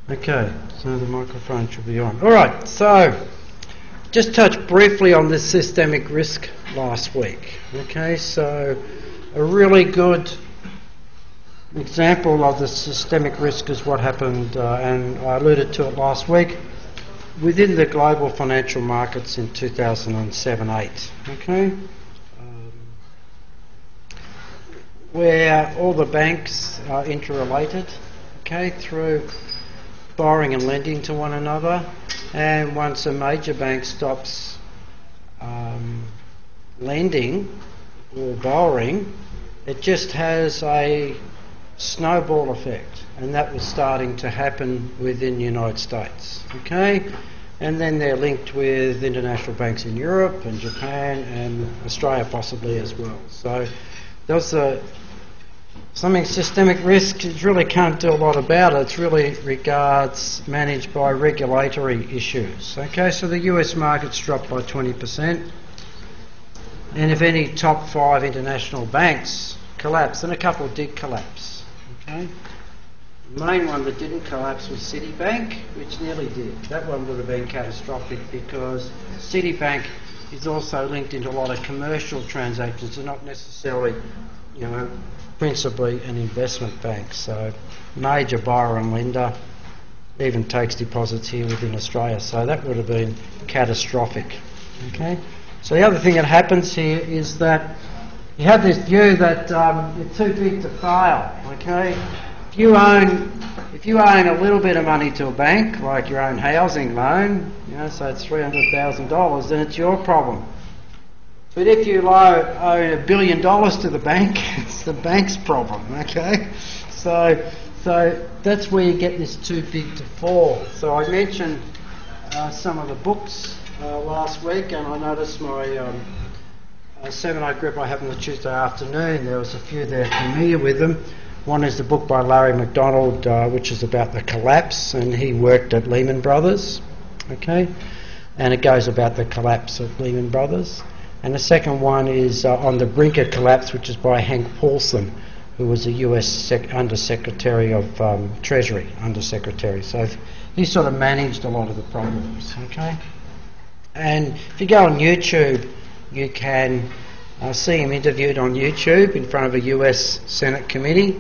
Okay, so the microphone should be on. Alright, so just touched briefly on this systemic risk last week. Okay, so a really good example of the systemic risk is what happened, and I alluded to it last week, within the global financial markets in 2007-8. Okay, where all the banks are interrelated, okay, through borrowing and lending to one another, and once a major bank stops lending or borrowing, it just has a snowball effect, and that was starting to happen within the United States. Okay, and then they're linked with international banks in Europe and Japan and Australia possibly as well. So there's something systemic risk. You really can't do a lot about it. It's really regards managed by regulatory issues. Okay, so the US markets dropped by 20%, and if any top 5 international banks collapsed, and a couple did collapse. Okay, the main one that didn't collapse was Citibank, which nearly did. That one would have been catastrophic because Citibank is also linked into a lot of commercial transactions and not necessarily, principally an investment bank. So major borrower and lender, even takes deposits here within Australia. So that would have been catastrophic. Okay. So the other thing that happens here is that you have this view that you're too big to fail. Okay. If you own a little bit of money to a bank, like your own housing loan, so it's $300,000, then it's your problem. But if you owe $1 billion to the bank, it's the bank's problem, okay? So that's where you get this too big to fall. So I mentioned some of the books last week, and I noticed my seminar group I have on the Tuesday afternoon, there was a few there familiar with them. One is the book by Larry McDonald, which is about the collapse, and he worked at Lehman Brothers, okay? And it goes about the collapse of Lehman Brothers. And the second one is on the brink of collapse, which is by Hank Paulson, who was a US Undersecretary of Treasury, Undersecretary. So he sort of managed a lot of the problems, okay? And if you go on YouTube, you can see him interviewed on YouTube in front of a US Senate committee.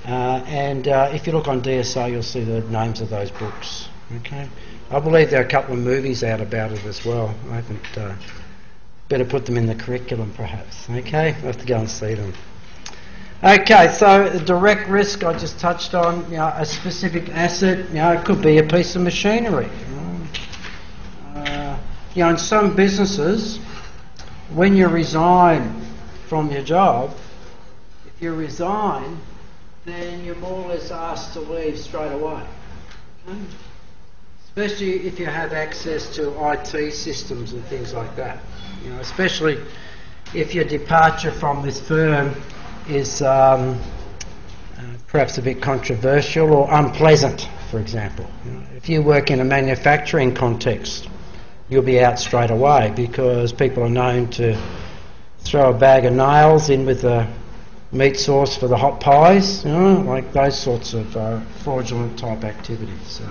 And if you look on DSA, you'll see the names of those books, okay? I believe there are a couple of movies out about it as well. I haven't... better put them in the curriculum perhaps, okay? I'll have to go and see them. Okay, so the direct risk I just touched on, a specific asset, it could be a piece of machinery. In some businesses, when you resign from your job, if you resign, then you're more or less asked to leave straight away. Okay? Especially if you have access to IT systems and things like that. Especially if your departure from this firm is perhaps a bit controversial or unpleasant, for example. If you work in a manufacturing context, you'll be out straight away because people are known to throw a bag of nails in with the meat sauce for the hot pies, like those sorts of fraudulent type activities. So,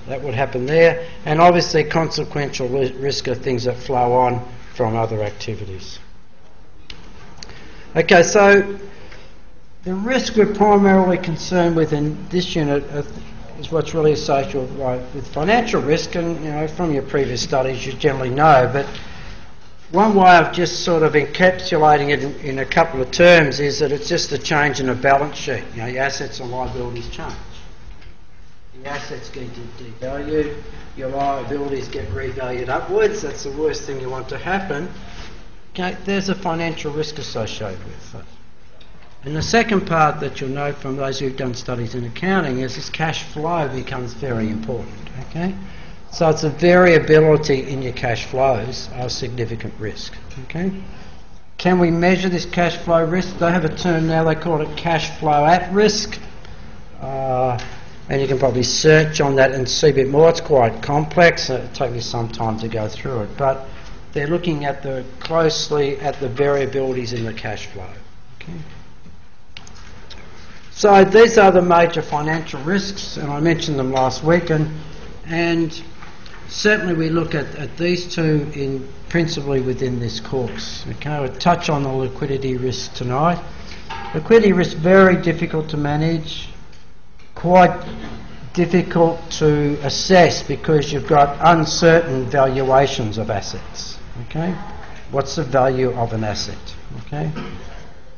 that would happen there, and obviously consequential risk of things that flow on from other activities. Okay, so the risk we're primarily concerned with in this unit is what's really associated with financial risk, and from your previous studies you generally know, but one way of just sort of encapsulating it in a couple of terms is that it's just a change in a balance sheet. Your assets and liabilities change. The assets get devalued, your liabilities get revalued upwards. That's the worst thing you want to happen. Okay, there's a financial risk associated with that. And the second part that you'll know from those who've done studies in accounting is this cash flow becomes very important. Okay, so it's a variability in your cash flows are significant risk. Okay, can we measure this cash flow risk? They have a term now. They call it cash flow at risk. And you can probably search on that and see a bit more. It's quite complex. It'll take me some time to go through it. But they're looking at closely at the variabilities in the cash flow. Okay. So these are the major financial risks, and I mentioned them last week, and certainly we look at these two in principally within this course. Okay, we'll touch on the liquidity risk tonight. Liquidity risk, very difficult to manage, quite difficult to assess because you've got uncertain valuations of assets. Okay, what's the value of an asset? Okay,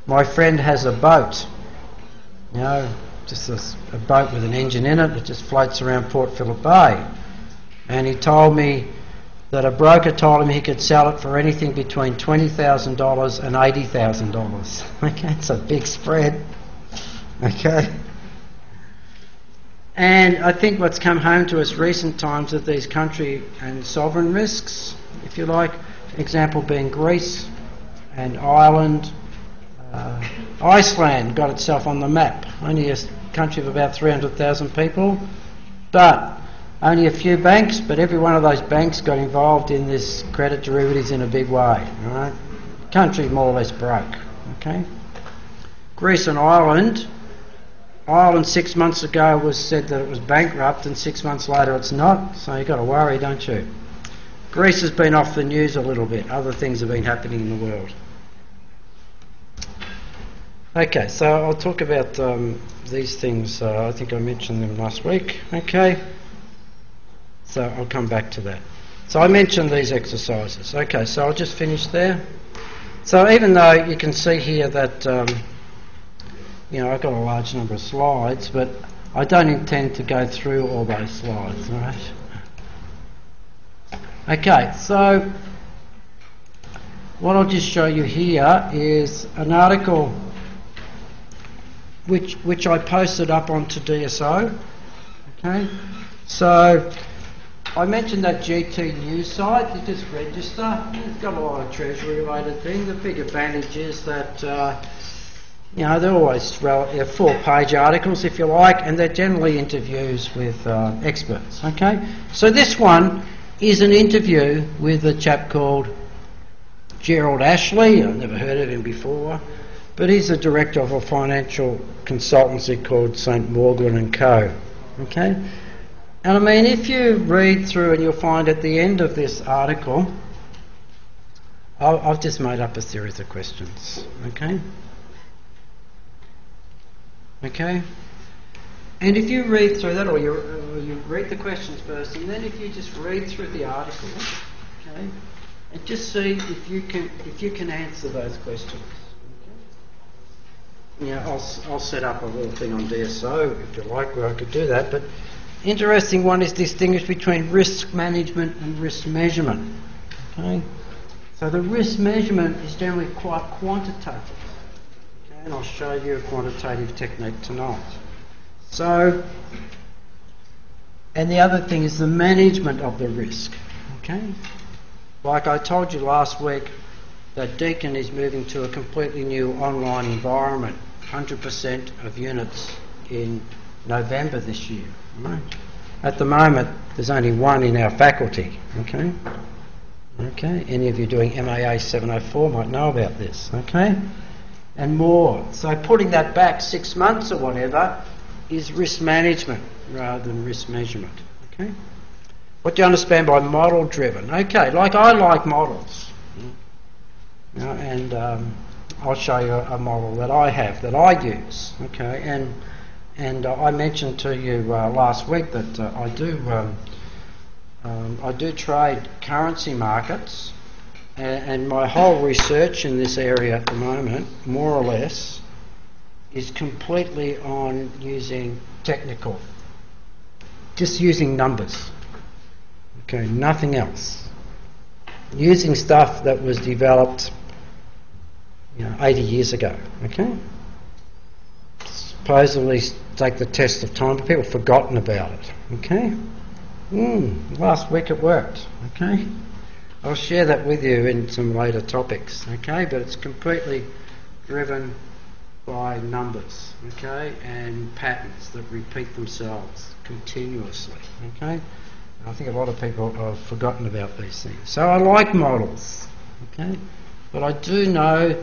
my friend has a boat, you know, just a boat with an engine in it that just floats around Port Phillip Bay, and he told me that a broker told him he could sell it for anything between $20,000 and $80,000. Okay, it's a big spread. Okay. And I think what's come home to us recent times are these country and sovereign risks, if you like. Example being Greece and Ireland. Iceland got itself on the map. Only a country of about 300,000 people, but only a few banks, but every one of those banks got involved in this credit derivatives in a big way. Right? Country more or less broke. Okay. Greece and Ireland. Ireland 6 months ago was said that it was bankrupt, and 6 months later it's not. So you've got to worry, don't you? Greece has been off the news a little bit. Other things have been happening in the world. Okay, so I'll talk about these things. I think I mentioned them last week. Okay. So I'll come back to that. So I mentioned these exercises. Okay, so I'll just finish there. So even though you can see here that, you know, I've got a large number of slides, but I don't intend to go through all those slides, right? Okay, so what I'll just show you here is an article which I posted up onto DSO. Okay, so I mentioned that GT news site. You just register. It's got a lot of Treasury related things. The big advantage is that you know, they're always 4-page articles, if you like, and they're generally interviews with experts. Okay, so this one is an interview with a chap called Gerald Ashley. I've never heard of him before, but he's the director of a financial consultancy called St Morgan & Co. Okay, and I mean, if you read through, and you'll find at the end of this article, I've just made up a series of questions. Okay. Okay, and if you read through that, or you read the questions first, and then if you just read through the article, okay, and just see if you can answer those questions. Okay? Yeah, I'll set up a little thing on DSO if you like, where I could do that. But interesting one is distinguish between risk management and risk measurement. Okay, so the risk measurement is generally quite quantitative. And I'll show you a quantitative technique tonight. So, and the other thing is the management of the risk. Okay, like I told you last week, that Deakin is moving to a completely new online environment. 100% of units in November this year. Right? At the moment, there's only one in our faculty. Okay. Okay. Any of you doing MAA 704 might know about this. Okay. And more. So putting that back 6 months or whatever is risk management rather than risk measurement. Okay. What do you understand by model driven? Okay, like I like models. You know, and I'll show you a model that I have, that I use. Okay, and I mentioned to you last week that I do trade currency markets. And my whole research in this area at the moment, more or less, is completely on using technical, just using numbers. Okay, nothing else. Using stuff that was developed, 80 years ago. Okay, supposedly take the test of time, but people have forgotten about it. Okay, last week it worked. Okay. I'll share that with you in some later topics, okay? But it's completely driven by numbers, okay, and patterns that repeat themselves continuously, okay? And I think a lot of people have forgotten about these things. So I like models, okay? But I do know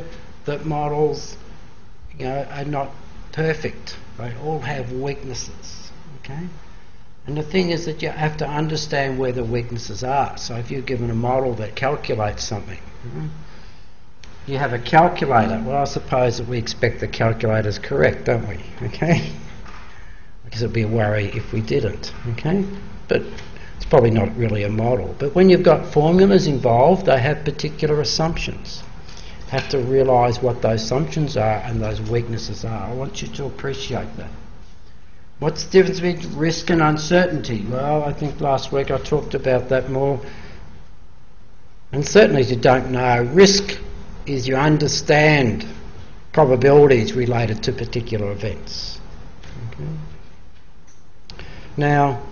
that models, are not perfect. They all have weaknesses, okay? And the thing is that you have to understand where the weaknesses are. So if you're given a model that calculates something, you have a calculator. Well, I suppose that we expect the calculator's correct, don't we? Okay? Because it'd be a worry if we didn't, okay? But it's probably not really a model. But when you've got formulas involved, they have particular assumptions. You have to realise what those assumptions are and those weaknesses are. I want you to appreciate that. What's the difference between risk and uncertainty? Well, I think last week I talked about that more. Uncertainty is you don't know. Risk is you understand probabilities related to particular events. Okay. Now,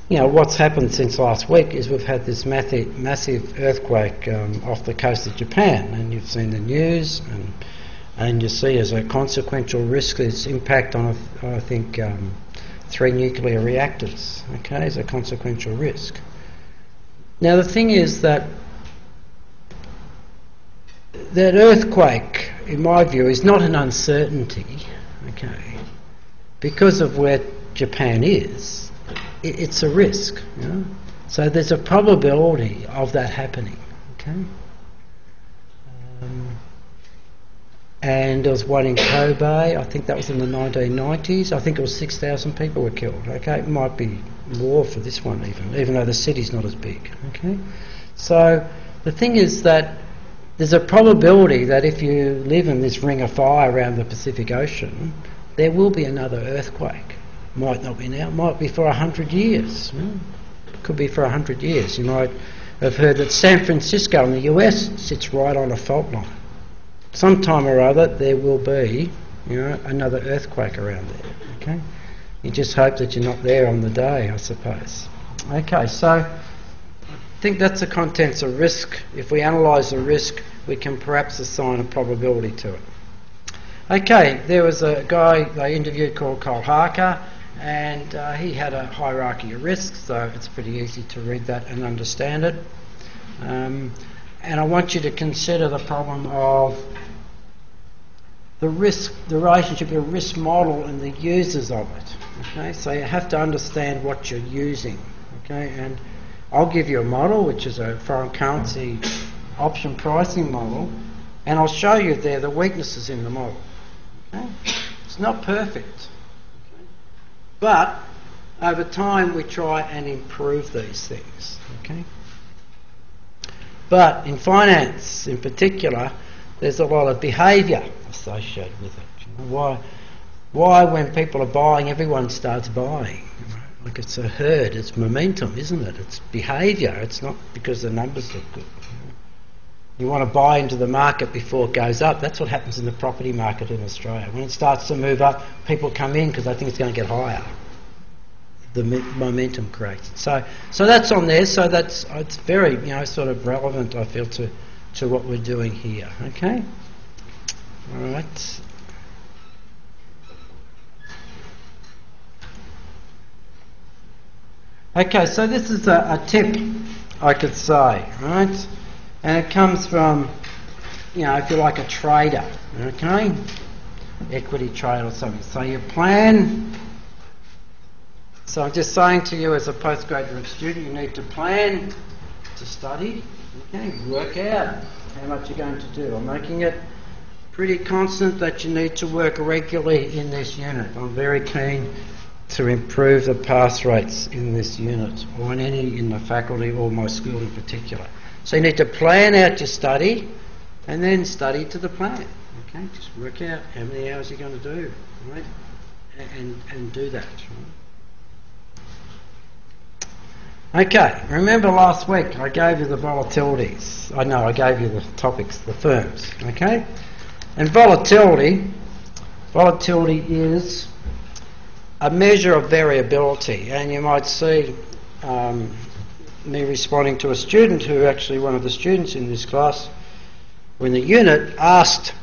you know, what's happened since last week is we've had this massive earthquake off the coast of Japan, and you've seen the news, and you see as a consequential risk its impact on, I think, 3 nuclear reactors, okay, as a consequential risk. Now the thing is that earthquake, in my view, is not an uncertainty, okay, because of where Japan is. It's a risk, you know? So there's a probability of that happening, okay? And there was one in Kobe, I think that was in the 1990s. I think it was 6,000 people were killed, okay? It might be more for this one even though the city's not as big, okay? So the thing is that there's a probability that if you live in this ring of fire around the Pacific Ocean, there will be another earthquake. Might not be now, might be for 100 years. Could be for 100 years. You might have heard that San Francisco in the US sits right on a fault line. Sometime or other there will be, you know, another earthquake around there. Okay, you just hope that you're not there on the day, I suppose. Okay, so I think that's the contents of risk. If we analyse the risk, we can perhaps assign a probability to it. Okay, there was a guy they interviewed called Cole Harker, and he had a hierarchy of risks, so it's pretty easy to read that and understand it. And I want you to consider the problem of the risk, the relationship of a risk model and the users of it. Okay, so you have to understand what you're using. Okay, and I'll give you a model, which is a foreign currency option pricing model, and I'll show you there the weaknesses in the model. Okay? It's not perfect, okay? But over time we try and improve these things. Okay? But in finance in particular, there's a lot of behaviour associated with it. You know, why when people are buying, everyone starts buying? Like it's a herd, it's momentum, isn't it? It's behaviour, it's not because the numbers look good. You want to buy into the market before it goes up. That's what happens in the property market in Australia. When it starts to move up, people come in because they think it's going to get higher. The momentum creates it. So that's on there. So it's very, you know, sort of relevant, I feel, to what we're doing here. Okay. All right. Okay. So this is a tip, I could say, right? And it comes from, you know, if you're like a trader, okay, equity trade or something. So you plan. So I'm just saying to you as a postgraduate student, you need to plan to study, okay, work out how much you're going to do. I'm making it pretty constant that you need to work regularly in this unit. I'm very keen to improve the pass rates in this unit, or in any in the faculty or my school in particular. So you need to plan out your study and then study to the plan. Okay, just work out how many hours you're going to do, right? And do that. Right? Okay, remember last week I gave you the volatilities. I gave you the topics, the firms. Okay, and volatility is a measure of variability, and you might see me responding to a student who actually, one of the students in this class, when the unit asked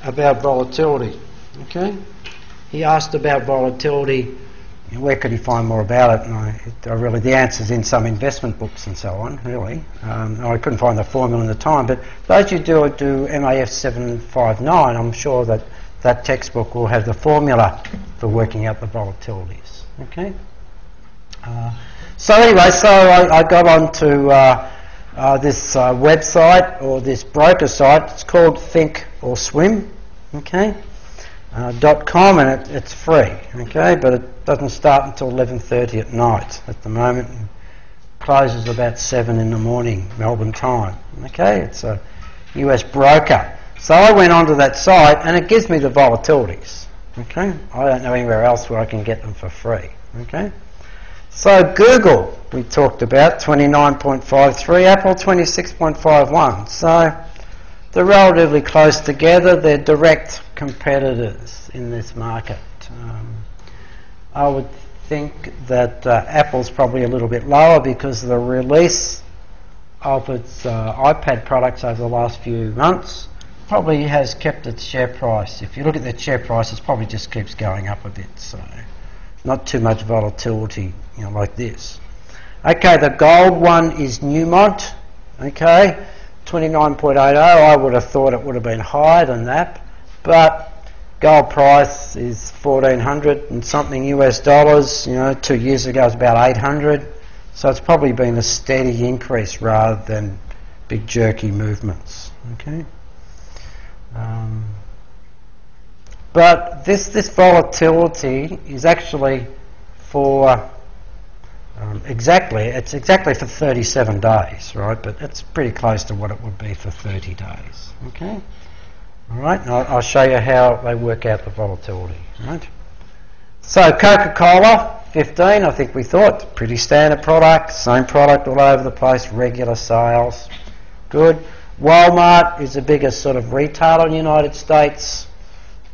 about volatility. Okay, he asked about volatility, and where could he find more about it? And really, the answer's in some investment books and so on. Really, I couldn't find the formula in the time. But those who do MAF 759, I'm sure that that textbook will have the formula for working out the volatilities. Okay. So anyway, so I got onto this website or this broker site. It's called Think or Swim. Okay. .com, and it's free. Okay, but it doesn't start until 11:30 at night at the moment. It closes about 7 in the morning Melbourne time. Okay, it's a US broker. So I went onto that site and it gives me the volatilities. Okay, I don't know anywhere else where I can get them for free. Okay, so Google we talked about 29.53, Apple 26.51. So they're relatively close together. They're direct competitors in this market. I would think that Apple's probably a little bit lower because of the release of its iPad products over the last few months probably has kept its share price. If you look at the share price, it probably just keeps going up a bit. So not too much volatility, like this. Okay, the gold one is Newmont. Okay, 29.80. I would have thought it would have been higher than that, but gold price is 1,400 and something US dollars. 2 years ago it was about 800. So it's probably been a steady increase rather than big jerky movements. Okay. But this volatility is actually for it's exactly for 37 days, right? But it's pretty close to what it would be for 30 days. Okay. All right. And I'll show you how they work out the volatility. Right. So Coca-Cola 15. I think we thought pretty standard product, same product all over the place, regular sales, good. Walmart is the biggest sort of retailer in the United States.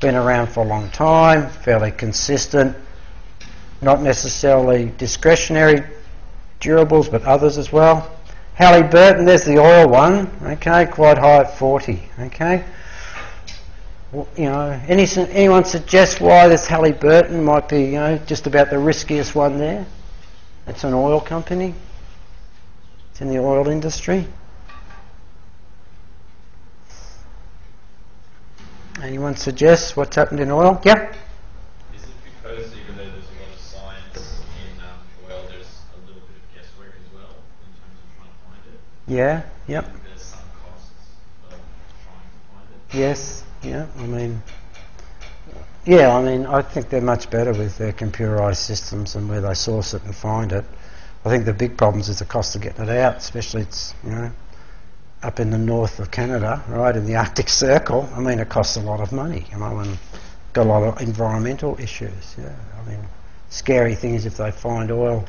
Been around for a long time, fairly consistent. Not necessarily discretionary durables, but others as well. Halliburton, there's the oil one. Okay, quite high at 40. Okay. Well, anyone suggest why this Halliburton might be, just about the riskiest one there? It's an oil company. It's in the oil industry. Anyone suggest what's happened in oil? Yeah? Is it because even though there's a lot of science in oil, there's a little bit of guesswork as well in terms of trying to find it? Yeah, yep. There's some costs of trying to find it? Yes, yeah, I think they're much better with their computerised systems and where they source it and find it. I think the big problems is the cost of getting it out, especially it's, up in the north of Canada, right, in the Arctic Circle. It costs a lot of money, and got a lot of environmental issues, yeah. Scary thing is if they find oil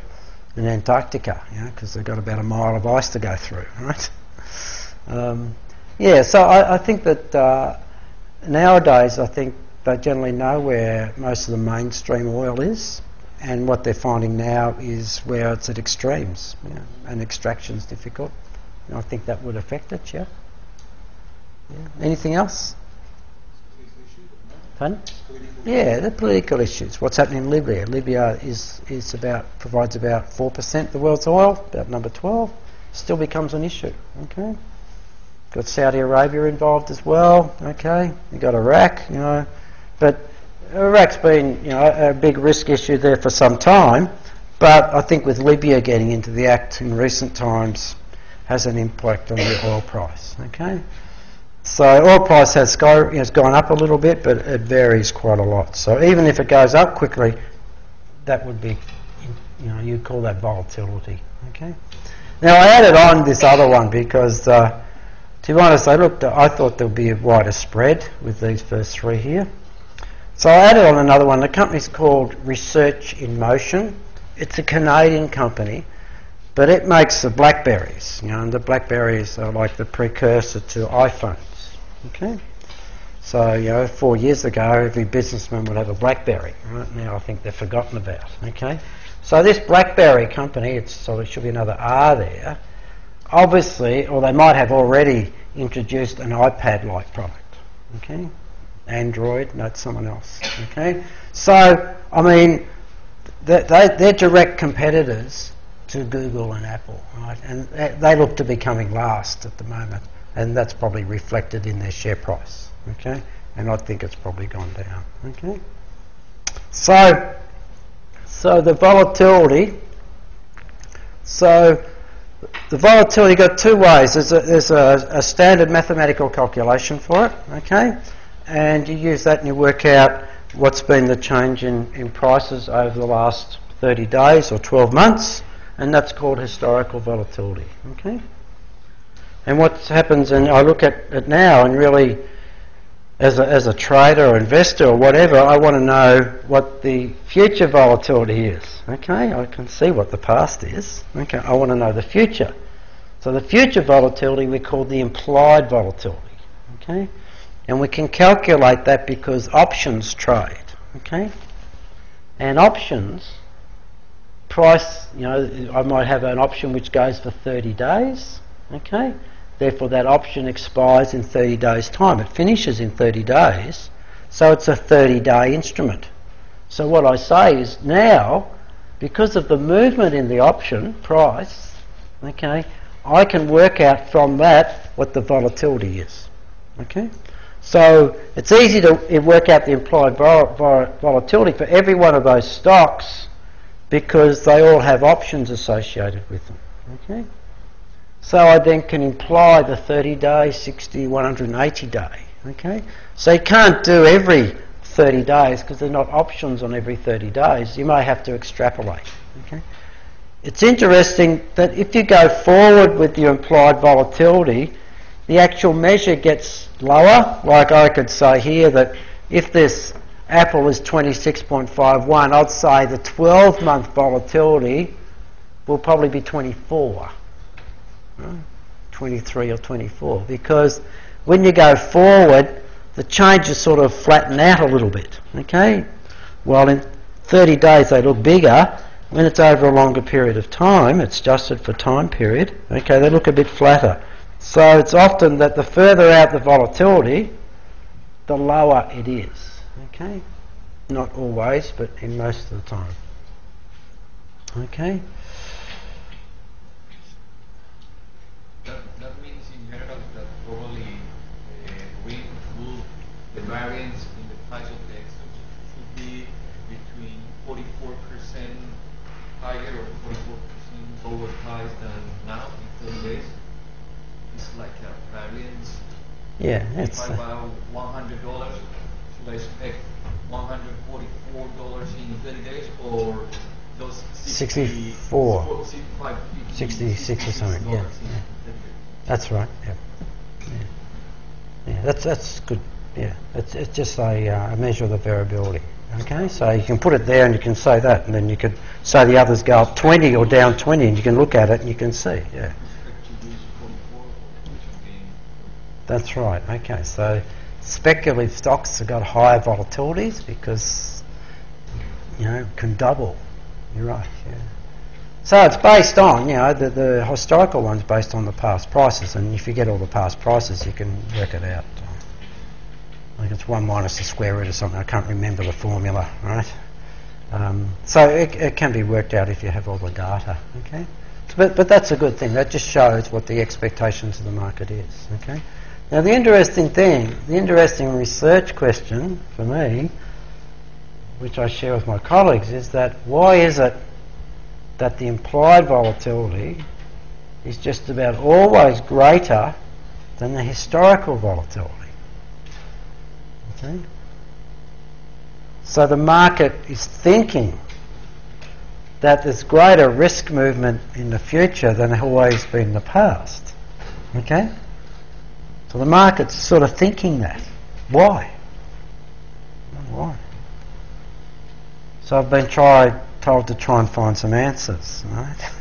in Antarctica, because they've got about a mile of ice to go through, right? So I think that nowadays, I think they generally know where most of the mainstream oil is, and what they're finding now is where it's at extremes, and extraction's difficult. I think that would affect it, yeah. Anything else? Pardon? Yeah, the political issues. What's happening in Libya? Libya provides about 4% of the world's oil, about number 12. Still becomes an issue. Okay. Got Saudi Arabia involved as well. Okay. You got Iraq, but Iraq's been, a big risk issue there for some time. But I think with Libya getting into the act in recent times, has an impact on the oil price. Okay, so oil price has gone up a little bit, but it varies quite a lot. So even if it goes up quickly, that would be, you'd call that volatility. Okay. Now I added on this other one because, to be honest, I thought there would be a wider spread with these first three here. So I added on another one. The company's called Research in Motion. It's a Canadian company. But it makes the Blackberries, and the Blackberries are like the precursor to iPhones. Okay, so 4 years ago, every businessman would have a Blackberry. Right now, I think they're forgotten about. Okay, so this Blackberry company, there should be another R there. Obviously, or they might have already introduced an iPad-like product. Okay, Android, no, it's someone else. Okay, so they're direct competitors to Google and Apple, right? And they look to be coming last at the moment, and that's probably reflected in their share price. Okay, and I think it's probably gone down. Okay. So the volatility. So the volatility, you've got two ways. There's a standard mathematical calculation for it, okay? And you use that and you work out what's been the change in prices over the last 30 days or 12 months, and that's called historical volatility, okay? And what happens, and I look at it now, and really, as a trader or investor or whatever, I want to know what the future volatility is. Okay, I can see what the past is. Okay, I want to know the future. So the future volatility we call the implied volatility. Okay, and we can calculate that because options trade. Okay, and options price. You know, I might have an option which goes for 30 days. Okay. Therefore, that option expires in 30 days' time. It finishes in 30 days, so it's a 30-day instrument. So what I say is now, because of the movement in the option price, okay, I can work out from that what the volatility is. Okay, so it's easy to work out the implied volatility for every one of those stocks because they all have options associated with them. Okay. So I then can imply the 30-day, 60, 180-day. Okay, so you can't do every 30 days because there are not options on every 30 days. You may have to extrapolate. Okay, it's interesting that if you go forward with your implied volatility, the actual measure gets lower. Like I could say here that if this Apple is 26.51, I'd say the 12-month volatility will probably be 24. 23 or 24, because when you go forward the changes sort of flatten out a little bit, okay? While in 30 days they look bigger, when it's over a longer period of time, it's adjusted for time period, okay, they look a bit flatter. So it's often that the further out the volatility, the lower it is, okay? Not always, but in most of the time. Okay? That means in general that probably the variance in the price of the exchange should be between 44% higher or 44% lower price than now in 30 days. It's like a variance. Yeah, if I buy $100, should I expect $144 in 30 days or those 64, 66 or something? Yeah. That's right. Yeah. That's good. Yeah, it's just a measure of the variability. Okay, so you can put it there and you can say that, and then you could say the others go up 20 or down 20, and you can look at it and you can see. Yeah. That's right. Okay, so speculative stocks have got higher volatilities because can double. You're right. Yeah. So it's based on, the historical one's based on the past prices, and if you get all the past prices, you can work it out. I think it's 1 minus the square root or something. I can't remember the formula, right? So it can be worked out if you have all the data. Okay, but that's a good thing. That just shows what the expectations of the market is. Okay. Now the interesting research question for me, which I share with my colleagues, is that why is it that the implied volatility is just about always greater than the historical volatility? Okay. So the market is thinking that there's greater risk movement in the future than there always been in the past. Okay? So the market's sort of thinking that. Why? Why? So I've been told to try and find some answers, right?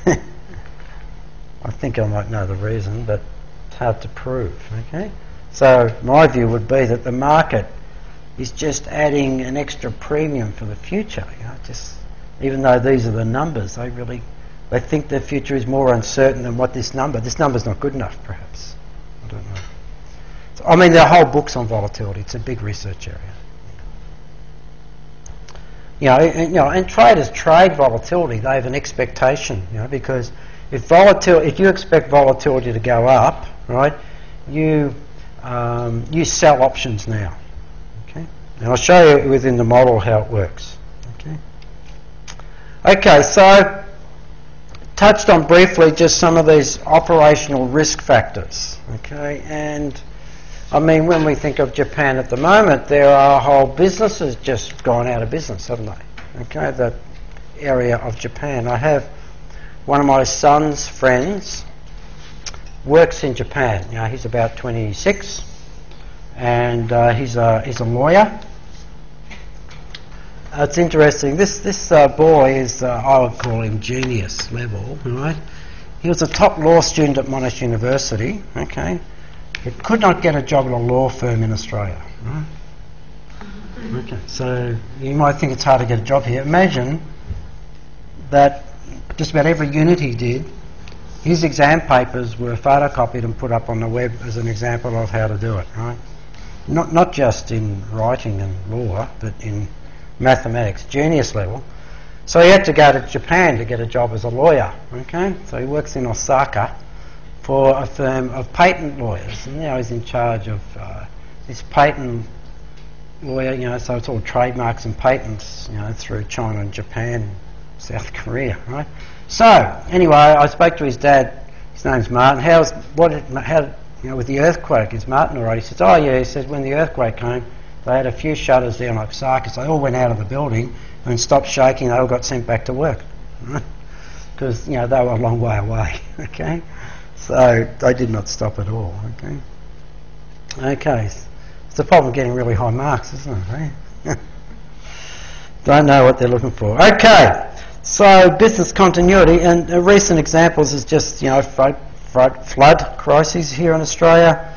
I think I might know the reason, but it's hard to prove, okay? So my view would be that the market is just adding an extra premium for the future, even though these are the numbers, they think the future is more uncertain than what this number's not good enough, perhaps. I don't know. So, there are whole books on volatility. It's a big research area. And traders trade volatility. They have an expectation, because if you expect volatility to go up, right, you sell options now. And I'll show you within the model how it works. Okay, so touched on briefly just some of these operational risk factors. Okay, and I mean, when we think of Japan at the moment, there are whole businesses just gone out of business, haven't they? Okay, that area of Japan. I have one of my son's friends works in Japan. You know, he's about 26, and he's a lawyer. It's interesting. This boy is, I would call him genius level, right? He was a top law student at Monash University, okay, but could not get a job at a law firm in Australia, right? Okay, so you might think it's hard to get a job here. Imagine that just about every unit he did, his exam papers were photocopied and put up on the web as an example of how to do it, right? Not just in writing and law, but in mathematics, genius level. So he had to go to Japan to get a job as a lawyer, okay? So he works in Osaka for a firm of patent lawyers, and now he's in charge of this patent lawyer, you know, so it's all trademarks and patents, you know, through China and Japan, South Korea, right? So, anyway, I spoke to his dad, his name's Martin. How, you know, with the earthquake, is Martin alright? He says, oh yeah, he said when the earthquake came, they had a few shutters down like circus. They all went out of the building and stopped shaking. They all got sent back to work because you know they were a long way away. Okay, so they did not stop at all. Okay, okay. It's the problem getting really high marks, isn't it? Eh? Don't know what they're looking for. Okay, so business continuity and recent examples is just flood crises here in Australia.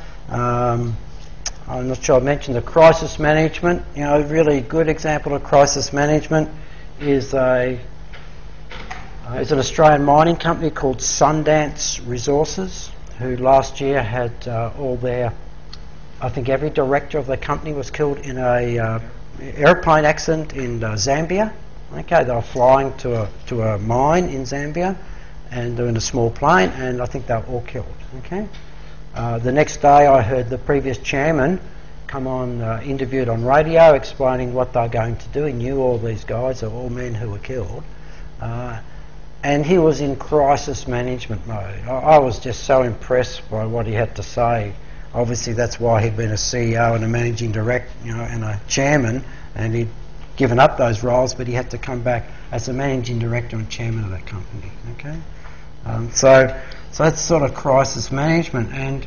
I'm not sure I mentioned the crisis management. You know, a really good example of crisis management is an Australian mining company called Sundance Resources, who last year had all their, I think every director of the company was killed in a airplane accident in Zambia. Okay, they were flying to a mine in Zambia, and they were in a small plane, and I think they were all killed. Okay. The next day I heard the previous chairman come on, interviewed on radio, explaining what they're going to do. He knew all these guys, they're all men who were killed. And he was in crisis management mode. I was just so impressed by what he had to say. Obviously that's why he'd been a CEO and a managing director, you know, and a chairman, and he'd given up those roles, but he had to come back as a managing director and chairman of that company. Okay, so that's sort of crisis management, and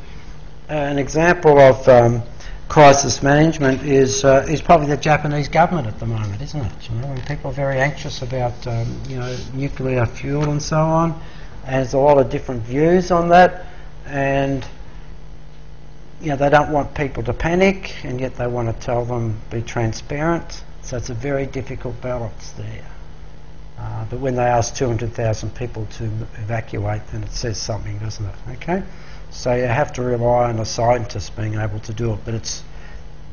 an example of crisis management is probably the Japanese government at the moment, isn't it? You know, when people are very anxious about nuclear fuel and so on, and there's a lot of different views on that, and you know, they don't want people to panic, and yet they want to tell them be transparent. So it's a very difficult balance there. But when they ask 200,000 people to evacuate, then it says something, doesn't it? Okay, so you have to rely on the scientists being able to do it.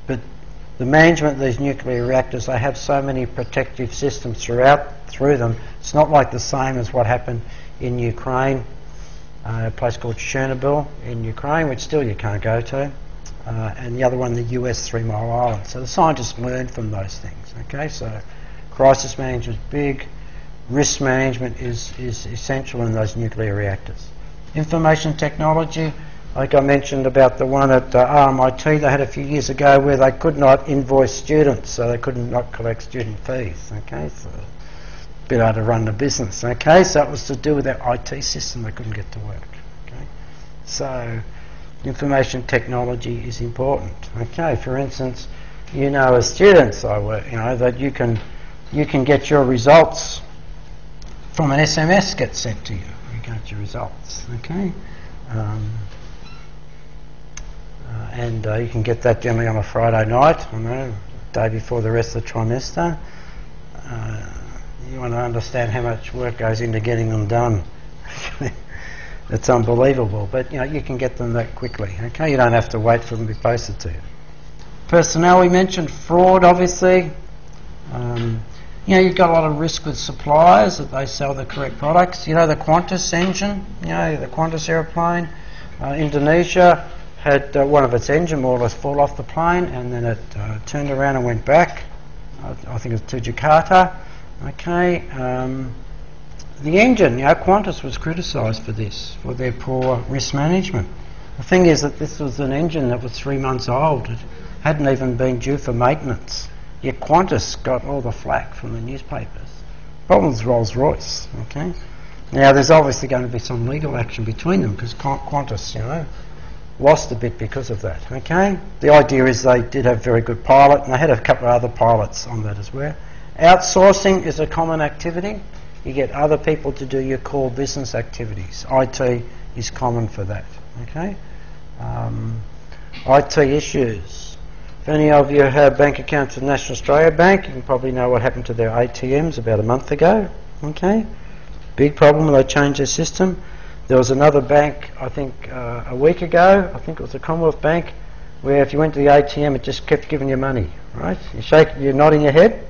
But the management of these nuclear reactors, they have so many protective systems through them. It's not like the same as what happened in Ukraine, a place called Chernobyl in Ukraine, which still you can't go to, and the other one, the US 3 Mile Island. So the scientists learn from those things. Okay, so crisis management is big. Risk management is essential in those nuclear reactors. Information technology, like I mentioned about the one at RMIT they had a few years ago where they could not invoice students, so they could not collect student fees. Okay, so a bit hard to run the business. Okay, so it was to do with their IT system, they couldn't get to work. Okay, so information technology is important. Okay, for instance, you know, as students, that you can get your results from an SMS gets sent to you. You get your results, okay? And you can get that generally on a Friday night, day before the rest of the trimester. You want to understand how much work goes into getting them done. It's unbelievable, but you can get them that quickly, okay? You don't have to wait for them to be posted to you. Personnel, we mentioned fraud, obviously. You've got a lot of risk with suppliers that they sell the correct products. You know, the Qantas engine, the Qantas aeroplane, Indonesia, had one of its engine more or less fall off the plane, and then it turned around and went back. I think it was to Jakarta. Okay. The engine, Qantas was criticised for this, for their poor risk management. The thing is that this was an engine that was 3 months old. It hadn't even been due for maintenance. Yet Qantas got all the flack from the newspapers. Problem was Rolls-Royce. Okay. Now there's obviously going to be some legal action between them because Qantas, lost a bit because of that. Okay. The idea is they did have a very good pilot, and they had a couple of other pilots on that as well. Outsourcing is a common activity. You get other people to do your core business activities. IT is common for that. Okay. IT issues. If any of you have bank accounts with National Australia Bank, you can probably know what happened to their ATMs about a month ago. Okay. Big problem when they changed their system. There was another bank, I think, a week ago, I think it was the Commonwealth Bank, where if you went to the ATM, it just kept giving you money, right? You're nodding your head?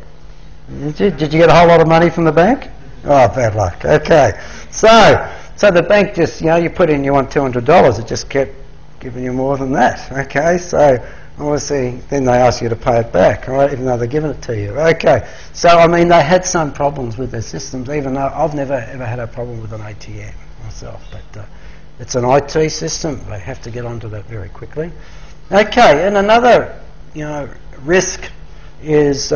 Did you get a whole lot of money from the bank? Oh, bad luck. Okay. So the bank just, you put in, you want $200, it just kept giving you more than that. Okay. So obviously, then they ask you to pay it back, right? Even though they're giving it to you. Okay. So, I mean, they had some problems with their systems, even though I've never ever had a problem with an ATM myself. But it's an IT system. They have to get onto that very quickly. Okay. And another, risk is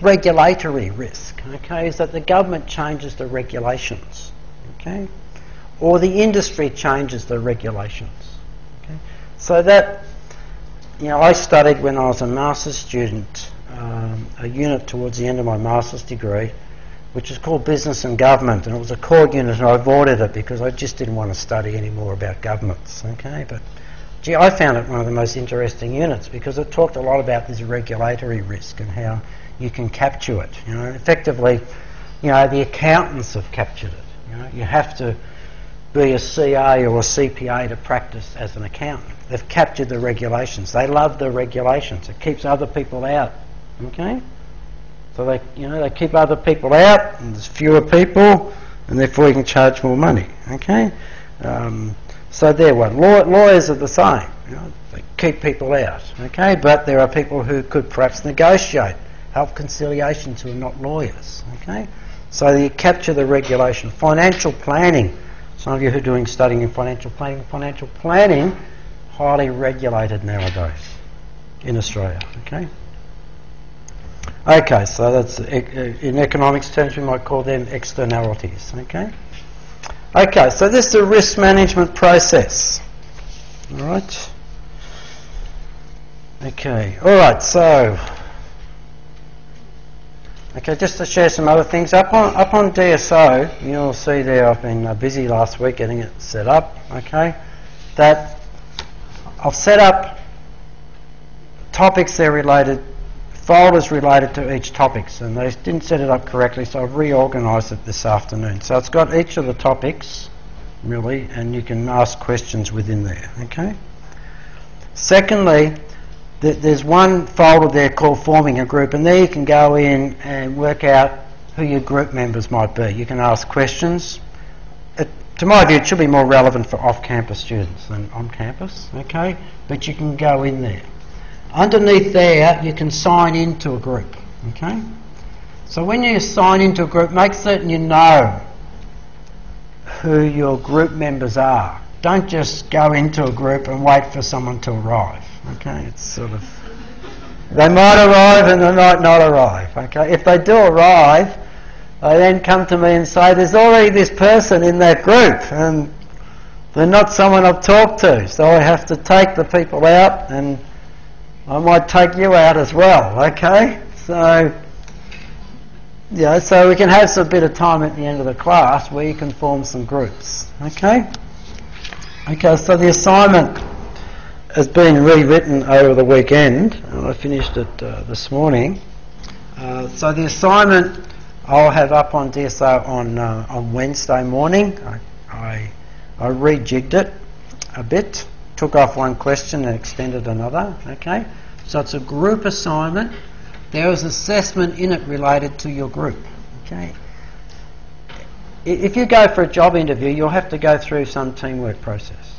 regulatory risk. Okay, is that the government changes the regulations. Okay, or the industry changes the regulations. Okay, so that I studied when I was a master's student a unit towards the end of my master's degree, which is called Business and Government, and it was a core unit, and I avoided it because I just didn't want to study any more about governments. Okay, but gee, I found it one of the most interesting units because it talked a lot about this regulatory risk and how you can capture it. Effectively, the accountants have captured it. You have to be a CA or a CPA to practice as an accountant. They've captured the regulations. They love the regulations. It keeps other people out. Okay, so they keep other people out, and there's fewer people, and therefore you can charge more money. Okay, so they're one. Lawyers are the same. They keep people out. Okay, but there are people who could perhaps negotiate. Help conciliations who are not lawyers. Okay, so you capture the regulation. Financial planning. Some of you who are studying in financial planning, highly regulated nowadays in Australia. Okay. Okay, so that's in economics terms we might call them externalities. Okay. Okay, so this is the risk management process. All right. Okay. All right. So. Okay, just to share some other things. Up on DSO, you'll see there I've been busy last week getting it set up. Okay, that I've set up topics there related, folders related to each topics, and they didn't set it up correctly, so I've reorganised it this afternoon. So it's got each of the topics, really, and you can ask questions within there. Okay. Secondly, there's one folder there called forming a group, and there you can go in and work out who your group members might be. You can ask questions. To my view, it should be more relevant for off-campus students than on-campus, okay? But you can go in there. Underneath there, you can sign into a group, okay? So when you sign into a group, make certain you know who your group members are. Don't just go into a group and wait for someone to arrive. Okay, it's sort of, they might arrive and they might not arrive. Okay, if they do arrive, they then come to me and say, there's already this person in that group and they're not someone I've talked to, so I have to take the people out, and I might take you out as well. Okay, so so we can have some bit of time at the end of the class where you can form some groups. Okay, so the assignment has been rewritten over the weekend, and I finished it this morning. So the assignment I'll have up on DSO on Wednesday morning. I rejigged it a bit, took off one question and extended another. Okay, so it's a group assignment. There is assessment in it related to your group. Okay, if you go for a job interview, you'll have to go through some teamwork process.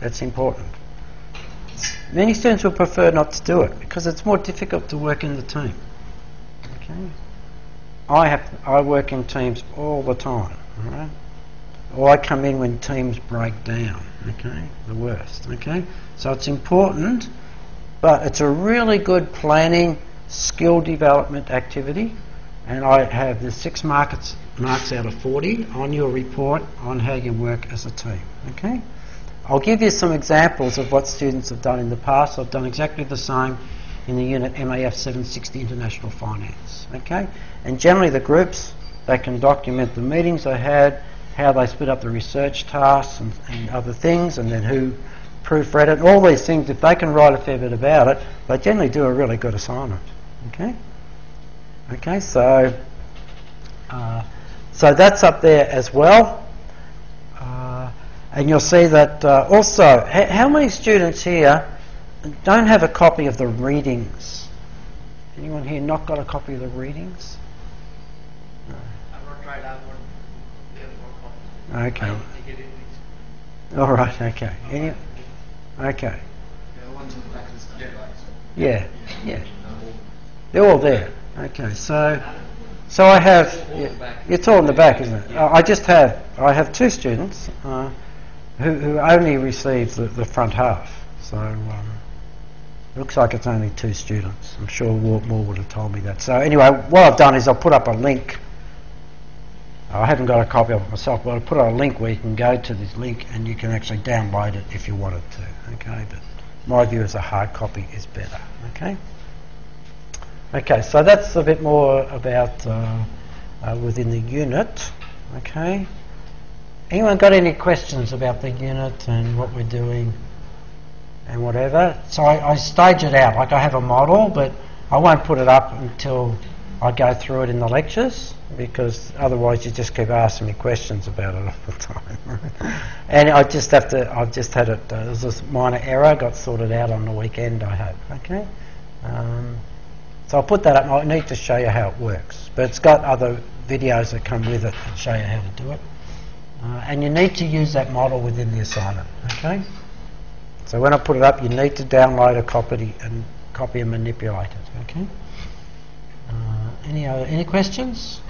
That's important. Many students will prefer not to do it because it's more difficult to work in the team. Okay. I work in teams all the time, all right? Or I come in when teams break down, okay? The worst, okay? So it's important, but it's a really good planning, skill development activity, and I have the 6 marks out of 40 on your report on how you work as a team, okay? I'll give you some examples of what students have done in the past. I've done exactly the same in the unit MAF 760 International Finance, okay? And generally the groups, they can document the meetings they had, how they split up the research tasks and other things, and then who proofread it. All these things, if they can write a fair bit about it, they generally do a really good assignment, okay? Okay, so that's up there as well. And you'll see that also, how many students here don't have a copy of the readings? Anyone here not got a copy of the readings? No. I've not tried out one. We have more copies. Okay. I take it in each. All right. Okay. Okay. The ones in the back of the study guide. Yeah. Yeah. They're all there. Okay. So I have. Yeah, it's all in the back, isn't it? I have 2 students who only received the front half. So looks like it's only 2 students. I'm sure more would have told me that. So anyway, what I've done is I've put up a link. I haven't got a copy of it myself, but I've put up a link where you can go to this link and you can actually download it if you wanted to. Okay, but my view is a hard copy is better. Okay. Okay, so that's a bit more about within the unit. Okay. Anyone got any questions about the unit and what we're doing and whatever? So I stage it out. Like I have a model, but I won't put it up until I go through it in the lectures, because otherwise you just keep asking me questions about it all the time. And I've just had it, there was this minor error, got sorted out on the weekend, I hope. Okay. So I'll put that up. I need to show you how it works, but it's got other videos that come with it that show you how to do it. And you need to use that model within the assignment, okay? So when I put it up, you need to download a copy and manipulate it, okay? Any questions?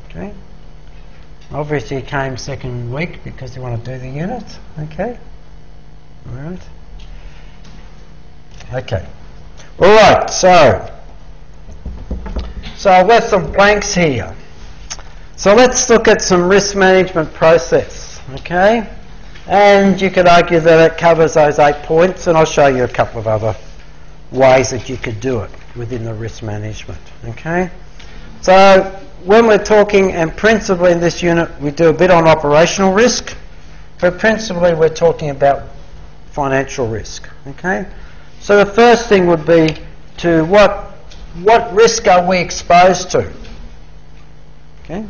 Okay. Obviously you came second week because you want to do the unit, okay? All right. Okay. All right, so I've got some blanks here. So let's look at some risk management process, okay? And you could argue that it covers those 8 points, and I'll show you a couple of other ways that you could do it within the risk management, okay? So when we're talking, and principally in this unit, we do a bit on operational risk, but principally we're talking about financial risk, okay? So the first thing would be to what risk are we exposed to, okay?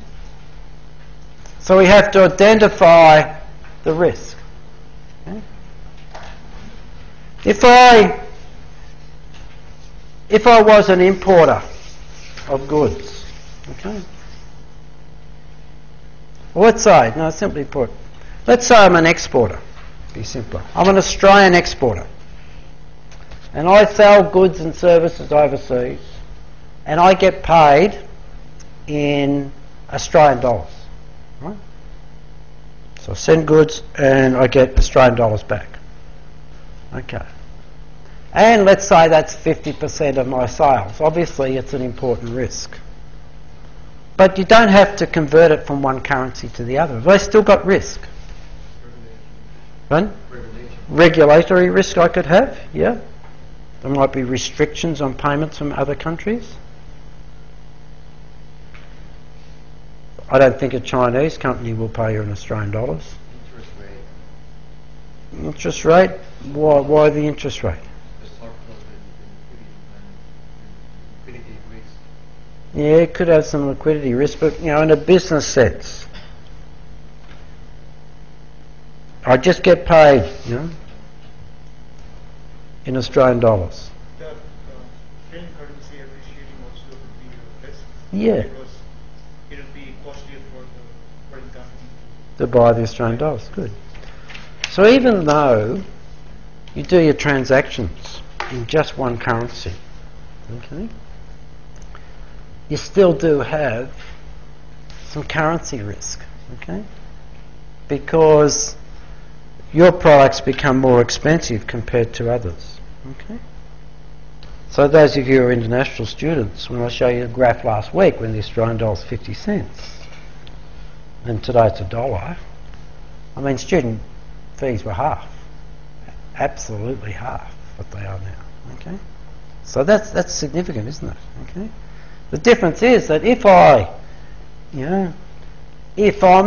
So we have to identify the risk. Okay? If I was an importer of goods, okay? Well, simply put, let's say I'm an exporter. Be simpler. I'm an Australian exporter, and I sell goods and services overseas, and I get paid in Australian dollars. Right? So I send goods and I get Australian dollars back. Okay. And let's say that's 50% of my sales. Obviously it's an important risk. But you don't have to convert it from one currency to the other. Have I still got risk? Regulatory risk I could have, yeah. There might be restrictions on payments from other countries. I don't think a Chinese company will pay you in Australian dollars. Interest rate. Interest rate? Why the interest rate? The surplus and liquidity risk. Yeah, it could have some liquidity risk, but in a business sense, I just get paid, in Australian dollars. The foreign currency appreciating also would be a risk. Yeah. Because it will be costlier for the foreign company. To buy the Australian dollars, good. So even though you do your transactions in just one currency, okay, you still do have some currency risk, okay, because your products become more expensive compared to others, okay. So those of you who are international students, when I show you a graph last week when the Australian dollar's 50 cents and today it's $1, I mean student fees were half, absolutely half what they are now, okay. So that's significant, isn't it, okay. The difference is that if I'm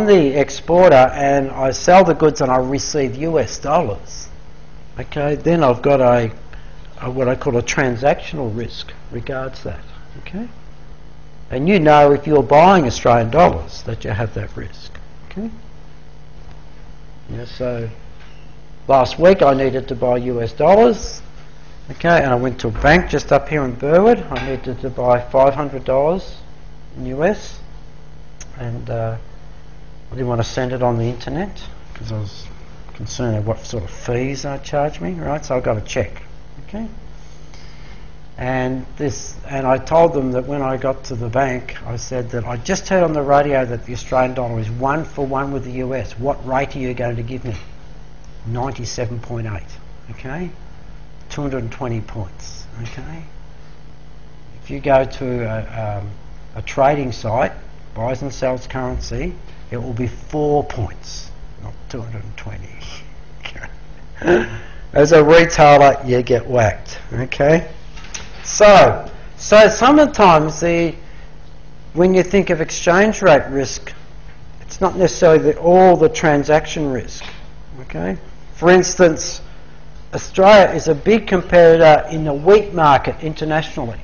the exporter and I sell the goods and I receive US dollars, okay, then I've got a what I call a transactional risk regards that, okay? And you know if you're buying Australian dollars that you have that risk, okay? Yeah, so last week I needed to buy US dollars, okay, and I went to a bank just up here in Burwood. I needed to buy $500 in US, and I didn't want to send it on the internet because I was concerned of what sort of fees they'd charge me, right? So I got a cheque. Okay, and I told them that when I got to the bank, I said that I just heard on the radio that the Australian dollar is 1 for 1 with the US. What rate are you going to give me? 97.8. Okay, 220 points. Okay, if you go to a trading site, buys and sells currency, it will be 4 points, not 220. As a retailer, you get whacked, okay? So sometimes when you think of exchange rate risk, it's not necessarily all the transaction risk, okay? For instance, Australia is a big competitor in the wheat market internationally.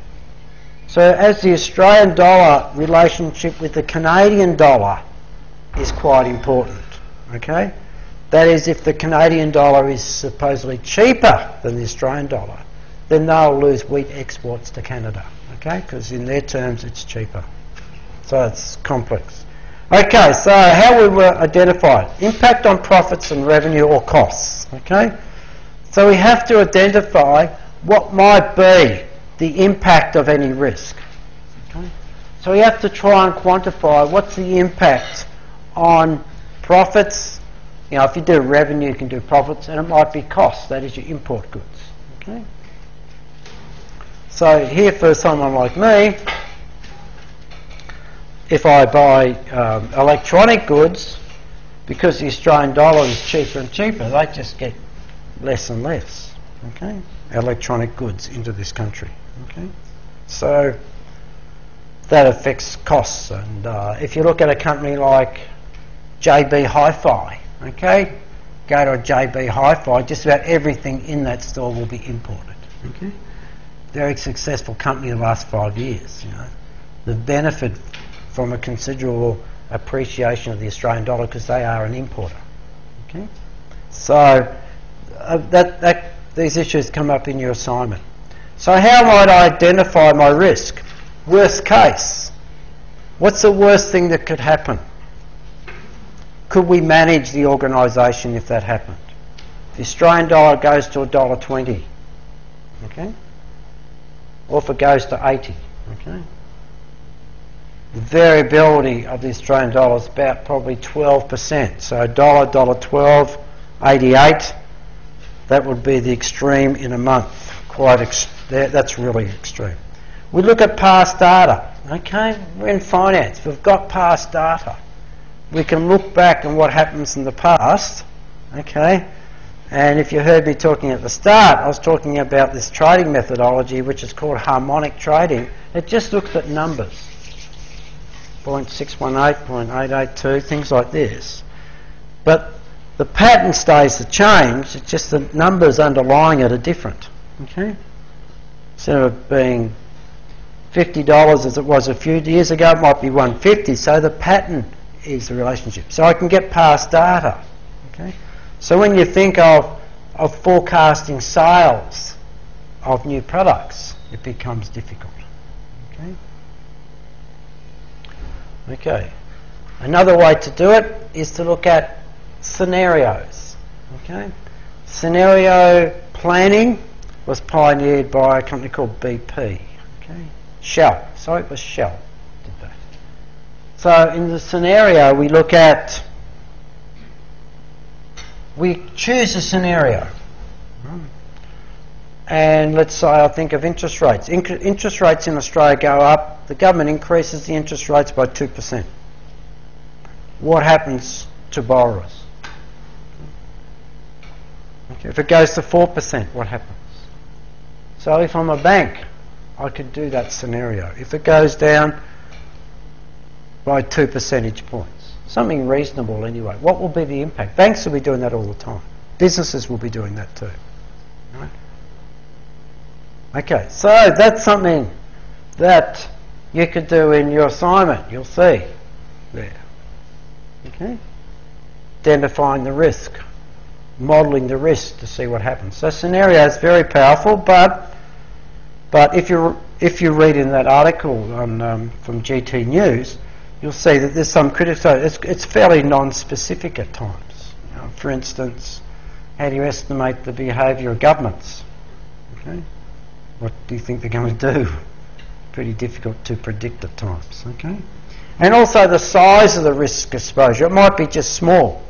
So as the Australian dollar relationship with the Canadian dollar is quite important, okay? That is, if the Canadian dollar is supposedly cheaper than the Australian dollar, then they'll lose wheat exports to Canada, okay? Because in their terms it's cheaper. So it's complex. Okay, so how we were identified. Impact on profits and revenue or costs, okay? So we have to identify what might be the impact of any risk, okay? So we have to try and quantify what's the impact on profits. You know, if you do revenue, you can do profits, and it might be costs, that is your import goods, okay? So here for someone like me, if I buy electronic goods, because the Australian dollar is cheaper and cheaper, they just get less and less, okay? Electronic goods into this country, okay? So that affects costs, and if you look at a company like JB Hi-Fi, okay, go to a JB Hi-Fi, just about everything in that store will be imported, okay? Very successful company in the last 5 years, you know. They've benefited from a considerable appreciation of the Australian dollar because they are an importer, okay? So these issues come up in your assignment. So how might I identify my risk? Worst case. What's the worst thing that could happen? Could we manage the organisation if that happened? The Australian dollar goes to $1.20, okay? Or if it goes to 80, okay? The variability of the Australian dollar is about probably 12%. So $1, $1.12, 88, that would be the extreme in a month. That's really extreme. We look at past data, okay? We're in finance, we've got past data. We can look back on what happens in the past, okay? And if you heard me talking at the start, I was talking about this trading methodology which is called harmonic trading. It just looks at numbers. 0.618, 0.882, things like this. But the pattern stays the change, it's just the numbers underlying it are different, okay? Instead of being $50 as it was a few years ago, it might be $150, so the pattern is the relationship. So I can get past data, okay? So when you think of forecasting sales of new products, it becomes difficult, okay? Okay. Another way to do it is to look at scenarios, Okay. Scenario planning was pioneered by a company called BP. Okay. Shell. Sorry, it was Shell did that. So in the scenario we look at, we choose a scenario. And let's say I think of interest rates. Interest rates in Australia go up, the government increases the interest rates by 2%. What happens to borrowers? Okay. If it goes to 4%, what happens? So if I'm a bank, I could do that scenario. If it goes down by 2 percentage points, something reasonable anyway, what will be the impact? Banks will be doing that all the time. Businesses will be doing that too. Right? Okay, so that's something that you could do in your assignment, you'll see there. Okay? Identifying the risk, modelling the risk to see what happens. So scenario is very powerful, but if you read in that article on, from GT News, you'll see that there's some criticism. It's fairly non-specific at times. You know, for instance, how do you estimate the behaviour of governments? Okay? What do you think they're going to do? Pretty difficult to predict at times. Okay? And also the size of the risk exposure. It might be just small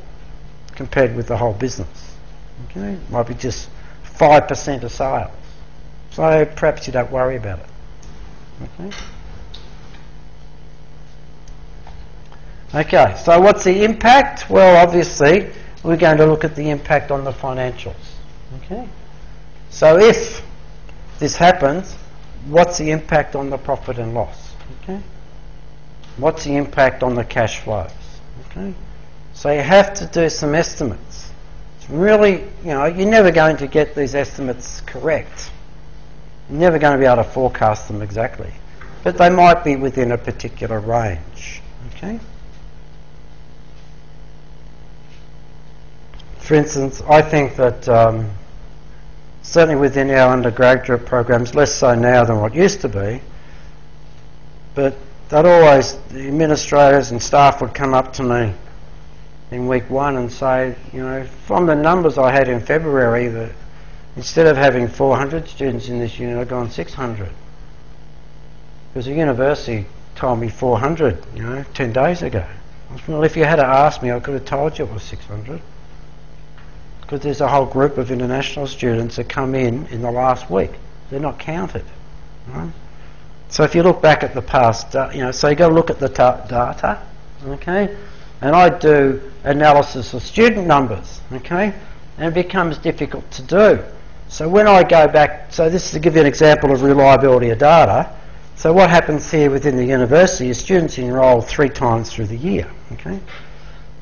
compared with the whole business. Okay? It might be just 5% of sales. So perhaps you don't worry about it. Okay? Okay, so what's the impact? Well, obviously, we're going to look at the impact on the financials. Okay? So if this happens, what's the impact on the profit and loss? Okay? What's the impact on the cash flows? Okay? So you have to do some estimates. It's really, you're never going to get these estimates correct. You're never going to be able to forecast them exactly. But they might be within a particular range. Okay? For instance, I think that certainly within our undergraduate programs, less so now than what used to be, but that always, the administrators and staff would come up to me in week one and say, from the numbers I had in February, that instead of having 400 students in this unit, I've gone 600. Because the university told me 400, 10 days ago. Well, if you had asked me, I could have told you it was 600. Because there's a whole group of international students that come in the last week. They're not counted. Right? So if you look back at the past, so you've got to look at the data, okay? And I do analysis of student numbers, okay? And it becomes difficult to do. So when I go back, so this is to give you an example of reliability of data. So what happens here within the university is students enrol 3 times through the year, okay?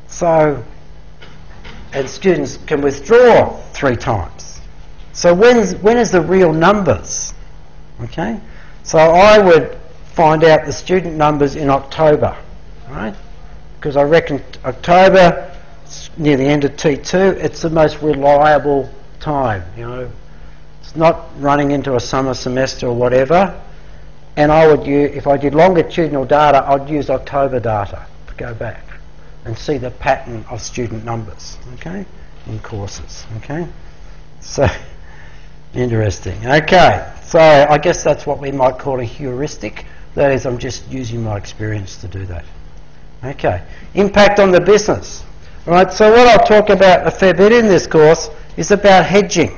So, and students can withdraw 3 times. So when is the real numbers? Okay? So I would find out the student numbers in October, right? Because I reckon October, near the end of T2, it's the most reliable time, It's not running into a summer semester or whatever. And I would use, if I did longitudinal data, I'd use October data to go back and see the pattern of student numbers, okay, in courses, okay? So, interesting. Okay, so I guess that's what we might call a heuristic. That is, I'm just using my experience to do that. Okay, impact on the business. All right, so what I'll talk about a fair bit in this course is about hedging.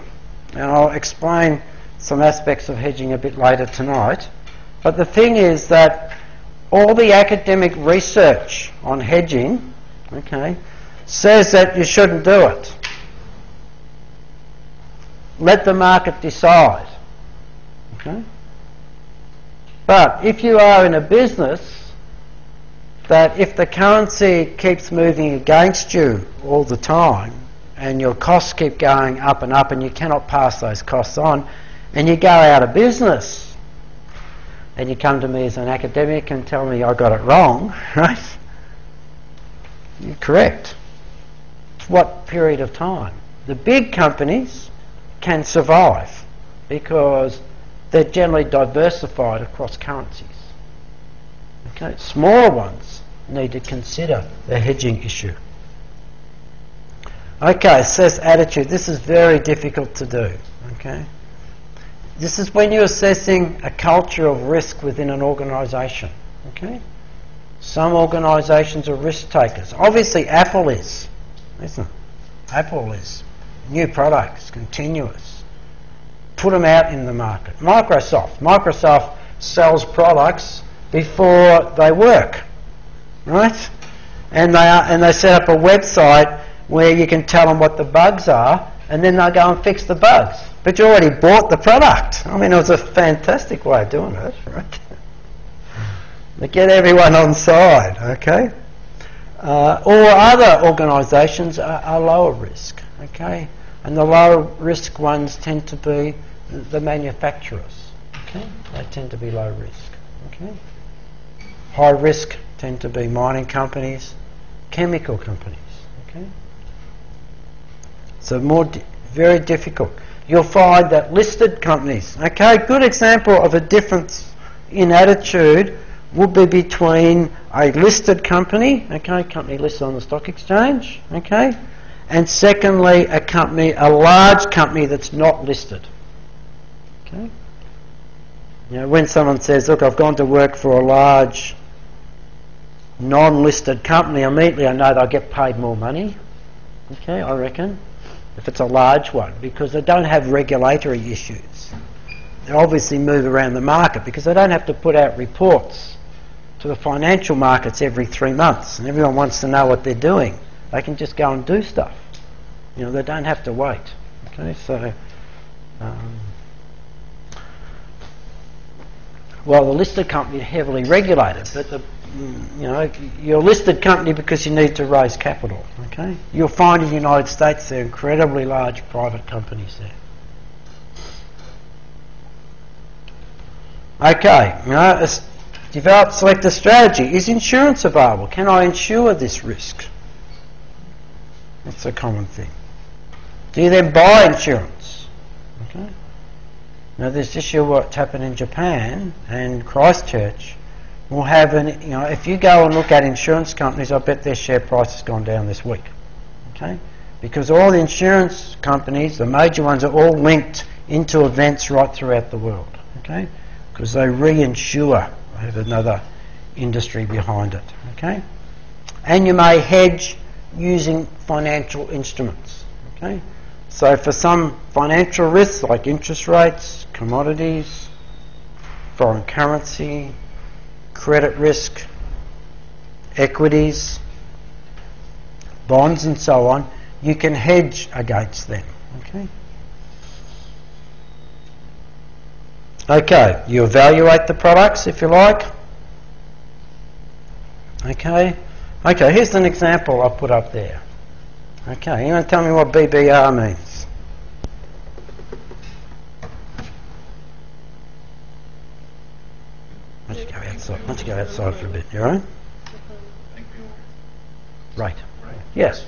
And I'll explain some aspects of hedging a bit later tonight. But the thing is that all the academic research on hedging, okay, says that you shouldn't do it. Let the market decide. Okay? But if you are in a business that if the currency keeps moving against you all the time and your costs keep going up and you cannot pass those costs on and you go out of business and you come to me as an academic and tell me I got it wrong, right? You're correct. What period of time? The big companies can survive because they're generally diversified across currencies. Okay, smaller ones need to consider the hedging issue. Okay, assess attitude. This is very difficult to do. Okay, this is when you're assessing a culture of risk within an organisation. Okay, some organisations are risk takers. Obviously, Apple is, isn't it? Apple is new products, continuous. Put them out in the market. Microsoft sells products before they work, right? And they set up a website where you can tell them what the bugs are, and then they'll go and fix the bugs. But you already bought the product. I mean, it was a fantastic way of doing it, right? They get everyone on side, okay? Or other organisations are lower risk, okay? And the lower risk ones tend to be the manufacturers, okay? They tend to be low risk, okay? High risk tend to be mining companies, chemical companies, okay? So very difficult. You'll find that listed companies, okay, good example of a difference in attitude would be between a listed company, okay, company listed on the stock exchange, okay, and secondly a large company that's not listed, okay. You know, when someone says, look, I've gone to work for a large non-listed company, immediately I know they'll get paid more money, okay, I reckon, if it's a large one, because they don't have regulatory issues. They obviously move around the market because they don't have to put out reports to the financial markets every 3 months, and everyone wants to know what they're doing. They can just go and do stuff. You know, they don't have to wait. Okay, so well, the listed company are heavily regulated, but you're a listed company because you need to raise capital. Okay, you'll find in the United States there are incredibly large private companies there. Okay, develop, select a strategy. Is insurance available? Can I insure this risk? That's a common thing. Do you then buy insurance? Okay. Now this issue what's happened in Japan and Christchurch will have if you go and look at insurance companies, I bet their share price has gone down this week. Okay? Because all the insurance companies, the major ones, are all linked into events right throughout the world. Okay? Because they reinsure. They have another industry behind it. Okay? And you may hedge using financial instruments. Okay? So for some financial risks like interest rates, commodities, foreign currency, credit risk, equities, bonds and so on, you can hedge against them. Okay? Okay, you evaluate the products if you like. Okay, here's an example I've put up there. Okay, you want to tell me what BBR means? Why don't you go outside for a bit, you all right? Right. Yes.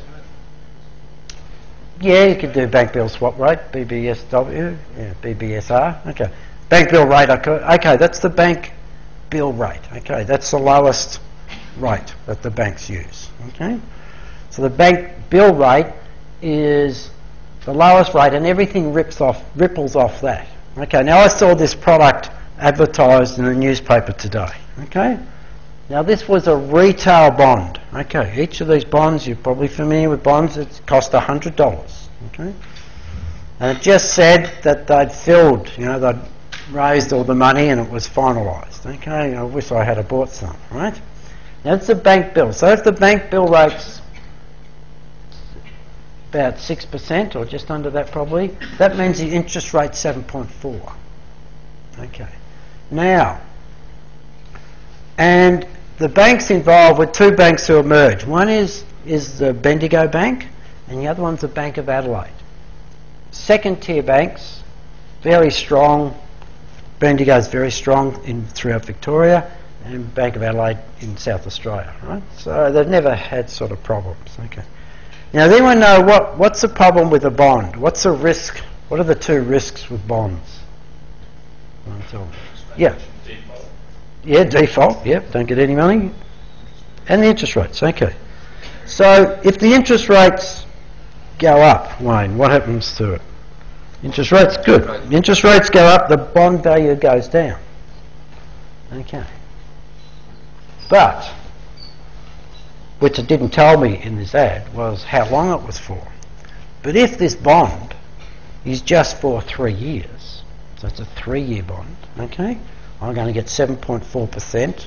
Yeah, you could do bank bill swap rate, BBSW, BBSR. Okay. Bank bill rate, okay, that's the bank bill rate. Okay, that's the lowest rate that the banks use. Okay? So the bank bill rate is the lowest rate and everything ripples off that. Okay, now I saw this product advertised in the newspaper today. Okay? Now this was a retail bond. Okay, each of these bonds, you're probably familiar with bonds, it cost $100. Okay? And it just said that they'd filled, they'd raised all the money and it was finalised. Okay, I wish I had bought some, right? Now it's a bank bill. So if the bank bill rate's about 6% or just under that probably, that means the interest rate's 7.4. Okay. Now, and the banks involved were two banks who emerged. One is the Bendigo Bank and the other one's the Bank of Adelaide. Second tier banks, very strong. Bendigo's very strong throughout Victoria and Bank of Adelaide in South Australia, right? So they've never had sort of problems. Okay. Now, does anyone know what's the problem with a bond? What's the risk? What are the two risks with bonds? Yeah. Default. Yeah, default. Yep, don't get any money. And the interest rates. Okay. So if the interest rates go up, Wayne, what happens to it? Interest rates, good. Right. Interest rates go up, the bond value goes down. Okay. But, which it didn't tell me in this ad, was how long it was for. But if this bond is just for 3 years, so it's a 3-year bond, okay, I'm going to get 7.4%,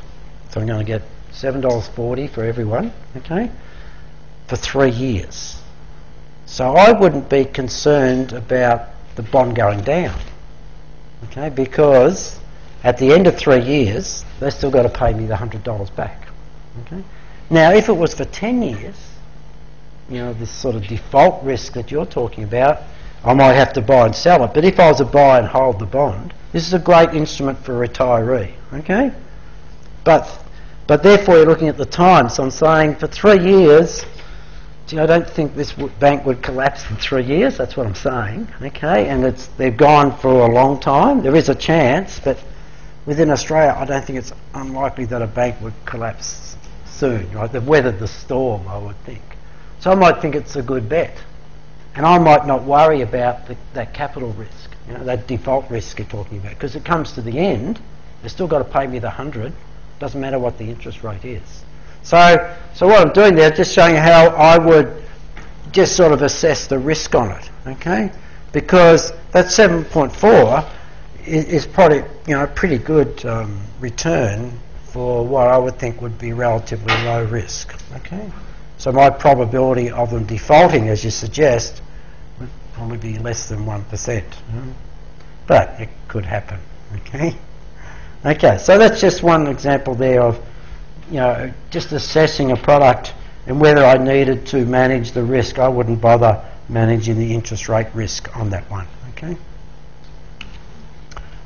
so I'm going to get $7.40 for everyone, okay, for 3 years. So I wouldn't be concerned about the bond going down, okay, because at the end of 3 years, they've still got to pay me the $100 back, okay. Now, if it was for 10 years, you know, this sort of default risk that you're talking about, I might have to buy and sell it. But if I was to buy and hold the bond, this is a great instrument for a retiree, okay? But therefore, you're looking at the time. So I'm saying for 3 years, I don't think this bank would collapse in 3 years. That's what I'm saying, okay? And they've gone for a long time. There is a chance, but within Australia, I don't think it's unlikely that a bank would collapse soon, right? They've weathered the storm, I would think. So I might think it's a good bet. And I might not worry about that capital risk, you know, that default risk you're talking about, because it comes to the end, they've still got to pay me the 100, doesn't matter what the interest rate is. So what I'm doing there is just showing you how I would just sort of assess the risk on it, okay? Because that 7.4 is probably, you know, a pretty good return for what I would think would be relatively low risk, okay? So my probability of them defaulting, as you suggest, would probably be less than 1%. But it could happen, okay? Okay, so that's just one example there of, you know, just assessing a product and whether I needed to manage the risk. I wouldn't bother managing the interest rate risk on that one, okay?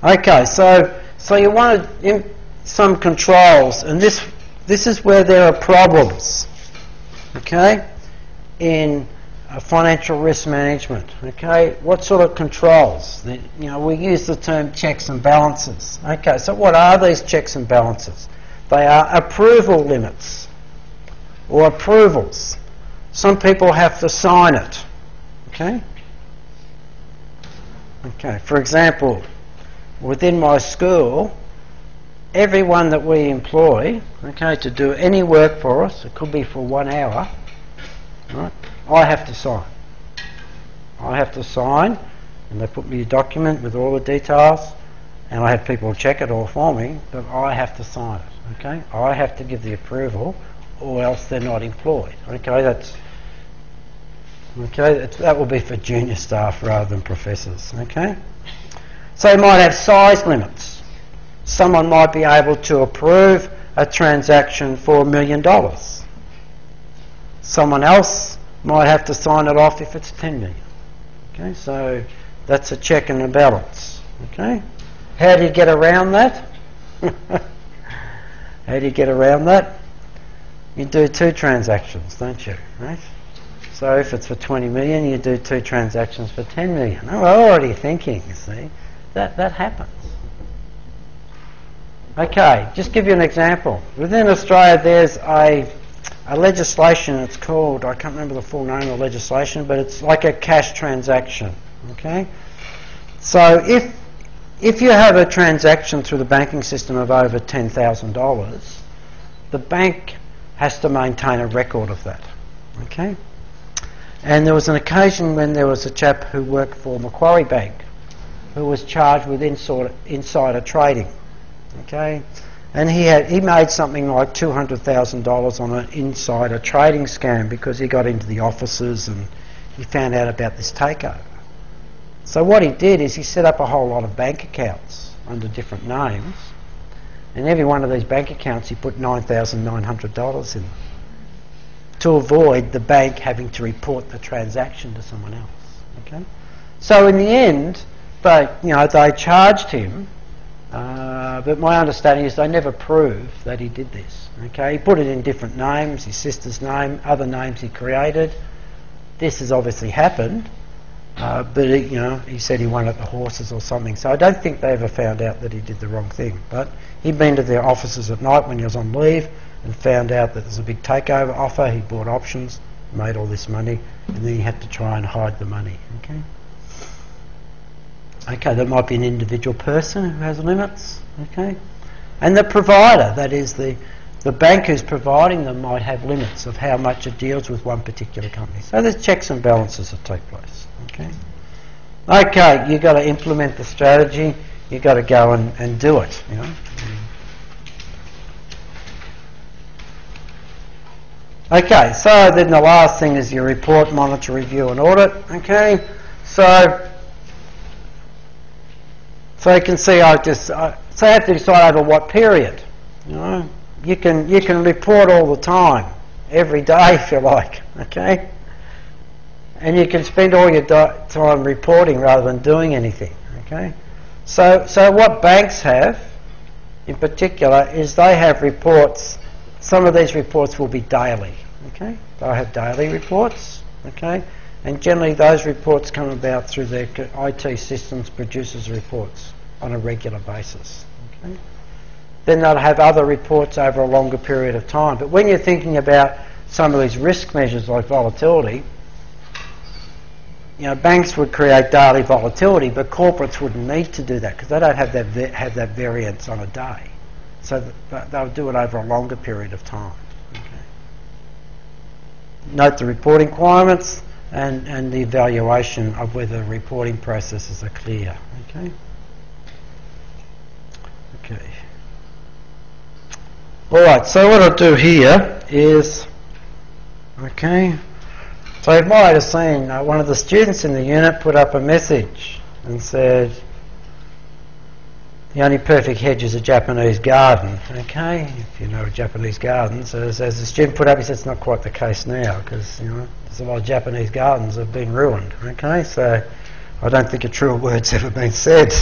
Okay, so you wanted some controls, and this is where there are problems, okay, in financial risk management, okay. What sort of controls? You know, we use the term checks and balances. Okay, so what are these checks and balances? They are approval limits or approvals. Some people have to sign it, okay. Okay, for example, within my school, everyone that we employ, okay, to do any work for us, it could be for 1 hour, right, I have to sign. I have to sign, and they put me a document with all the details, and I have people check it all for me, but I have to sign it, okay? I have to give the approval, or else they're not employed, okay? That will be for junior staff rather than professors, okay? So you might have size limits. Someone might be able to approve a transaction for $1 million. Someone else might have to sign it off if it's 10 million. Okay, so that's a check and a balance. Okay, how do you get around that? How do you get around that? You do 2 transactions, don't you? Right. So if it's for 20 million, you do 2 transactions for 10 million. Oh, we're already thinking. You see, that happens. Okay, just give you an example. Within Australia, there's a legislation. It's called, I can't remember the full name of the legislation, but it's like a cash transaction. Okay, so if you have a transaction through the banking system of over $10,000, the bank has to maintain a record of that. Okay, and there was an occasion when there was a chap who worked for Macquarie Bank who was charged with insider trading. Okay, and he made something like $200,000 on an insider trading scam because he got into the offices and he found out about this takeover. So what he did is he set up a whole lot of bank accounts under different names, and every one of these bank accounts he put $9,900 in to avoid the bank having to report the transaction to someone else. Okay, so in the end, they charged him. But my understanding is they never proved that he did this. Okay, he put it in different names, his sister's name, other names he created. This has obviously happened, but he said he won at the horses or something. So I don't think they ever found out that he did the wrong thing. But he'd been to their offices at night when he was on leave and found out that there's a big takeover offer. He bought options made all this money, and then you have to try and hide the money. Okay. Okay, that might be an individual person who has limits. Okay, and the provider, that is the bank who's providing them, might have limits of how much it deals with one particular company. So there's checks and balances that take place. Okay. Okay, you've got to implement the strategy. You've got to go and do it. You know. Okay, so then the last thing is your report, monitor, review and audit. Okay, so you can see so I have to decide over what period. You know, you can report all the time, every day if you like. Okay, and you can spend all your time reporting rather than doing anything. Okay, so what banks have, in particular, is they have reports. Some of these reports will be daily. Okay, they'll have daily reports. Okay, and generally those reports come about through their IT systems produces reports on a regular basis. Okay, then they'll have other reports over a longer period of time. But when you're thinking about some of these risk measures like volatility, you know, banks would create daily volatility, but corporates wouldn't need to do that because they don't have that variance on a day. So they'll do it over a longer period of time. Okay. Note the reporting requirements and the evaluation of whether reporting processes are clear. Okay. Okay. All right. So what I'll do here is, okay. So you might have seen one of the students in the unit put up a message and said, the only perfect hedge is a Japanese garden. Okay, if you know Japanese gardens, as the student put up, he said it's not quite the case now because you know there's a lot of Japanese gardens that have been ruined. Okay, so I don't think a truer word's ever been said.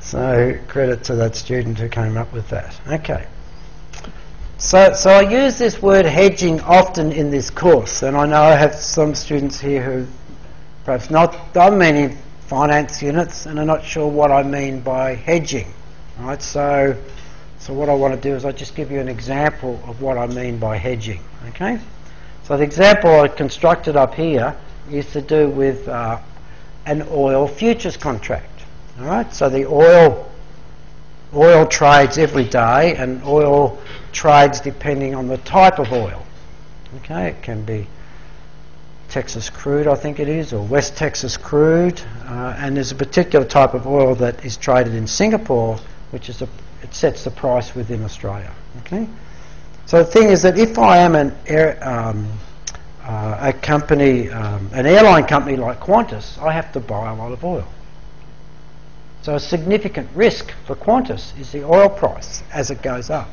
So credit to that student who came up with that. Okay. So I use this word hedging often in this course, and I know I have some students here who perhaps not done many finance units and are not sure what I mean by hedging. Right? So what I want to do is I just give you an example of what I mean by hedging. Okay? So the example I constructed up here is to do with an oil futures contract. All right? So the oil trades every day, and oil trades depending on the type of oil. Okay? It can be Texas crude, I think it is, or West Texas crude, and there's a particular type of oil that is traded in Singapore, which is it sets the price within Australia. Okay, so the thing is that if I am a company, an airline company like Qantas, I have to buy a lot of oil. So a significant risk for Qantas is the oil price as it goes up.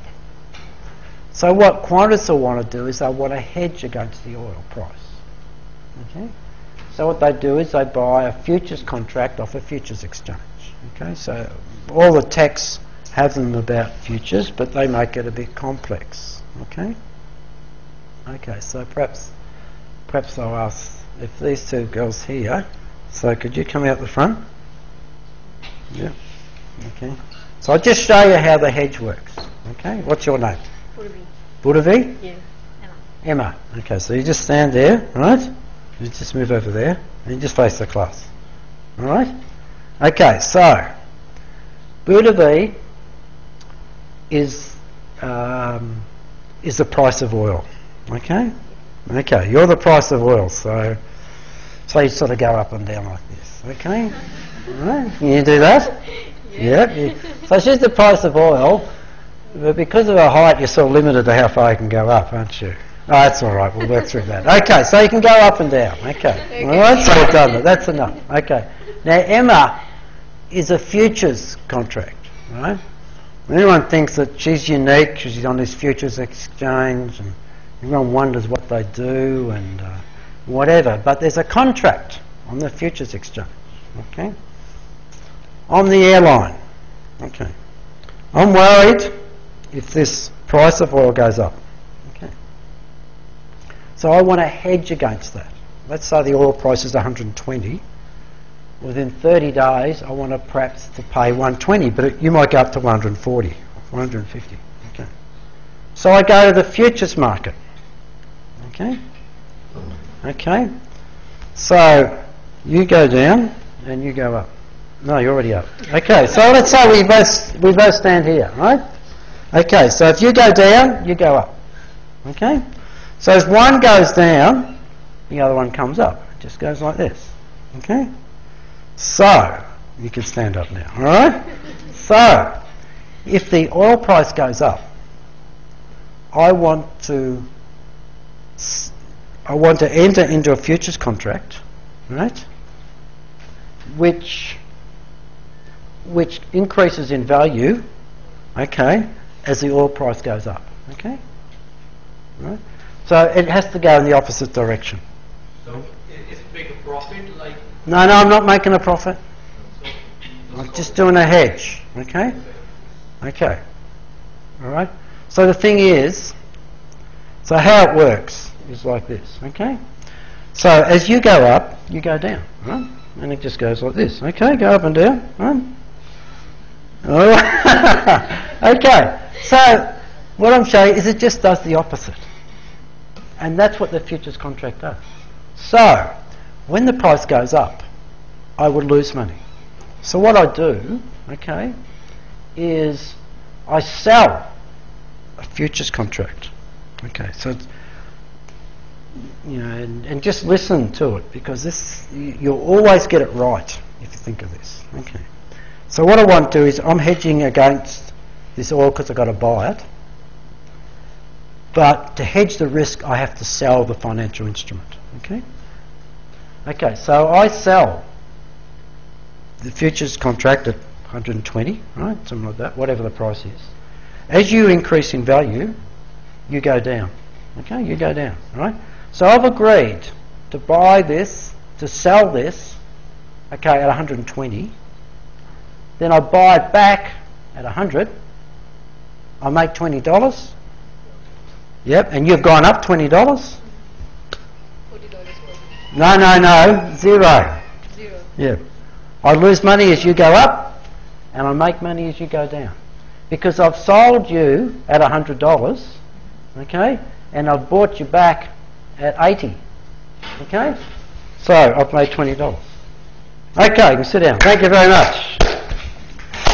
So what Qantas will want to do is they want to hedge against the oil price. Okay, so what they do is they buy a futures contract off a futures exchange. Okay, so all the texts have them about futures, but they make it a bit complex. Okay. Okay, so perhaps I'll ask if these two girls here. So could you come out the front? Yeah. Okay. So I'll just show you how the hedge works. Okay. What's your name? Budavi. Yeah. Emma. Okay, so you just stand there, right? You just move over there and you just face the class. Alright? Okay, so Budavi is the price of oil. Okay? Okay, you're the price of oil, so you sort of go up and down like this. Okay? Alright? Can you do that? Yep. So she's the price of oil, but because of her height you're sort of limited to how far you can go up, aren't you? Oh, that's all right. We'll work through that. Okay, so you can go up and down. Okay. All right, so we've done that. That's enough. Okay. Now, Emma is a futures contract, right? Anyone thinks that she's unique, she's on this futures exchange, and everyone wonders what they do and whatever. But there's a contract on the futures exchange, okay? On the airline, okay? I'm worried if this price of oil goes up. So I want to hedge against that. Let's say the oil price is 120. Within 30 days, I want to perhaps to pay 120, but you might go up to 140, 150. Okay. So I go to the futures market. Okay. Okay? So you go down and you go up. No, you're already up. Okay, so let's say we both stand here, right? Okay, so if you go down, you go up. Okay? So if one goes down, the other one comes up. It just goes like this. Okay? So you can stand up now, alright? So if the oil price goes up, I want to enter into a futures contract, right? Which increases in value, okay, as the oil price goes up, okay? Right? So it has to go in the opposite direction. So is it make a profit like? No, I'm not making a profit. So I'm just doing a hedge, okay? Okay. All right? So the thing is, so how it works is like this, okay? So as you go up, you go down, right? And it just goes like this, okay? Go up and down, right? Okay, so what I'm showing is it just does the opposite. And that's what the futures contract does. So, when the price goes up, I would lose money. So what I do, okay, is I sell a futures contract. Okay, so it's, you know, and just listen to it, because this, you'll always get it right if you think of this. Okay. So what I want to do is I'm hedging against this oil because I've got to buy it. But to hedge the risk, I have to sell the financial instrument. Okay? Okay, so I sell the futures contract at 120, right? Something like that, whatever the price is. As you increase in value, you go down. Okay, you go down, right? So I've agreed to buy this, to sell this, okay, at 120. Then I buy it back at 100. I make $20. Yep, and you've gone up $20. $40 No, zero. Zero. Yeah. I lose money as you go up, and I make money as you go down. Because I've sold you at $100, okay, and I've bought you back at 80, okay? So I've made $20. Okay, you can sit down. Thank you very much.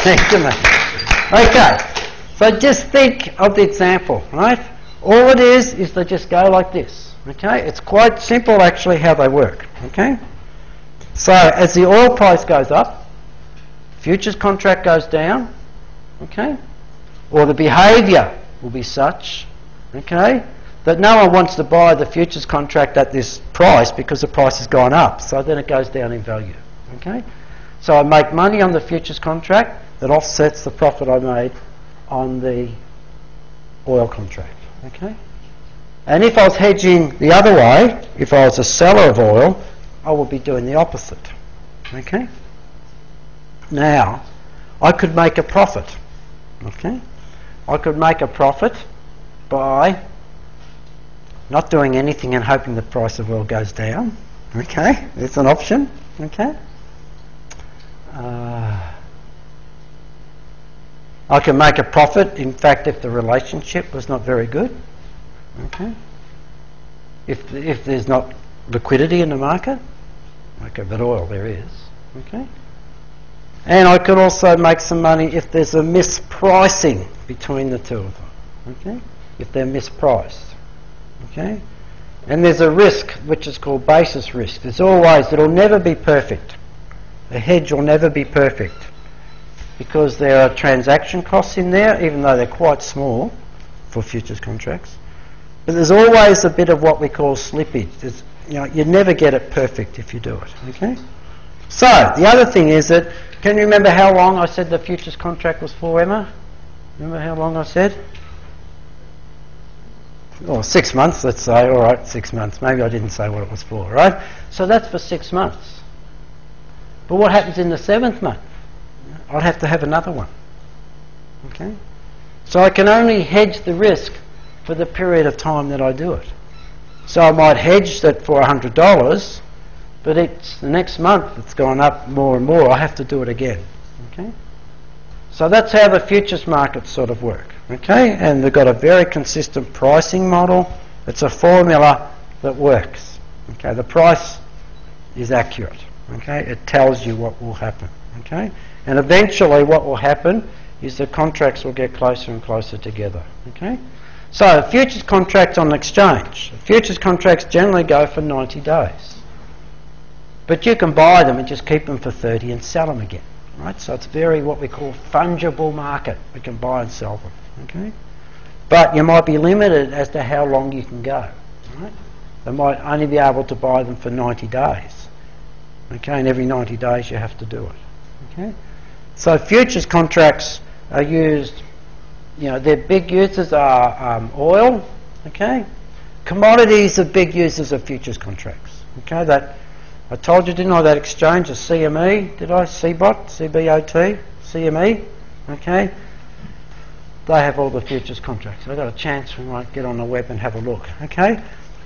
Thank you, mate. Okay, so just think of the example, right? All it is they just go like this, okay? It's quite simple actually how they work, okay? So as the oil price goes up, futures contract goes down, okay? Or the behaviour will be such, okay, that no one wants to buy the futures contract at this price because the price has gone up, so then it goes down in value, okay? So I make money on the futures contract that offsets the profit I made on the oil contract, okay? And if I was hedging the other way, if I was a seller of oil, I would be doing the opposite, okay? Now, I could make a profit, okay? I could make a profit by not doing anything and hoping the price of oil goes down, okay? It's an option, okay? I can make a profit, in fact, if the relationship was not very good, okay? If there's not liquidity in the market, okay, but oil there is, okay? And I could also make some money if there's a mispricing between the two of them, okay? If they're mispriced, okay? And there's a risk which is called basis risk. There's always, it'll never be perfect. A hedge will never be perfect because there are transaction costs in there, even though they're quite small for futures contracts. But there's always a bit of what we call slippage. There's, you know, you never get it perfect if you do it, okay? So, the other thing is that, can you remember how long I said the futures contract was for, Emma? Remember how long I said? Oh, 6 months, let's say. All right, 6 months. Maybe I didn't say what it was for, right? So that's for 6 months. But what happens in the 7th month? I'll have to have another one, okay? So I can only hedge the risk for the period of time that I do it. So I might hedge that for $100, but it's the next month it's gone up more and more. I have to do it again, okay? So that's how the futures markets sort of work, okay? And they've got a very consistent pricing model. It's a formula that works, Okay, the price is accurate. Okay, it tells you what will happen. Okay, and eventually what will happen is the contracts will get closer and closer together. Okay, so futures contracts on exchange. Futures contracts generally go for 90 days. But you can buy them and just keep them for 30 and sell them again. Right? So it's very what we call fungible market. We can buy and sell them. Okay? But you might be limited as to how long you can go. Right? They might only be able to buy them for 90 days. Okay, and every 90 days you have to do it. Okay? So futures contracts are used, their big users are oil. Okay? Commodities are big users of futures contracts. Okay, that I told you, didn't I, that exchange, a CME, did I? CBOT, CBOT, CME, okay? They have all the futures contracts. I've got a chance, we might get on the web and have a look, okay?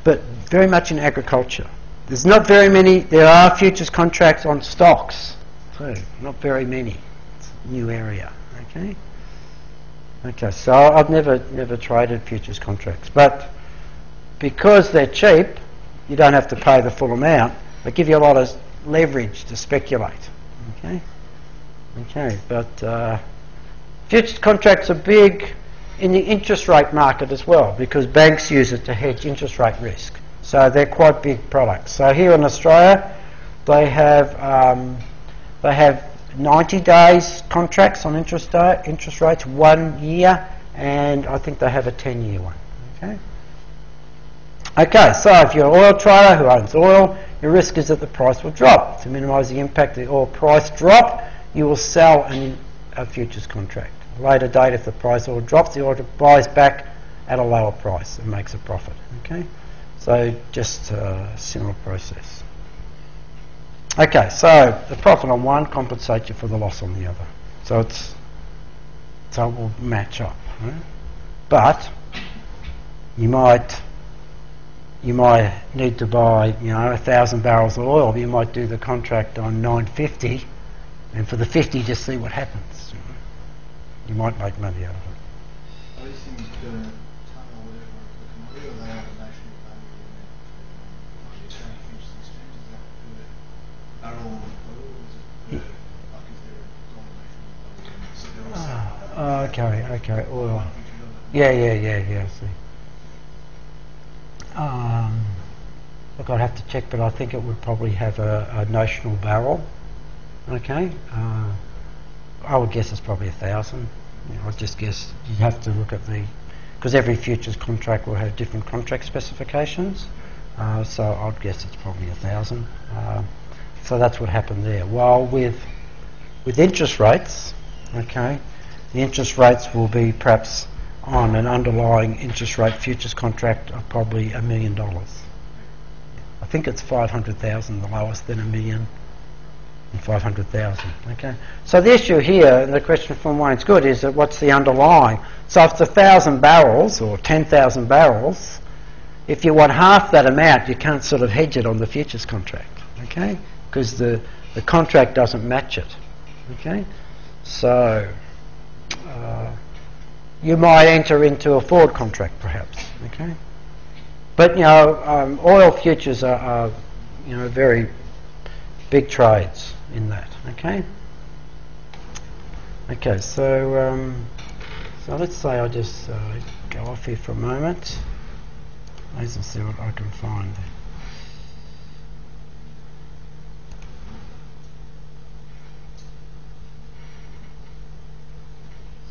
But very much in agriculture. There's not very many, there are futures contracts on stocks, too, not very many. It's a new area, okay? Okay, so I've never traded futures contracts, but because they're cheap, you don't have to pay the full amount. They give you a lot of leverage to speculate. Okay? Okay, but futures contracts are big in the interest rate market as well because banks use it to hedge interest rate risk. So they're quite big products. So here in Australia, they have 90 days contracts on interest rates, 1 year, and I think they have a 10-year one. Okay? Okay, so if you're an oil trader who owns oil, your risk is that the price will drop. To minimise the impact of the oil price drop, you will sell a futures contract. At a later date, if the price oil drops, the oil buys back at a lower price and makes a profit. Okay, so just a similar process. Okay, so the profit on one compensates you for the loss on the other. So it will match up. Right? But you might need to buy, 1,000 barrels of oil. You might do the contract on 950, and for the 50, just see what happens. You might make money out of it. Are these things per tonne or whatever of the commodity, or they have a national value in the Australian futures exchange? Is that per barrel of oil, or is it per, like, is there a dollar national value? Okay, oil. Yeah, I see. Look, I'd have to check, but I think it would probably have a notional barrel. Okay, I would guess it's probably 1,000. I'd just guess you'd have to look at because every futures contract will have different contract specifications. So I'd guess it's probably 1,000. So that's what happened there. While with interest rates, okay, the interest rates will be perhaps on an underlying interest rate futures contract of probably $1 million. I think it's 500,000, the lowest, then 1 million and 500,000. Okay, so the issue here, and the question from Wayne's good, is that what's the underlying? So if it's 1,000 barrels or 10,000 barrels, if you want half that amount, you can't sort of hedge it on the futures contract. Okay, because the contract doesn't match it. Okay, so you might enter into a forward contract, perhaps. Okay, but oil futures are very big trades in that. Okay. Okay, so let's say I just go off here for a moment. Let's see what I can find.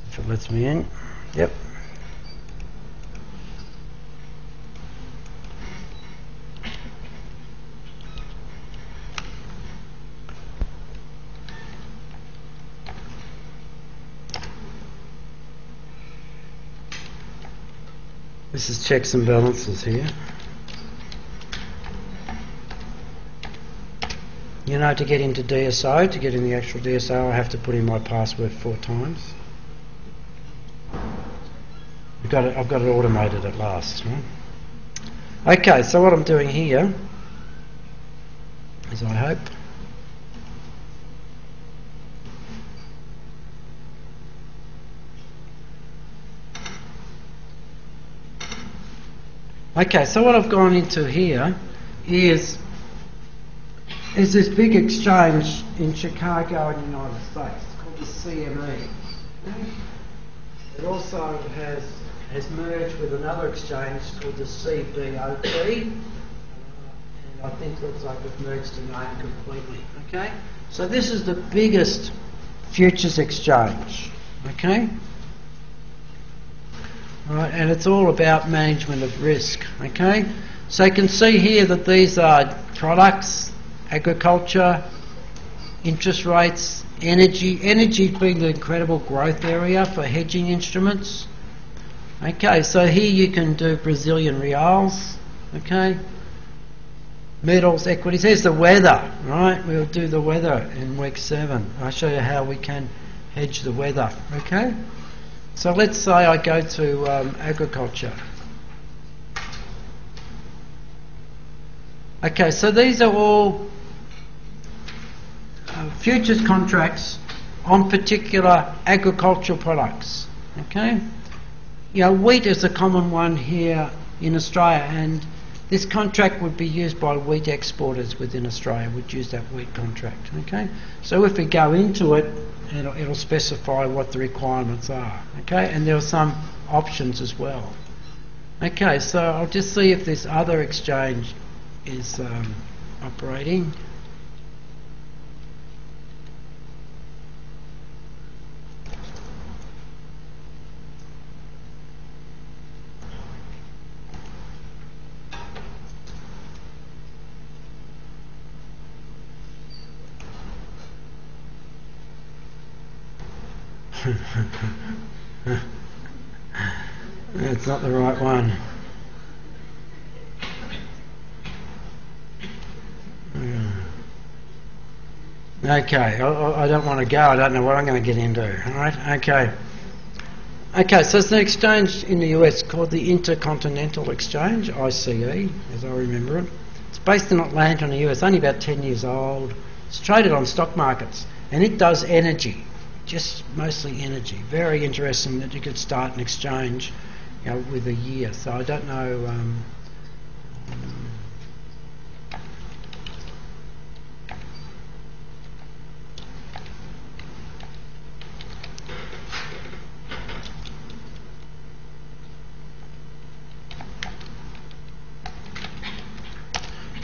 If it lets me in. Yep. This is checks and balances here. To get into DSO, to get in the actual DSO, I have to put in my password 4 times. I've got it automated at last. Right? Okay, so what I'm doing here is, I hope, okay, so what I've gone into here is this big exchange in Chicago in the United States. It's called the CME. It also has merged with another exchange called the CBOT. And I think it looks like we've merged the name completely. Okay? So this is the biggest futures exchange. Okay? Right, and it's all about management of risk. Okay? So you can see here that these are products, agriculture, interest rates, energy. Energy being the incredible growth area for hedging instruments. Okay, so here you can do Brazilian reals. Okay, metals, equities. Here's the weather. Right, we'll do the weather in week 7. I'll show you how we can hedge the weather. Okay, so let's say I go to agriculture. Okay, so these are all futures contracts on particular agricultural products. Okay, you know, wheat is a common one here in Australia, and this contract would be used by wheat exporters within Australia. Would use that wheat contract. Okay, so if we go into it, it'll specify what the requirements are. Okay, and there are some options as well. Okay, so I'll just see if this other exchange is operating. That's not the right one. Okay, I don't want to go. I don't know what I'm going to get into. All right. Okay. Okay. So it's an exchange in the US called the Intercontinental Exchange, ICE, as I remember it. It's based in Atlanta in the US. Only about 10 years old. It's traded on stock markets, and it does energy, just mostly energy. Very interesting that you could start an exchange, you know, with a year. So I don't know.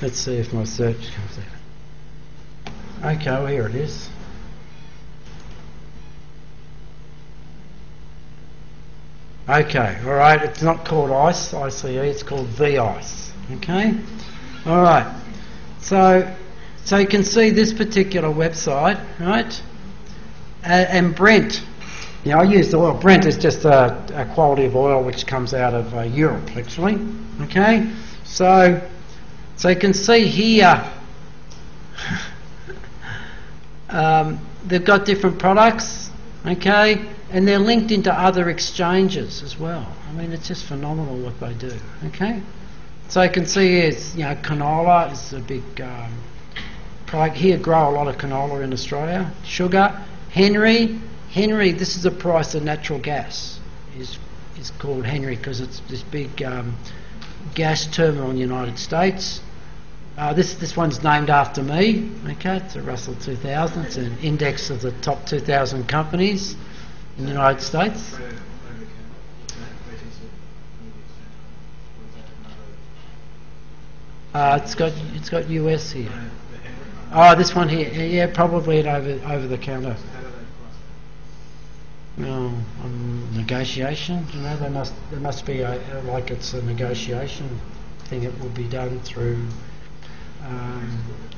Let's see if my search comes out. Okay, well, here it is. Okay, all right. It's not called ICE, ICE. It's called VICE. Okay, all right. So you can see this particular website, right? And Brent. You know, I use the oil. Brent is just a quality of oil which comes out of Europe, actually. Okay, so you can see here. They've got different products. Okay. And they're linked into other exchanges as well. I mean, it's just phenomenal what they do. Okay, so you can see it's, you know, canola is a big product here. Grow a lot of canola in Australia. Sugar, Henry. This is the price of natural gas. Is called Henry because it's this big gas terminal in the United States. This one's named after me. Okay, it's a Russell 2000. It's an index of the top 2,000 companies in the United States. It's got US here. Oh, this one here, yeah, probably over the counter. No, negotiation. You know, there must be like it's a negotiation thing. It will be done through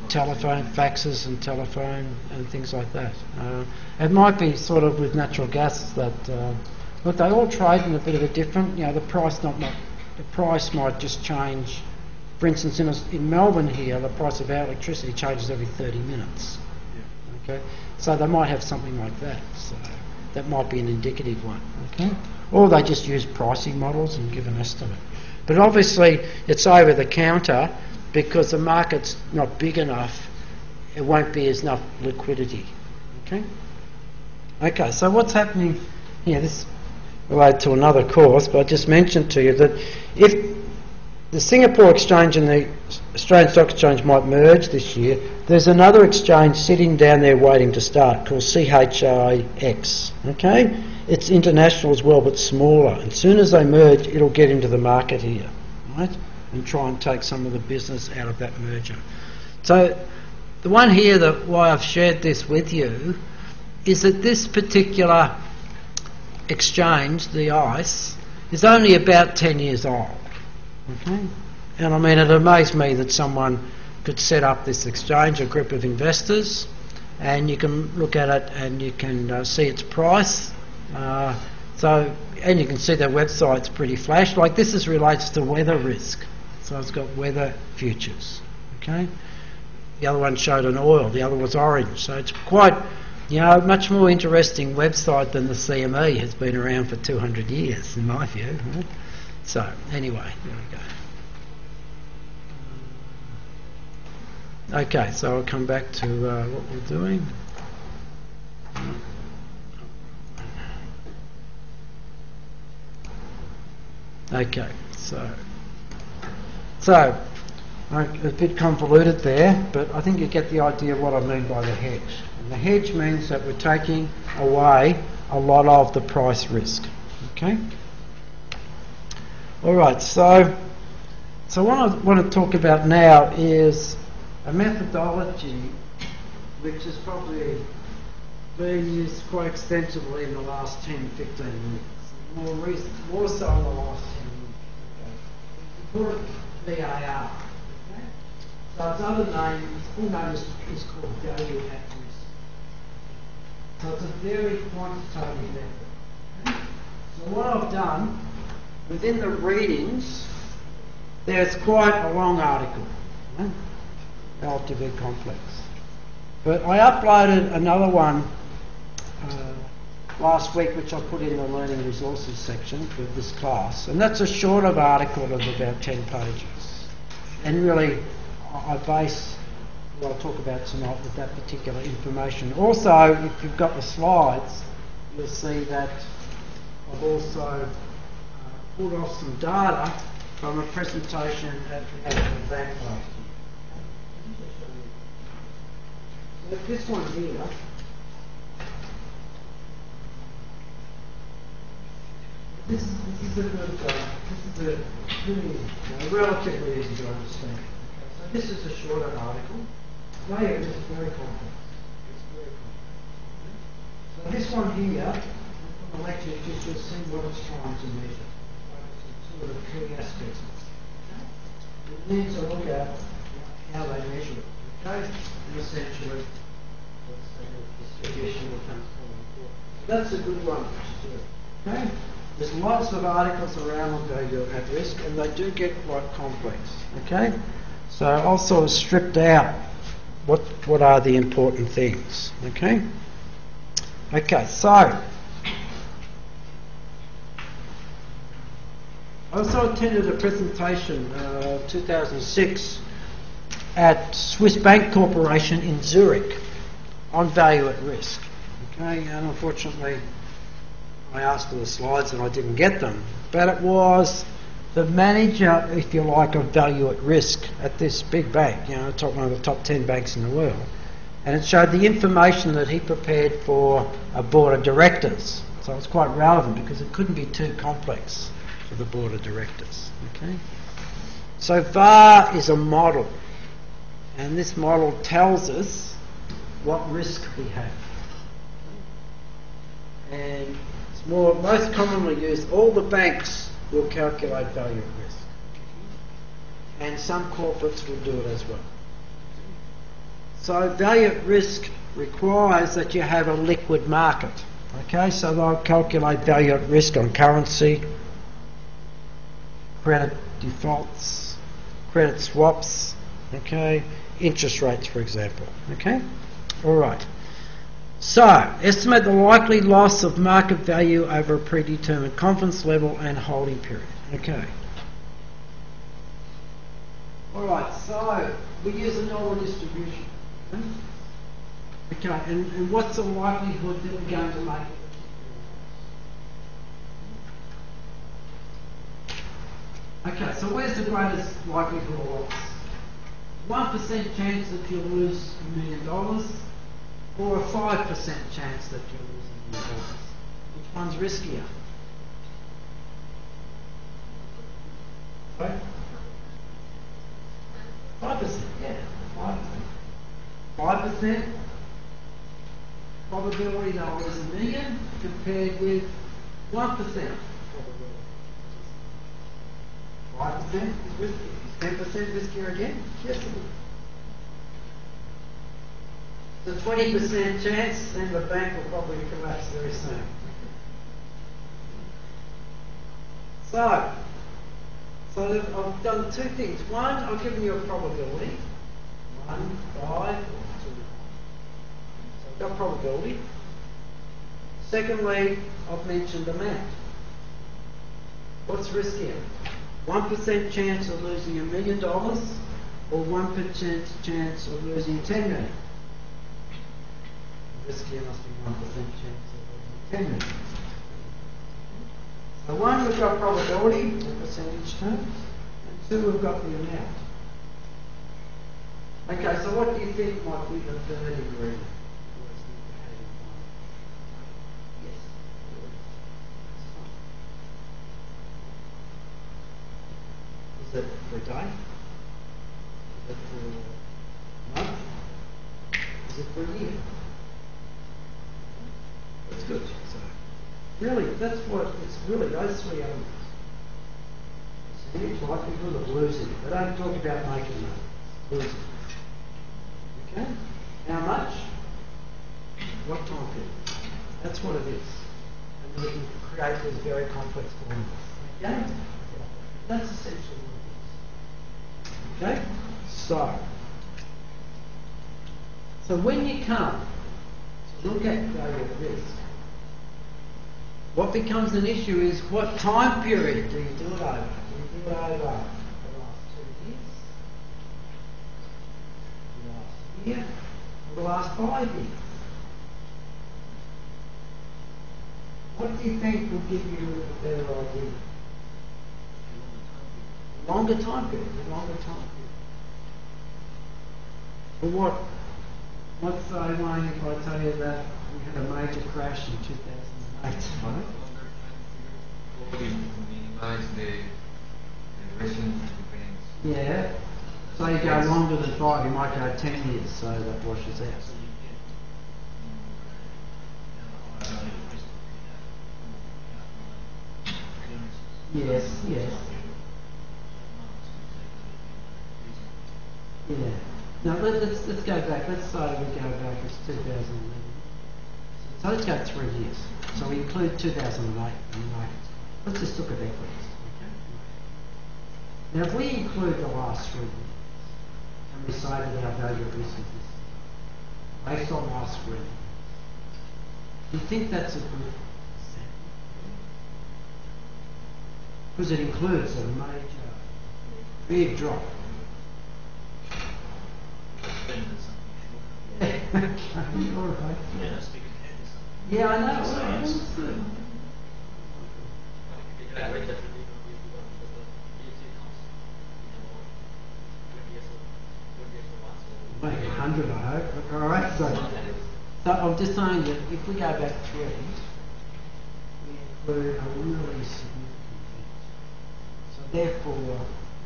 telephone, faxes and telephone and things like that. It might be sort of with natural gas that look, they all trade in a bit of a different. You know, the price might just change. For instance, in Melbourne here, the price of our electricity changes every 30 minutes. Yeah. Okay, so they might have something like that. So that might be an indicative one. Okay, or they just use pricing models and give an estimate. But obviously, it's over the counter. Because the market's not big enough, it won't be as enough liquidity. Okay? Okay, so what's happening here? This relates to another course, but I just mentioned to you that the Singapore Exchange and the Australian Stock Exchange might merge this year. There's another exchange sitting down there waiting to start called CHIX. Okay, it's international as well, but smaller. And as soon as they merge, it'll get into the market here, right, and try and take some of the business out of that merger. So the one here, that why I've shared this with you, is that this particular exchange, the ICE, is only about 10 years old. Okay? And I mean, it amazed me that someone could set up this exchange, a group of investors, and you can look at it and you can see its price. And you can see their website's pretty flash. Like this relates to weather risk. So it's got weather futures. Okay? The other one showed an oil, the other was orange. So it's quite, much more interesting website than the CME has been around for 200 years, in my view. Right? So, anyway, there we go. Okay, so I'll come back to what we're doing. Okay, so a bit convoluted there, but I think you get the idea of what I mean by the hedge. And the hedge means that we're taking away a lot of the price risk. Okay? All right, so what I want to talk about now is a methodology which has probably been used quite extensively in the last 10, 15 years. More so in the last 10 years. Okay. We call it VAR. Okay? So its other name, its full name is called value at risk. So it's a very quantitative method. Okay? So what I've done, within the readings, there's quite a long article, relatively complex. But I uploaded another one last week, which I put in the Learning Resources section for this class, and that's a shorter article of about 10 pages. And really, I base what I'll talk about tonight with that particular information. Also, if you've got the slides, you'll see that I've also pulled off some data from a presentation at the National Bank last year. So this one here, this is a really relatively easy to understand. So this is a shorter article. Later, this is very complex. It's very complex. So this one here, from the lecture, just you'll see what it's trying to measure. Sort of three aspects of it. Okay? We need to look at how they measure it. Okay? And essentially, let's say the distribution will transform. That's a good one to do. Okay? There's lots of articles around on value at risk, and they do get quite complex. Okay? So I've sort of stripped out what are the important things. Okay? Okay, so I also attended a presentation 2006 at Swiss Bank Corporation in Zurich on value at risk. Okay, and unfortunately I asked for the slides and I didn't get them, but it was the manager, if you like, of value at risk at this big bank, one of the top 10 banks in the world, and it showed the information that he prepared for a board of directors. So it's quite relevant because it couldn't be too complex for the board of directors. Okay, so VAR is a model, and this model tells us what risk we have, and it's most commonly used. All the banks will calculate value at risk, and some corporates will do it as well. So value at risk requires that you have a liquid market. Okay, so they'll calculate value at risk on currency, credit defaults, credit swaps, okay, interest rates, for example. Okay, all right. So, estimate the likely loss of market value over a predetermined confidence level and holding period. Okay. All right, so we use a normal distribution. Okay, and what's the likelihood that we're going to make it? Okay, so where's the greatest likelihood of loss? 1% chance that you'll lose $1 million, or a 5% chance that you'll lose $1 million. Which one's riskier? Right? 5%, yeah, 5%. 5% probability they'll lose $1 million compared with 1% probability. 5% is risky. 10% riskier again? Yes, it is. The 20% chance, then the bank will probably collapse very soon. So I've done two things. One, I've given you a probability. 1, 5, or 2. So I've got probability. Secondly, I've mentioned amount. What's riskier? 1% chance of losing $1 million, or 1% chance of losing 10 million? Riskier must be 1% chance of losing 10 million. So one, we've got probability in percentage terms, and two, we've got the amount. Okay, so what do you think might be the third ingredient? Yes. Is it for a day? Is it for a month? Is it for a year? That's good. So really, that's what it's really, those three elements. Percentage likelihood of losing. They don't talk about making money. Losing. Okay? How much? What time period? That's what it is. And we can create these very complex formulas. Okay? That's essentially what it is. Okay? So when you come to look at value at risk, what becomes an issue is what time period do you do it over? Do you do it over the last 2 years, the last year, or the last 5 years? What do you think will give you a better idea? Longer time period. Well, let's say, Wayne, if I tell you that we had a major crash in 2008, right? Minimize the resilience of the banks. Yeah. So you go longer than 5, you might go 10 years, so that washes out. Yes. Yeah. Now let's go back. Let's say we go back. It's 2011. So let's go 3 years. So we include 2008 and markets. Let's just look at equities. Okay. Now if we include the last 3 years, and we say that our value at risk is this, based on last 3 years, do you think that's a good sample? Because it includes a major, big drop. All right. Yeah, I know. Maybe 100, I hope. All right. So I'm just saying that if we go back 3, we include a really significant event. So therefore,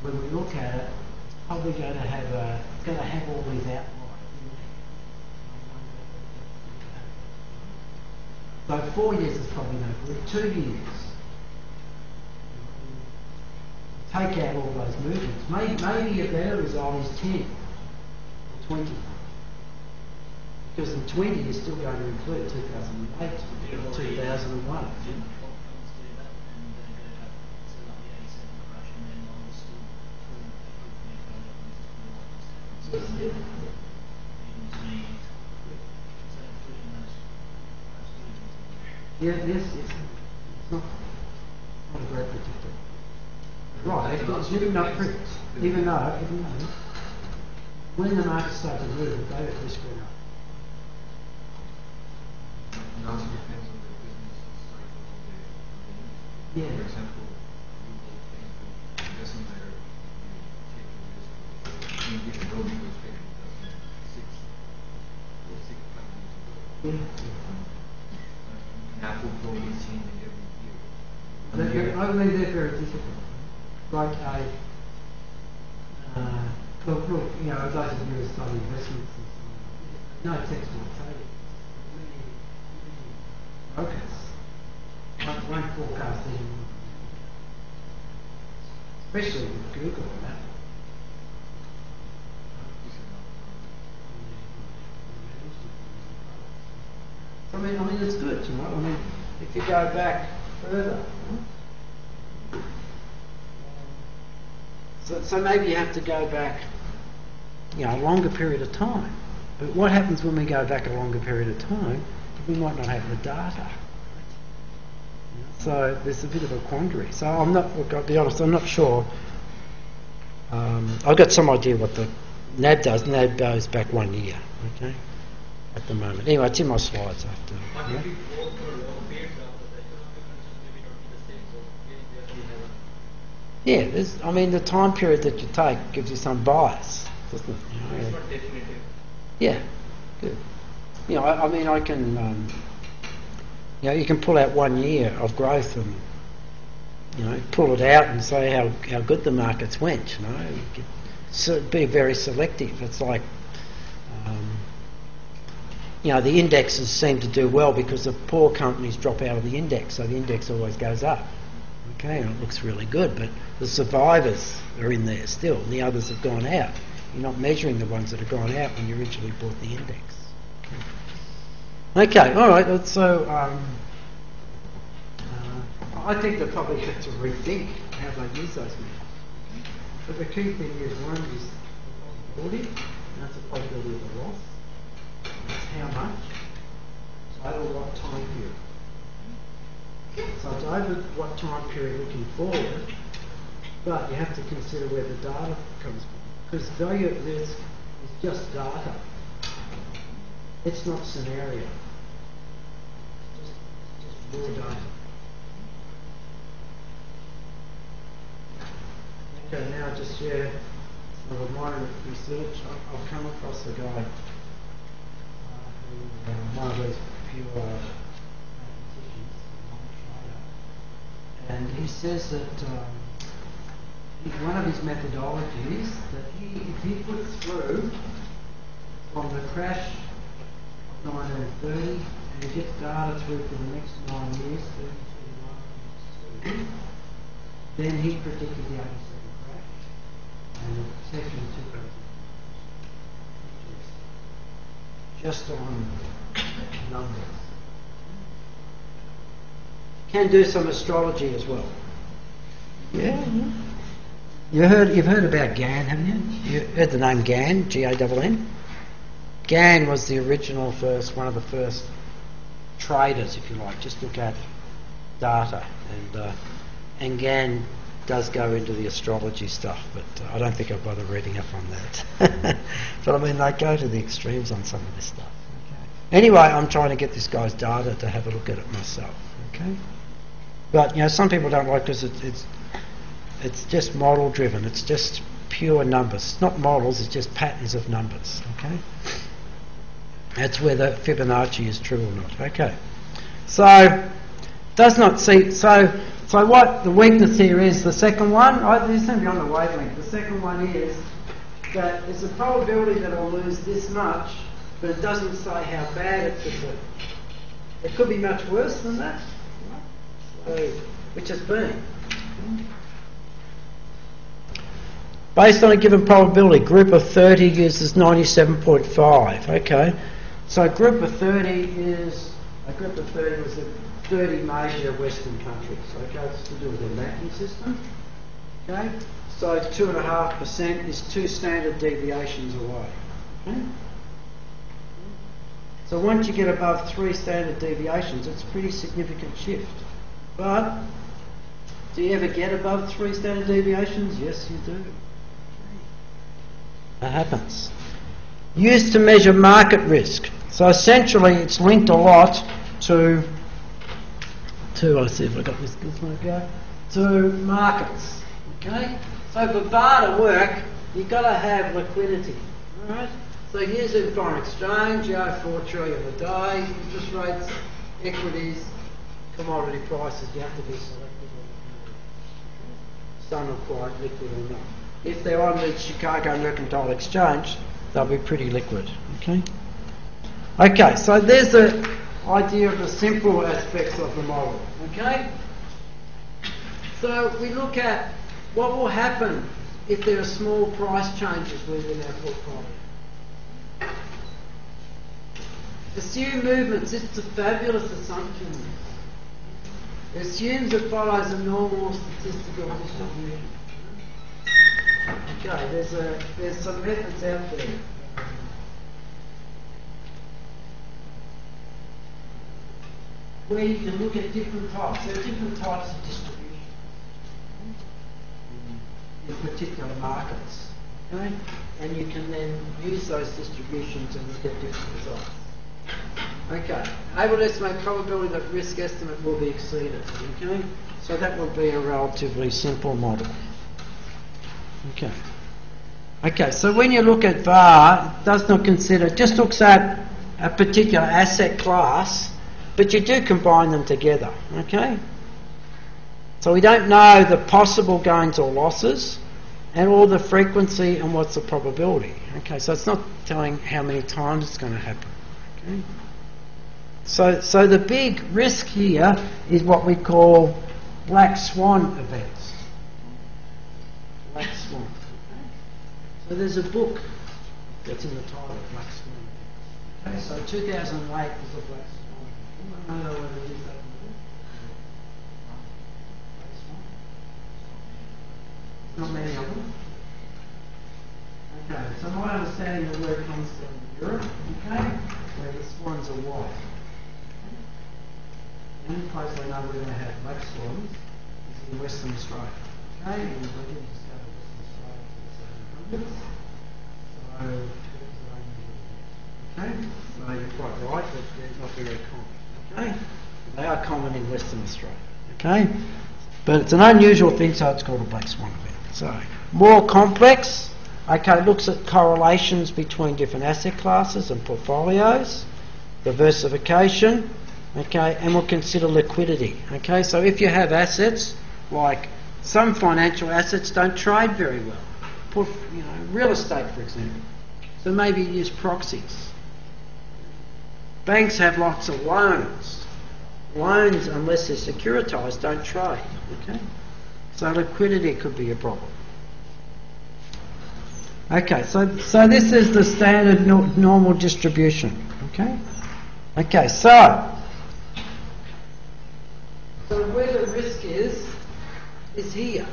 when we look at it, it's probably going to have all these outliers. So 4 years is probably no good. 2 years. Take out all those movements. Maybe a better result is 10 or 20. Because in 20 you're still going to include 2008 or 2001. Yes. It's not a great predictor. Right, even though when the markets start to move, they risk went up. It also depends on the business cycle of the Yeah. For example, you will tend to doesn't matter if you take the risk. You give a low because maybe it doesn't 6 or 5 years ago. Apple probably changing every year. I believe they're very difficult. Like look, you know, those of you who study investments and so on, no textbook say it. Many brokers won't forecast anymore. Especially with Google and that. I mean, it's good, you know. I mean, if you go back further, so maybe you have to go back, you know, a longer period of time. But what happens when we go back a longer period of time? We might not have the data. So there's a bit of a quandary. So I'm not. Look, I'll be honest. I'm not sure. I've got some idea what the NAB does. NAB goes back 1 year. Okay. At the moment. Anyway, it's in my slides after. Yeah? Yeah, there's, I mean, the time period that you take gives you some bias, doesn't it? You know, It's not definitive. yeah, good. You know, I mean, I can, you know, you can pull out 1 year of growth and, you know, pull it out and say how good the markets went. You know, you can be very selective. It's like, you know, the indexes seem to do well because the poor companies drop out of the index, so the index always goes up. Okay, and it looks really good, but the survivors are in there still, and the others have gone out. You're not measuring the ones that have gone out when you originally bought the index. Okay, all right. So I think they probably have to rethink how they use those measures. But the key thing is, one is the probability, and that's the probability of the loss. That's how much. So over what time period. So it's over what time period looking forward, but you have to consider where the data comes from. Because value at risk is just data. It's not scenario. It's just raw data. Okay, now just share some of my research. I've come across a guy who one of those pure mathematicians, and he says that one of his methodologies that if he puts through from the crash of 1930 and he gets data through for the next 9 years, 32 to 92, then he predicted the 87 crash and the recession in 2000. Just on numbers. Can do some astrology as well. Yeah. You've heard about Gann, haven't you? You heard the name Gann, G-A-N-N? Gann was the original one of the first traders, if you like. Just look at data, and Gann does go into the astrology stuff, but I don't think I'll bother reading up on that. But I mean, they go to the extremes on some of this stuff. Okay. Anyway, I'm trying to get this guy's data to have a look at it myself. Okay. But you know, some people don't like because it's just model driven. It's just pure numbers. It's not models. It's just patterns of numbers. Okay. That's whether Fibonacci is true or not. Okay. So does not see. So what the weakness here is, the second one, this seems to be on the wavelength. The second one is that there's a probability that I'll lose this much, but it doesn't say how bad it could be. It could be much worse than that, so, which has been. Based on a given probability, group of 30 uses 97.5. Okay, so a group of 30 was 30 major Western countries. Okay, it's to do with their banking system. Okay, so 2.5% is 2 standard deviations away. Okay? So once you get above 3 standard deviations, it's a pretty significant shift. But do you ever get above 3 standard deviations? Yes, you do. That happens. Used to measure market risk. So essentially, it's linked a lot to I'll see if I got this one go, to markets. Okay? So for VAR to work, you've got to have liquidity. Alright? So here's in foreign exchange, you owe 4 trillion a day, interest rates, equities, commodity prices, you have to be selective on some are quite liquid or not. If they're on the Chicago Mercantile Exchange, they'll be pretty liquid. Okay? Okay, so there's the idea of the simple aspects of the model. Okay? So we look at what will happen if there are small price changes within our portfolio. Assume movements. It's a fabulous assumption. It assumes it follows a normal statistical distribution. Okay, there's some methods out there. Where you can look at different types. There are different types of distribution in particular markets. Okay? And you can then use those distributions and get different results. Okay, able to estimate probability that risk estimate will be exceeded. Okay, so that would be a relatively simple model. Okay. Okay, so when you look at VAR, it does not consider, it just looks at a particular asset class, but you do combine them together. Okay. So we don't know the possible gains or losses, and all the frequency and what's the probability. Okay, so it's not telling how many times it's going to happen. Okay. So the big risk here is what we call black swan events. Black swan. Okay. So there's a book that's in the title, Black Swan. Okay, so 2008 was a black swan. Anyone know what it is? That black swan? Not many of them. Okay, so my understanding of where it comes from Europe, okay, where the swans are white. The only place I know we're going to have black swans is in Western Australia. Okay, and we didn't discover Western Australia until the 1700s. Okay, so you're quite right, but they're not very common. Okay, they are common in Western Australia. Okay, but it's an unusual thing, so it's called a black swan event. So more complex. Okay, looks at correlations between different asset classes and portfolios, diversification, okay, and we'll consider liquidity. Okay, so if you have assets, like some financial assets don't trade very well, real estate for example, so maybe use proxies. Banks have lots of loans. Loans, unless they're securitised, don't trade. Okay, so liquidity could be a problem. Okay, so this is the standard normal distribution. Okay, okay, so where the risk is here.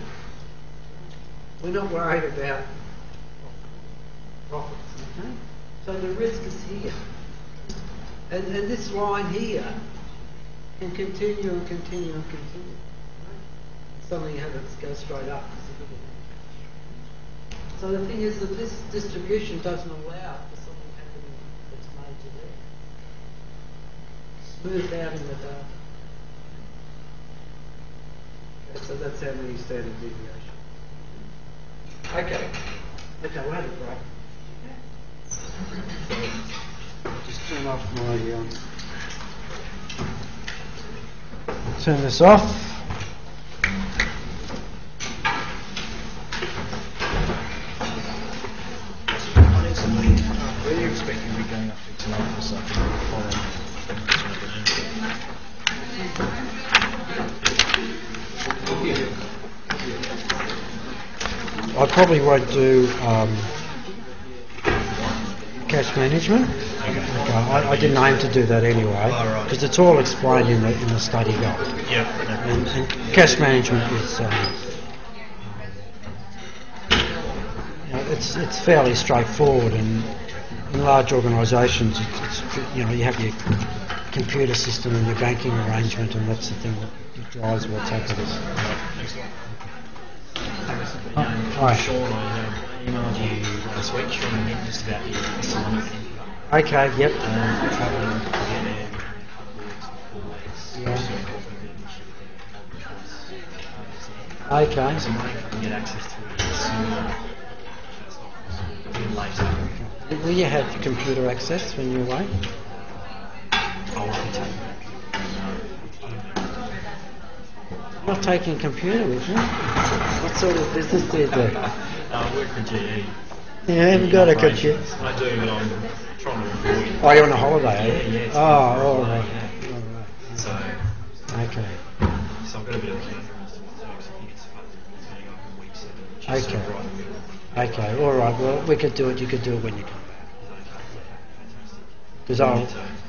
We're not worried about profits. Okay, so the risk is here, and this line here can continue and continue and continue. Right? Suddenly you have it go straight up. So the thing is that this distribution doesn't allow for something happening that's major there. Smoothed out in the data. Okay, so that's how many standard deviation. Okay. Okay, we'll have a break. So I'll just turn off my turn this off. Where are you expecting to be going up to tonight this afternoon? I probably won't do cash management. Okay. I didn't aim to do that anyway, because it's all explained in the study guide. Yeah. And cash management is it's fairly straightforward, and in large organisations, you have your computer system and your banking arrangement, and that's the thing that drives what's happening. Hi. Sean, I emailed you last week, Sean, just about the assignment. Okay, yep. Travelling to get there in a couple of weeks before Yeah. Okay. So money I can get access to it sooner. That's not possible. A bit later. Will you have computer access when you're away? I won't be taking Not taking a computer with you? What sort of business do you do? I work for GE. You haven't got a computer? I do, but I'm trying to avoid. Oh, you're on a holiday, are you? Yeah, it's Oh, all right. yeah. All right. So Okay. I've got a bit of a conundrum as to what to do, 'cause I think it's turning up in week 7, which is sort of Okay. right in the middle of my Okay, all right. Well, we could do it. You could do it when you come back. Because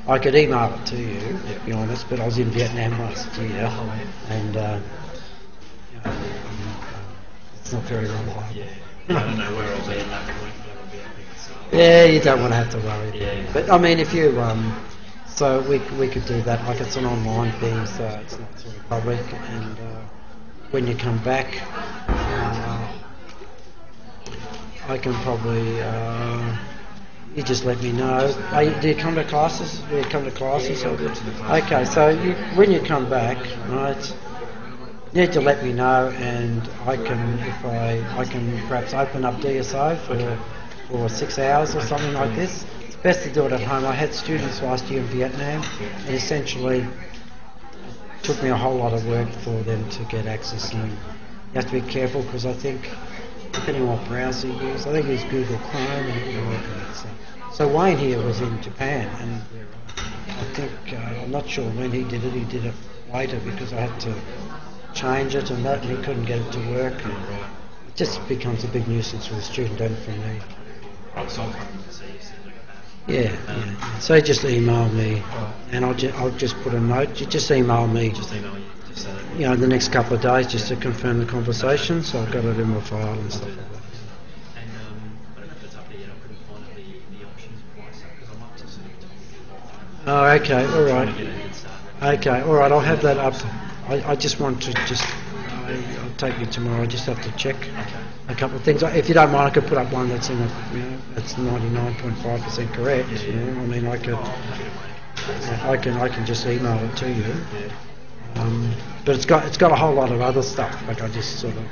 I could email it to you, to be honest, but I was in Vietnam last year, and it's not very reliable. Yeah. I don't know where I'll be at that point, but I'll be happy with stuff. Yeah, you don't want to have to worry. Yeah. But I mean, if you so we could do that. Like it's an online thing, so it's not sort of public. And when you come back, I can probably. You just let me know. Do you come to classes? Do you come to classes? Yeah, I'll go to the classes. Okay, so when you come back, right? You need to let me know, and I can, if I can perhaps open up DSO for 6 hours or something like this. It's best to do it at home. I had students last year in Vietnam, and essentially it took me a whole lot of work for them to get access. And you have to be careful because I think, depending on what browser you use, I think it was Google Chrome and it will work on it. So Wayne here was in Japan, and I think I'm not sure when he did it. He did it later because I had to change it and that, and he couldn't get it to work. And it just becomes a big nuisance for the student and for me. Right, so I'll come and see you soon as I get back. Yeah. So just email me, and I'll just put a note. You just email me. Just email you. Just The next couple of days just to confirm the conversation. So I've got it in my file and stuff like that. And I don't know if it's up there yet. I couldn't find it, the options price because I'm up to sort of Oh, okay. All trying right. to get a head start. Okay, all right, I'll have that up. I just want to I'll take you tomorrow. I just have to check a couple of things. If you don't mind, I could put up one that's in that's 99.5% correct. I mean, I can just email it to you. But it's got a whole lot of other stuff. Like I just sort of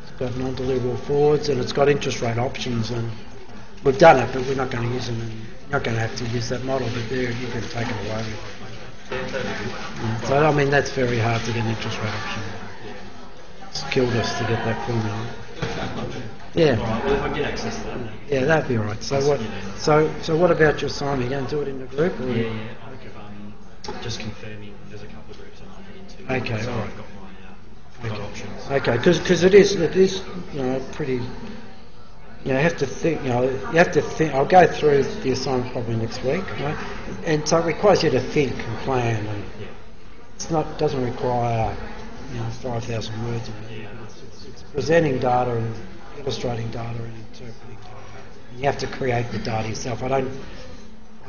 it's got non-deliverable forwards, and it's got interest rate options, and we've done it, but we're not going to use them. And you're not going to have to use that model, but there you can take it away. So I mean that's very hard to get an interest rate option. It's killed us to get that formula. Yeah. Well, if I get access to that. Yeah, that'd be all right. So what? So what about your assignment? You going to do it in the group? Or? Yeah. Just confirming. There's a couple of groups I'm looking into. Okay, So all right. I've got options. Okay, because it is pretty. You have to think. You have to think. I'll go through the assignment probably next week, right? And so it requires you to think and plan. And doesn't require 5,000 words. It's presenting data and illustrating data and interpreting data. And you have to create the data yourself. I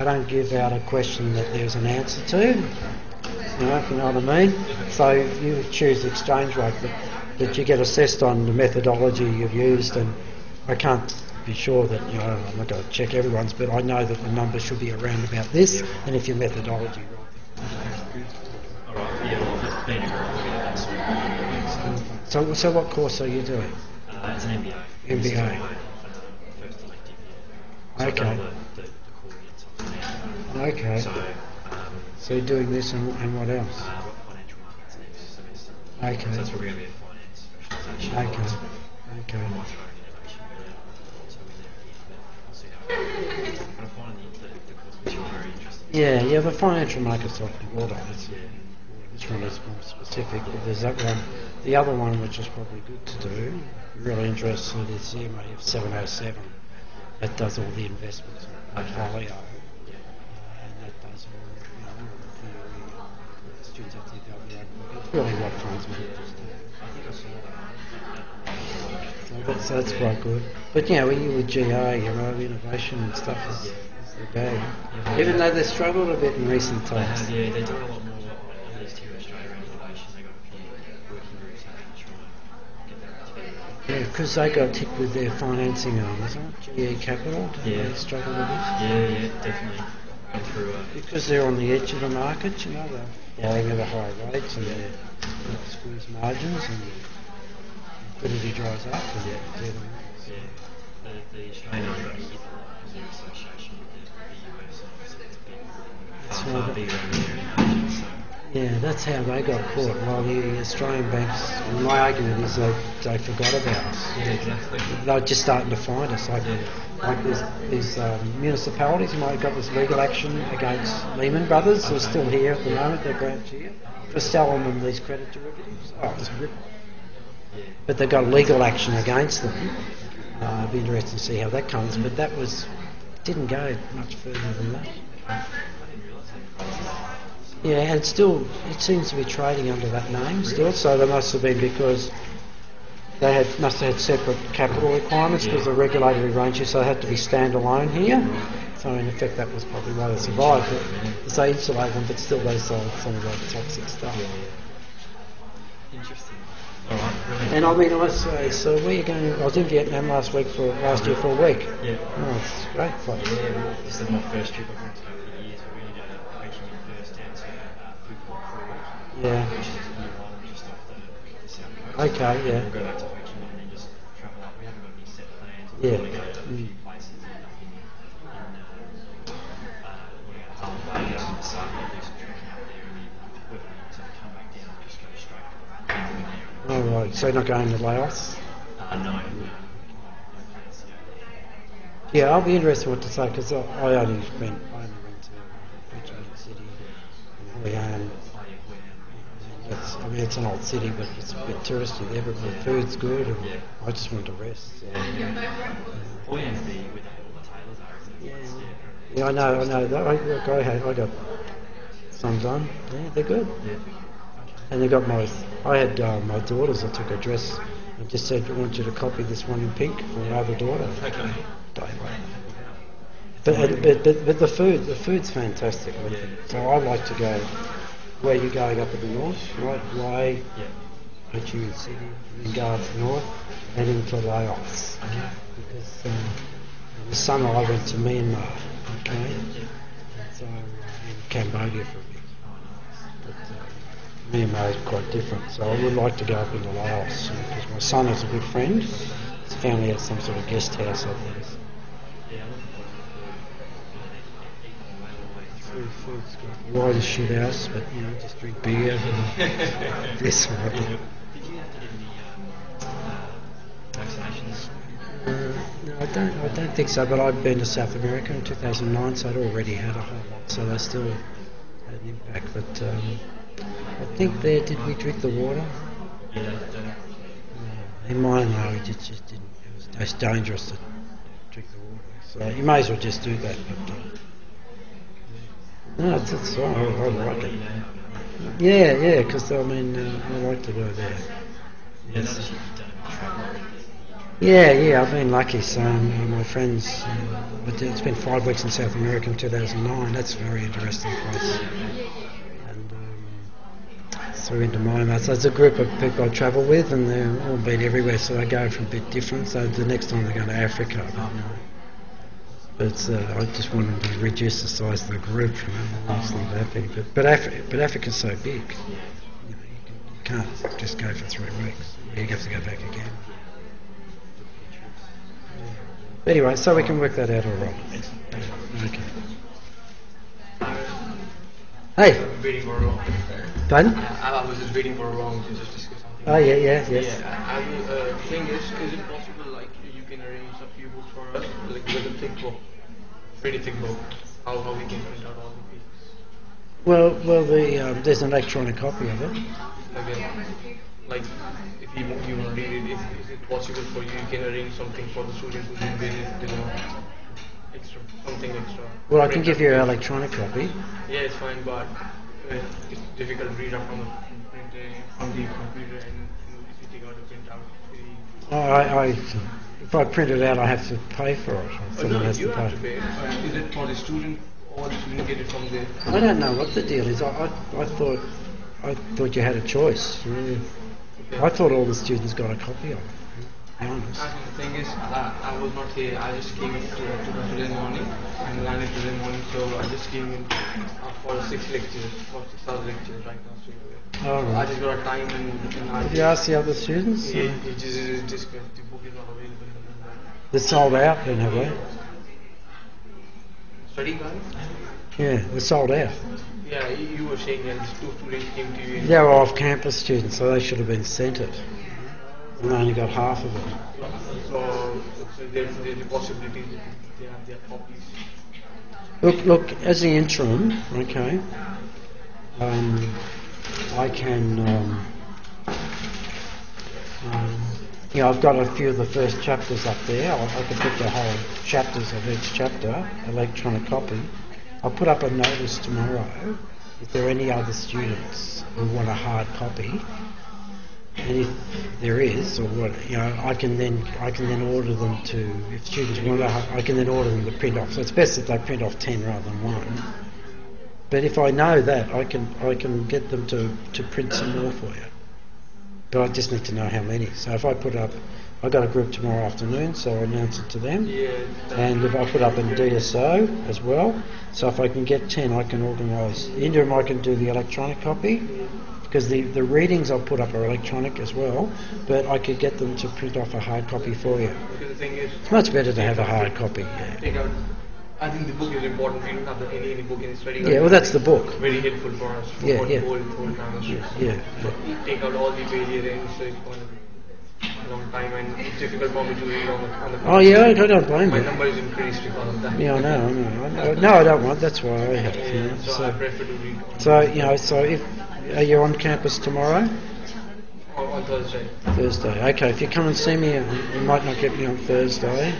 don't give out a question that there's an answer to. If you know what I mean. So you choose the exchange rate that you get assessed on the methodology you've used, and I can't be sure that I'm not going to check everyone's, but I know that the number should be around about this, and if your methodology All right. Yeah. Well, it's been a right. So what course are you doing? It's an MBA. MBA. This is my first elective year. So I've Okay. done the core again, so Okay. So you're doing this and what else? financial markets next semester. Okay. So that's probably going to be a finance specialisation. Okay. I might throw in innovation also in there at the end, but I'll see how it goes. But I find the course which is very interesting. Yeah, the financial markets like the water. This one is more specific, but there's that one. The other one, which is probably good to do, really interested, is the MAF 707. That does all the investments in the portfolio. And that does all the theory. Students have to think they'll be able to look at really what funds managers do. I think I saw that. So that's quite good. But when you with GA, innovation and stuff is the bag. Even though they struggled a bit in recent times. They're doing a lot more, at least here in Australia, around innovation. They've got a few working groups out and trying to get that activity. Yeah, because they got hit with their financing arm, isn't it? GE Capital, did Yeah. they struggle with this? Yeah, definitely. come through. Because they're on the edge of the market, you know, they're paying at a high rate and they squeeze margins and liquidity dries up. And The Australian got hit a lot because their association with the US, and obviously it's been far bigger over there in Asia. So. Yeah, that's how they got caught. While the Australian banks, my argument is they forgot about us. Yeah, exactly. They're just starting to find us. Like these municipalities, you might have got this legal action against Lehman Brothers, who are still here at the moment, they're branch here, for selling them these credit derivatives. Oh, it's a rip. But they've got legal action against them. It'd be interesting to see how that comes, but that didn't go much further than that. Yeah, and still, it seems to be trading under that name still, so they must have been because they must have had separate capital requirements because of the regulatory ranges, so they had to be standalone here. So in effect that was probably why they survived, but they insulate them, but still they sold some of that toxic stuff. Interesting. All right. And I mean, I say, so where are you going? I was in Vietnam last year for a week. Yeah. Oh, it's a great place. Yeah, well, this is my first trip I've been to over the years. We're going to go to Ho Chi Minh first down to Phu Quoc, Yeah. which is a new island just off the south coast. Okay, yeah. We'll go back to Ho Chi Minh and just travel up. We haven't got any set plans. Yeah. We want to go to a few places in Halong Bay, go to Sapa, do some trekking up there, and then whether we sort of come back down and just go straight there. Oh, right. So you're not going to Laos? No. Yeah, I'll be interested what to say because I only went to Ho Chi Minh City, Hoi An. It's an old city, but it's a bit touristy there. But the food's good, and I just want to rest. So. Hoi An's where the tailors are, isn't it? Yeah, I know. I got some done. Yeah, they're good. Yeah. And they got I had my daughters. I took a dress and just said, I want you to copy this one in pink for my other daughter. Okay. But the food's fantastic. So I like to go where you're going up in the north, right? Lae, Ho Chi Minh City, and then go up north and into Laos. Okay. Because in the summer I went to Myanmar, okay? So in Cambodia for a bit. But Myanmar is quite different, so I would like to go up into Laos because my son has a good friend. His family has some sort of guest house up there. Food's good. Wide as shit house, but you know, just drink beer and this one. Did you have to get any vaccinations? No, I don't think so. But I'd been to South America in 2009, so I'd already had a whole lot. So they still had an impact. But I think there, did we drink the water? Yeah, In mine, no, we just didn't. It was dangerous to drink the water. So you may as well just do that. But no, it's all right. I like it. Yeah, because I mean, I like to go there. Yes. Yeah, I've been lucky. So my friends, it's been 5 weeks in South America in 2009. That's a very interesting place. And through into Myanmar. So it's a group of people I travel with, and they've all been everywhere. So I go from a bit different. So the next time they're going to Africa. But I just wanted to reduce the size of the group. I'm not happy. But Africa's so big. You can't just go for 3 weeks. You have to go back again. Anyway, so we can work that out all right. Okay. Hey. I'm waiting for wrong. Pardon? I was just waiting for wrong to just discuss something. Oh, yes. Yeah, thing is it possible like you can arrange a few books for us, like with a thick book, pretty thick book, how we can print out all the pages? Well, there's an electronic copy of it. Like if you want to read it, is it possible for you? You can arrange something for the student who can read it, something extra. Well, I can give you an electronic copy. Yeah, it's fine, but it's difficult to read up from the computer, and if you take out the printout. If I print it out, I have to pay for it. Someone has you to have pay. to pay. Is it for the student, or the student get it from the? I don't know what the deal is. I thought you had a choice. Okay. I thought all the students got a copy of it. be honest. Actually, the thing is, I was not here. I just came in today morning and landed today morning, so I just came in for 6 lectures right now. So All I right. just got a time and I Have you asked the other students? he just the book is not available in They're sold out then, have they? study guide. Yeah, they're sold out. Yeah, you were saying that these 2 students came to you. They were off-campus students, so they should have been sent it. And they only got half of it. So there's a possibility that they have their copies. Look, as the interim, okay, I can, I've got a few of the first chapters up there. I can put the whole chapters of each chapter, electronic copy. I'll put up a notice tomorrow if there are any other students who want a hard copy. And if there is, or what, I can then order them to. If students want, I can then order them to print off. So it's best that they print off 10 rather than 1. But if I know that, I can get them to print some more for you. But I just need to know how many. So if I put up, I've got a group tomorrow afternoon, so I'll announce it to them. Yeah. And if I put up in DSO as well, so if I can get 10, I can organise. Interim, I can do the electronic copy. Because the readings I'll put up are electronic as well, but I could get them to print off a hard copy for you. Because the thing is, It's much better to have a hard copy. Yeah, take out. I think the book is important. We don't have any book in study guide. yeah, well, that's the book. Very helpful for us. Yeah, for yeah. the whole time. Yeah. Take out all the variants, so it's going to be a long time, and it's difficult for me to read on the. Oh yeah, I don't blame My you. number is increased because of that. Yeah, I know. No, I don't want. That's why I have. So I prefer to read So if are you on campus tomorrow? on Thursday. Thursday. Okay, if you come and see me, you might not get me on Thursday.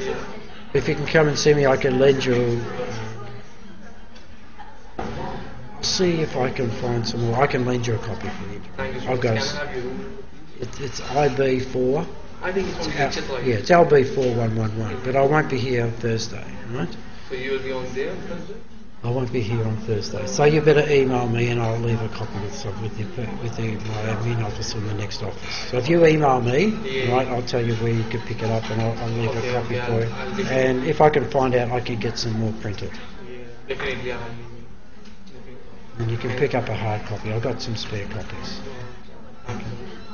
If you can come and see me, I can lend you. See if I can find some more. I can lend you a copy for you. Thank you so I've much. got. Can I have your room? It's IB4. I think it's only lecture twice. Yeah, it's LB4111. But I won't be here Thursday. Right? So you will be on there on Thursday? I won't be here on Thursday. So you better email me, and I'll leave a copy with my admin office in the next office. So if you email me, right, I'll tell you where you can pick it up, and I'll leave a copy for you. I'll give And if I can find out, I can get some more printed. Yeah, definitely. And you can pick up a hard copy. I've got some spare copies.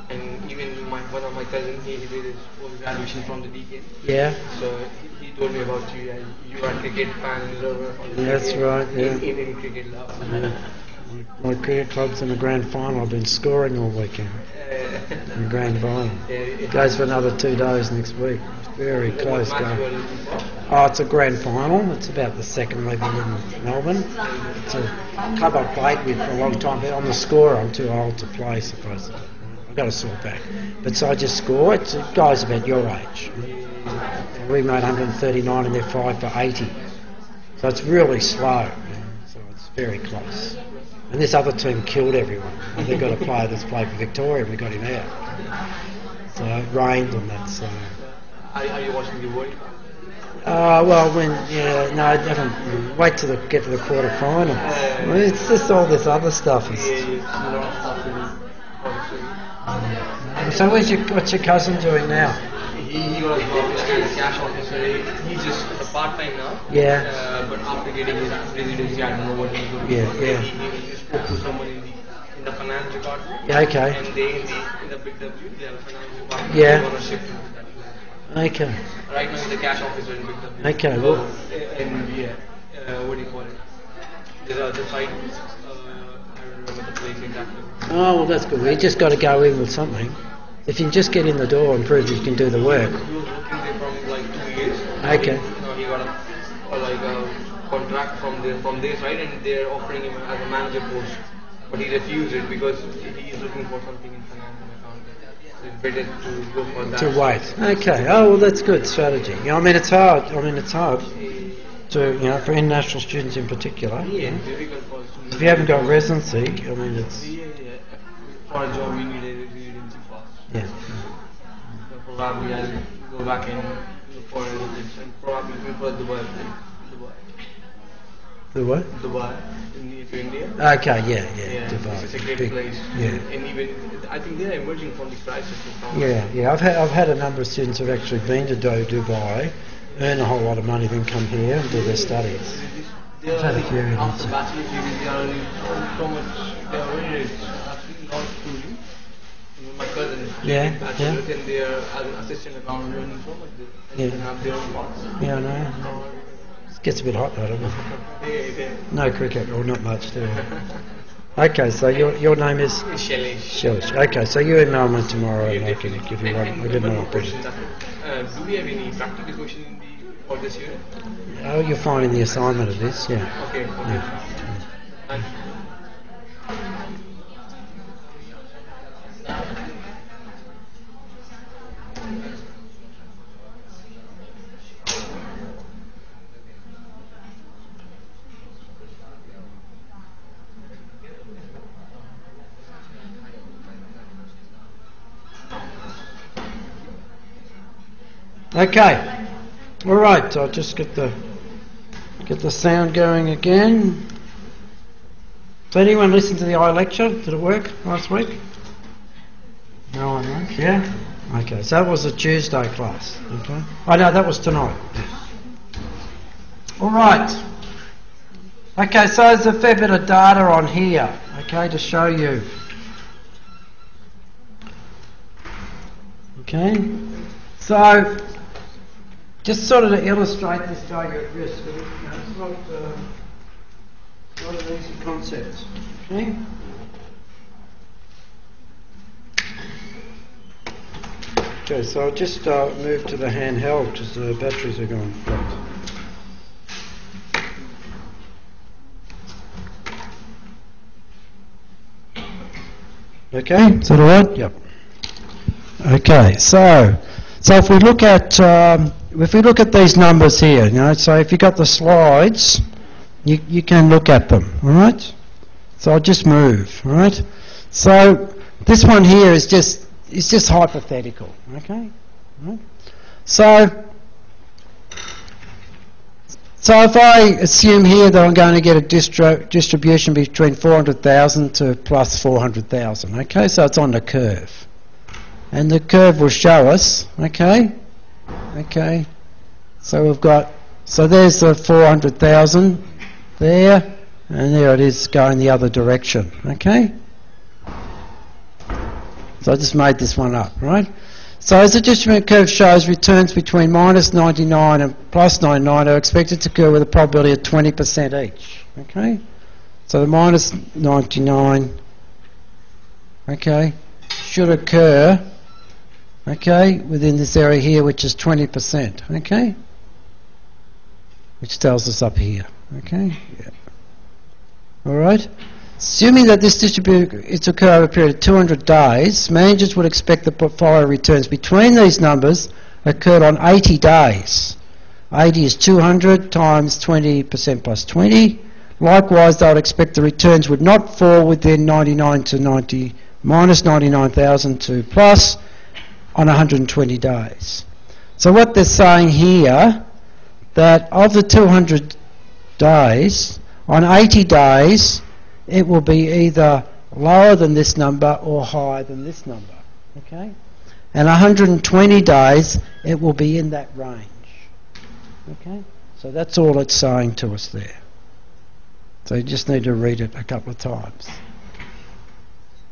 And even one of my cousins, he did his post graduation from the deacon. Yeah? So he told me about you. Yeah, you are a cricket fan, lover. That's right, yeah. In cricket love. Yeah. My cricket club's in the grand final. I've been scoring all weekend in the grand final. Goes for another 2 days next week. It's very close going. Oh, it's a grand final. It's about the second level in Melbourne. It's a club I've played with for a long time, but on the score I'm too old to play, supposedly. I've got a sore back. But so I just score. It's guys about your age. We made 139 and they're 5 for 80. So it's really slow. So it's very close. And this other team killed everyone. And they've got a player that's played for Victoria and we got him out. So it rained and that. So. Are you watching the World Cup? No, I haven't. Wait till get to the quarter final. It's just all this other stuff. So what's your cousin doing now? He was a cash officer. He's just a part-time now. Yeah. But after getting his residency, I don't know what he's going to do. Yeah. He spoke to someone in the finance department. Yeah, okay. And they in the Big W, they have a finance department. Yeah. They want to shift into that plan. Okay. Right now, he's the cash officer in Big W. Okay, well. And what do you call it? There's other side. I don't remember the place exactly. Oh, well, that's good. You just got to go in with something. If you can just get in the door and prove you can do the work. He was working there from like 2 years. Okay. He got a contract from their side, and they're offering him as a manager post, but he refused it because he is looking for something in finance and accounting. So it's better to go for that. To wait. Okay. Oh, well, that's good strategy. I mean, it's hard. To for international students in particular. Yeah, it's difficult for us. If you haven't got residency, I mean, it's. Yeah. For a job, we need a residency fast. Yeah. So probably I'll go back and look for a residency and probably prefer Dubai. The what? Dubai, near to India. Okay, yeah, Dubai. It's a great Big- place. Yeah. And even I think they're emerging from the crisis. Yeah. I've had a number of students who've actually been to Dubai, earn a whole lot of money, then come here and do their studies. They are I've had a few in after it. bachelor's degree, they are earning so much. They are very rich. Actually, not truly. My cousin is Yeah, bachelor's and they are as an assistant accountant earning so much. They Yeah. have their own lots. Yeah, I know. It gets a bit hot though, doesn't it? Yeah. No cricket, or not much, do you? Okay, so your name is Shelley. Shelley. Okay, so you email me tomorrow and I can give you one. I didn't know what question. Do we have any practical question in for this unit? Oh, you'll find in the assignment of this, yeah. Okay. Yeah. And Okay. All right. I'll just get the sound going again. So anyone listen to the I lecture? Did it work last week? No one, right? Yeah. Okay. So that was a Tuesday class. Okay. Oh no, that was tonight. All right. Okay. So there's a fair bit of data on here. Okay, to show you. Okay. So, just sort of to illustrate this value at risk, it's not an easy concept. Okay? Okay, so I'll just move to the handheld because the batteries are gone. Okay, is that all right? Yep. Okay, so if we look at these numbers here, so if you got the slides, you can look at them, all right? So I'll just move, all right? So this one here is just hypothetical, okay? All right? So if I assume here that I'm going to get a distribution between 400,000 to plus 400,000, okay? So it's on the curve. And the curve will show us, okay, so so there's the 400,000 there, and there it is going the other direction, okay. So I just made this one up, right? So as the distribution curve shows, returns between minus 99 and plus 99 are expected to occur with a probability of 20% each, okay. So the minus 99, okay, should occur, okay, within this area here, which is 20%, okay, which tells us up here, okay, yeah. All right. Assuming that this distribution is to occur over a period of 200 days, managers would expect the portfolio returns between these numbers occurred on 80 days. 80 is 200 times 20% plus 20. Likewise, they would expect the returns would not fall within 99 to 90 minus 99,000 to plus on 120 days. So what they're saying here, that of the 200 days, on 80 days, it will be either lower than this number or higher than this number, okay? And 120 days, it will be in that range, okay? So that's all it's saying to us there. So you just need to read it a couple of times.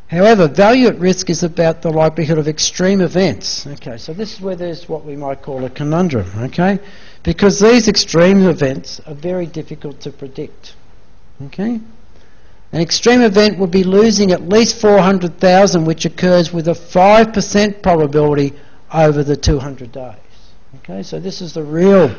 However, value at risk is about the likelihood of extreme events. Okay, so this is where there's what we might call a conundrum, okay? Because these extreme events are very difficult to predict, okay? An extreme event would be losing at least 400,000, which occurs with a 5% probability over the 200 days. Okay, so this is the real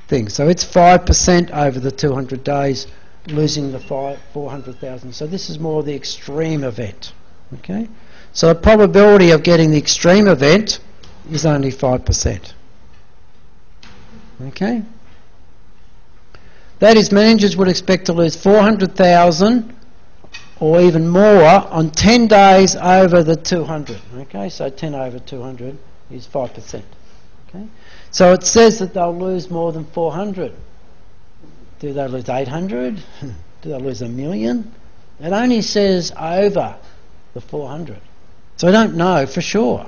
thing. So it's 5% over the 200 days, losing the 400,000. So this is more the extreme event. Okay, so the probability of getting the extreme event is only 5%. Okay. That is, managers would expect to lose 400,000 or even more on 10 days over the 200. Okay, so 10 over 200 is 5%. Okay, so it says that they'll lose more than 400. Do they lose 800? Do they lose 1 million? It only says over the 400. So I don't know for sure.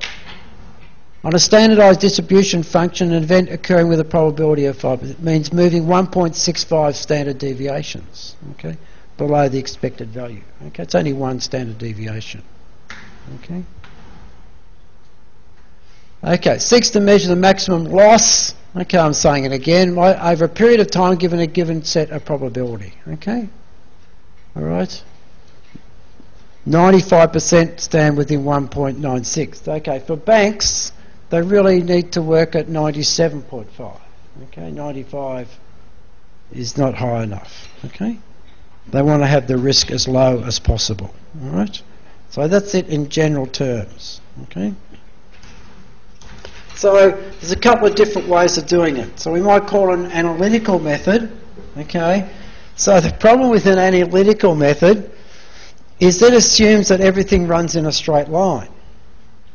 On a standardised distribution function, an event occurring with a probability of 5%, it means moving 1.65 standard deviations, okay, below the expected value. Okay, it's only one standard deviation. Okay. Okay, seeks to measure the maximum loss. Okay, I'm saying it again. Over a period of time, given a given set of probability. Okay. All right. 95% stand within 1.96. Okay, for banks, they really need to work at 97.5. Okay, 95 is not high enough. Okay, they want to have the risk as low as possible. All right, so that's it in general terms. Okay, so there's a couple of different ways of doing it. So we might call it an analytical method. Okay, so the problem with an analytical method is that it assumes that everything runs in a straight line.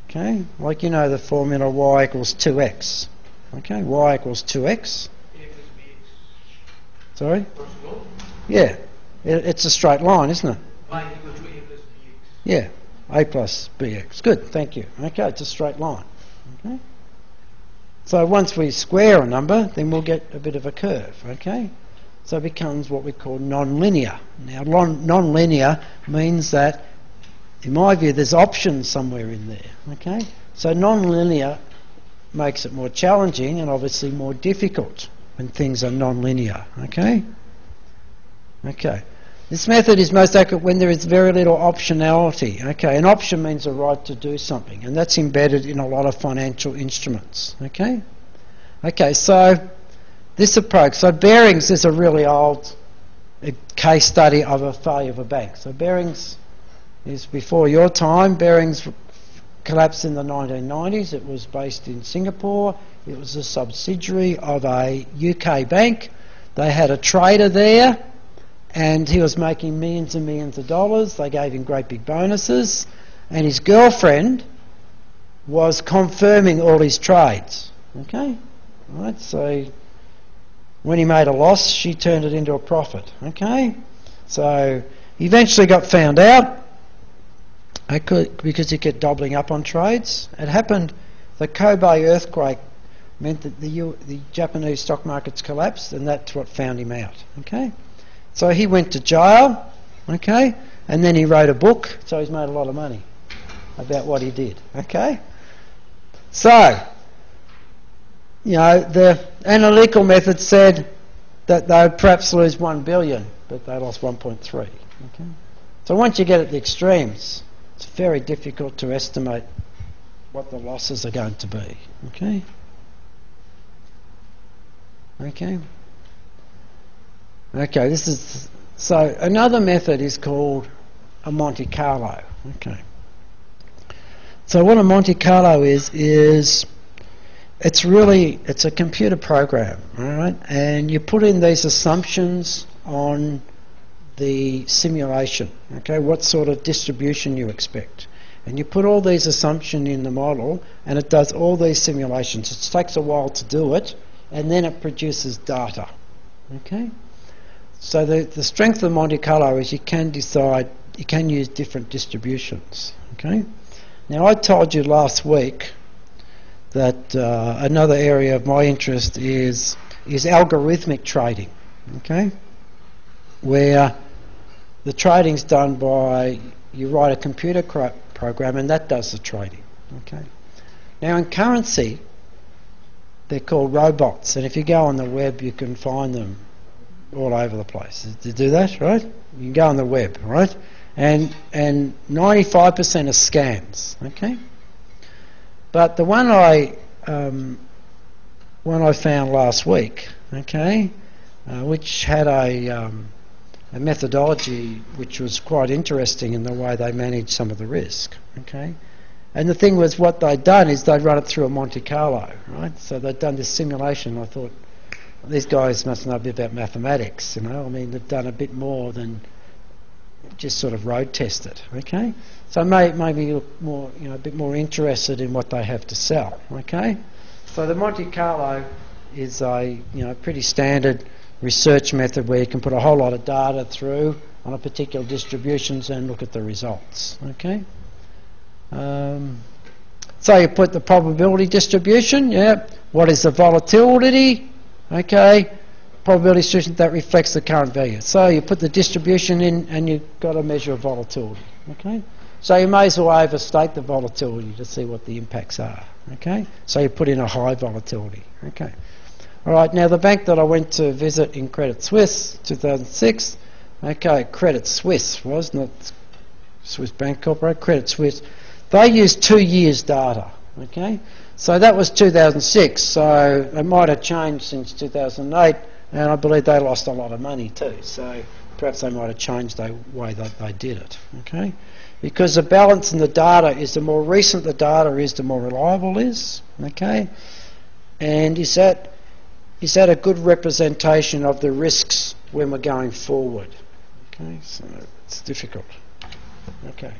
Okay, like you know the formula y equals 2x. Okay, y equals 2x. Sorry? Yeah, it's a straight line, isn't it? Y equals to a plus bx. Yeah, a plus bx. Good, thank you. Okay, it's a straight line. Okay. So once we square a number, then we'll get a bit of a curve. Okay. So it becomes what we call non-linear. Now, non-linear means that, in my view, there's options somewhere in there. Okay, so non-linear makes it more challenging and obviously more difficult when things are non-linear. Okay. Okay. This method is most accurate when there is very little optionality. Okay, an option means a right to do something, and that's embedded in a lot of financial instruments. Okay. Okay. So this approach, so Barings is a really old case study of a failure of a bank. So Barings is before your time. Barings collapsed in the 1990s. It was based in Singapore. It was a subsidiary of a UK bank. They had a trader there, and he was making millions and millions of dollars. They gave him great big bonuses, and his girlfriend was confirming all his trades. Okay, right, so when he made a loss, she turned it into a profit. Okay, so he eventually got found out because he kept doubling up on trades. It happened. The Kobe earthquake meant that the Japanese stock markets collapsed, and that's what found him out. Okay, so he went to jail. Okay, and then he wrote a book. So he's made a lot of money about what he did. Okay, so you know, the analytical method said that they would perhaps lose 1 billion, but they lost 1.3. Okay? So once you get at the extremes, it's very difficult to estimate what the losses are going to be. Okay? Okay? Okay, this is... So another method is called a Monte Carlo. Okay. So what a Monte Carlo is it's a computer program, all right? And you put in these assumptions on the simulation, okay? What sort of distribution you expect. And you put all these assumptions in the model, and it does all these simulations. It takes a while to do it, and then it produces data, okay? So the strength of Monte Carlo is you can use different distributions, okay? Now, I told you last week that another area of my interest is algorithmic trading, okay, where the trading's done by, you write a computer program and that does the trading. Okay. Now in currency, they're called robots, and if you go on the web, you can find them all over the place. To do that, right? You can go on the web, right? And 95% are scams. Okay. But the one I found last week, okay, which had a methodology which was quite interesting in the way they managed some of the risk, okay. And the thing was, what they'd done is they'd run it through a Monte Carlo, right? So they'd done this simulation. I thought, these guys must know a bit about mathematics, you know. I mean, they've done a bit more than just sort of road test it, okay. So maybe look more, you know, a bit more interested in what they have to sell. Okay, so the Monte Carlo is a pretty standard research method where you can put a whole lot of data through on a particular distributions and look at the results. Okay. So you put the probability distribution. Yeah. What is the volatility? Okay. Probability distribution that reflects the current value. So you put the distribution in, and you've got to measure volatility. Okay. So you may as well overstate the volatility to see what the impacts are. Okay. So you put in a high volatility. Okay. All right. Now the bank that I went to visit in Credit Suisse, 2006. Okay, Credit Suisse was not Swiss Bank Corporate. Credit Suisse. They used 2 years data. Okay. So that was 2006. So it might have changed since 2008. And I believe they lost a lot of money too. So perhaps they might have changed the way that they did it. Okay, because the balance in the data is the more recent the data is, the more reliable it is. Okay, and is that a good representation of the risks when we're going forward? Okay, so it's difficult. Okay.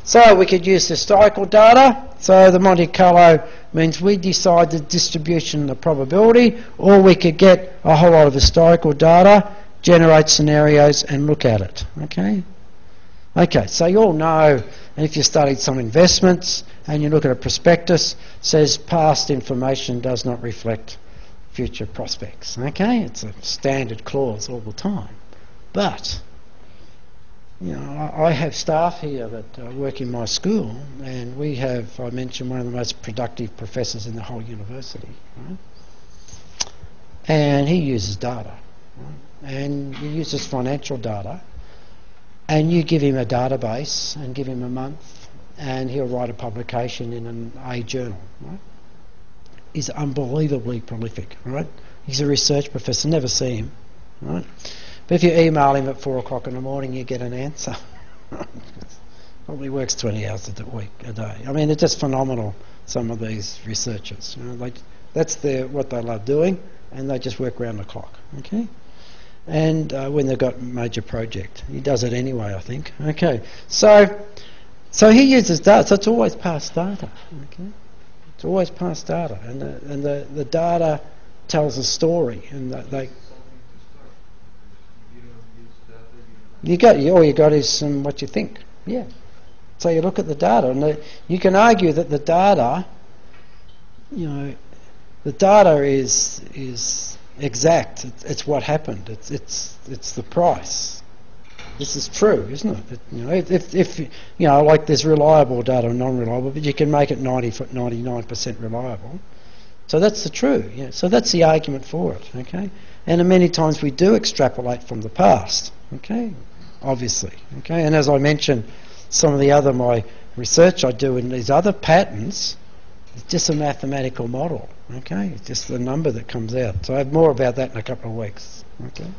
So we could use historical data. So the Monte Carlo means we decide the distribution, the probability, or we could get a whole lot of historical data, generate scenarios and look at it. Okay? Okay, so you all know, and if you studied some investments and you look at a prospectus, says past information does not reflect future prospects. Okay? It's a standard clause all the time. But you know, I have staff here that work in my school, and we have, I mentioned, one of the most productive professors in the whole university. Right? And he uses data. Right? And he uses financial data. And you give him a database and give him a month, and he'll write a publication in a journal. Right? He's unbelievably prolific. Right? He's a research professor. Never see him. Right? But if you email him at 4 o'clock in the morning, you get an answer. Probably works 20 hours a day. I mean, it's just phenomenal, some of these researchers. You know, that's what they love doing, and they just work round the clock. Okay? And when they've got a major project. He does it anyway, I think. Okay. So he uses data. So it's always past data. Okay? It's always past data. And the data tells a story. And they... All you got is what you think. Yeah. So you look at the data, and you can argue that the data, you know, the data is exact. It's what happened. It's the price. This is true, isn't it? You know, if you know, like there's reliable data and non-reliable, but you can make it 99% reliable. So that's the true. Yeah. So that's the argument for it. Okay. And many times we do extrapolate from the past. Okay. Obviously. Okay. And as I mentioned, some of my research I do in these other patterns, it's just a mathematical model. Okay. It's just the number that comes out. So I have more about that in a couple of weeks. Okay.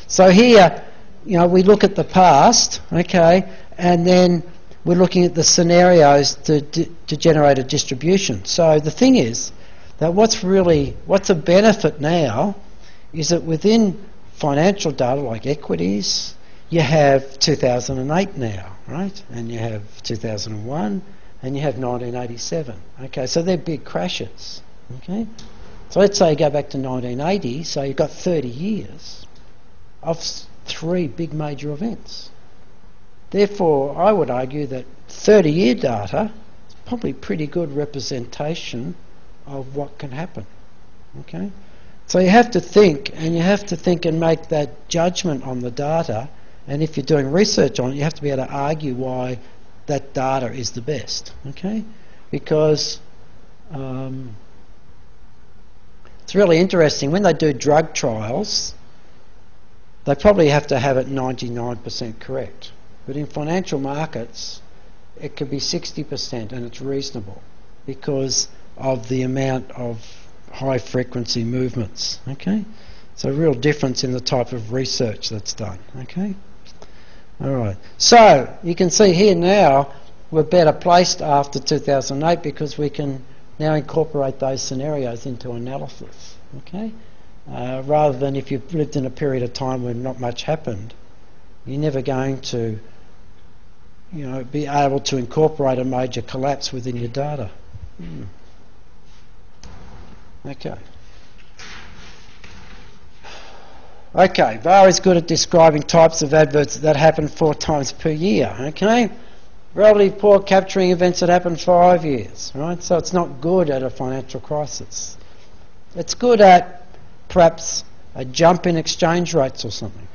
So here, you know, we look at the past. Okay. And then we're looking at the scenarios to generate a distribution. So the thing is that what's a benefit now is that within financial data like equities, you have 2008 now, right? And you have 2001 and you have 1987. Okay, so they're big crashes. Okay, so let's say you go back to 1980, so you've got 30 years of 3 big major events. Therefore, I would argue that 30-year data is probably pretty good representation of what can happen. Okay, so you have to think, and make that judgment on the data. And if you're doing research on it, you have to be able to argue why that data is the best. Okay, because it's really interesting when they do drug trials. They probably have to have it 99% correct, but in financial markets, it could be 60%, and it's reasonable because of the amount of high frequency movements. Okay, so a real difference in the type of research that's done. Okay, all right. So you can see here now we're better placed after 2008 because we can now incorporate those scenarios into analysis. Okay, rather than if you've lived in a period of time when not much happened, you're never going to, you know, be able to incorporate a major collapse within your data. Okay. Okay, VAR is good at describing types of adverts that happen 4 times per year, okay? Relatively poor capturing events that happen 5 years, right? So it's not good at a financial crisis. It's good at perhaps a jump in exchange rates or something.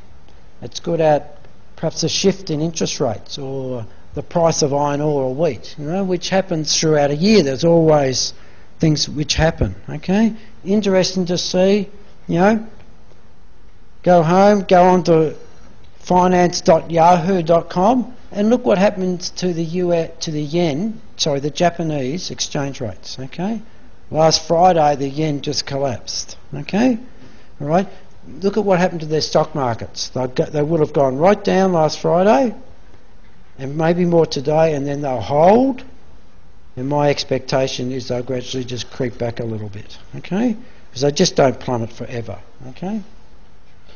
It's good at perhaps a shift in interest rates or the price of iron ore or wheat, which happens throughout a year. There's always things which happen, okay? Interesting to see, go home, go on to finance.yahoo.com and look what happens to the yen, the Japanese exchange rates, okay? Last Friday the yen just collapsed, okay? All right? Look at what happened to their stock markets. They would have gone right down last Friday and maybe more today, and then they'll hold, and my expectation is they'll gradually just creep back a little bit, okay? Because they just don't plummet forever, okay?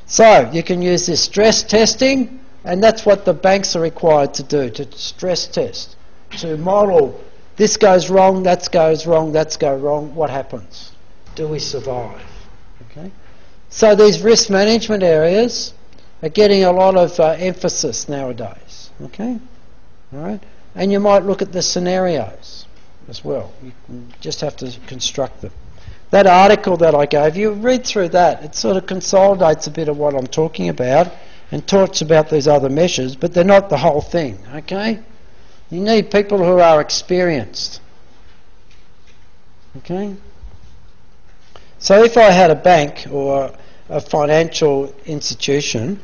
So you can use this stress testing, and that's what the banks are required to do, to stress test, to model this goes wrong, that goes wrong, that's go wrong, what happens? Do we survive? Okay. So these risk management areas are getting a lot of emphasis nowadays, okay? All right? And you might look at the scenarios as well. You just have to construct them. That article that I gave you, read through that. It sort of consolidates a bit of what I'm talking about and talks about these other measures, but they're not the whole thing, okay? You need people who are experienced, okay? So if I had a bank or a financial institution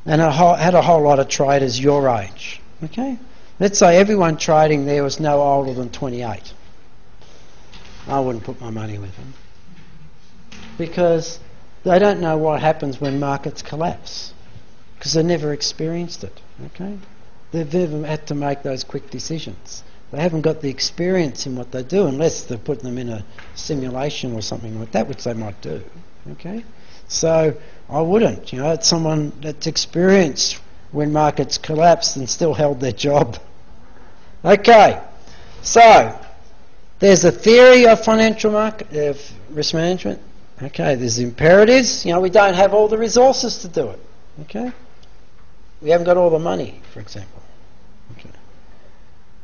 and had a whole lot of traders your age, okay? Let's say everyone trading there was no older than 28. I wouldn't put my money with them because they don't know what happens when markets collapse because they've never experienced it, okay? They've never had to make those quick decisions. They haven't got the experience in what they do unless they're putting them in a simulation or something like that, which they might do, okay? So I wouldn't, it's someone that's experienced when markets collapsed and still held their job. Okay, so there's a theory of financial risk management. Okay, there's imperatives. We don't have all the resources to do it. Okay, we haven't got all the money, for example.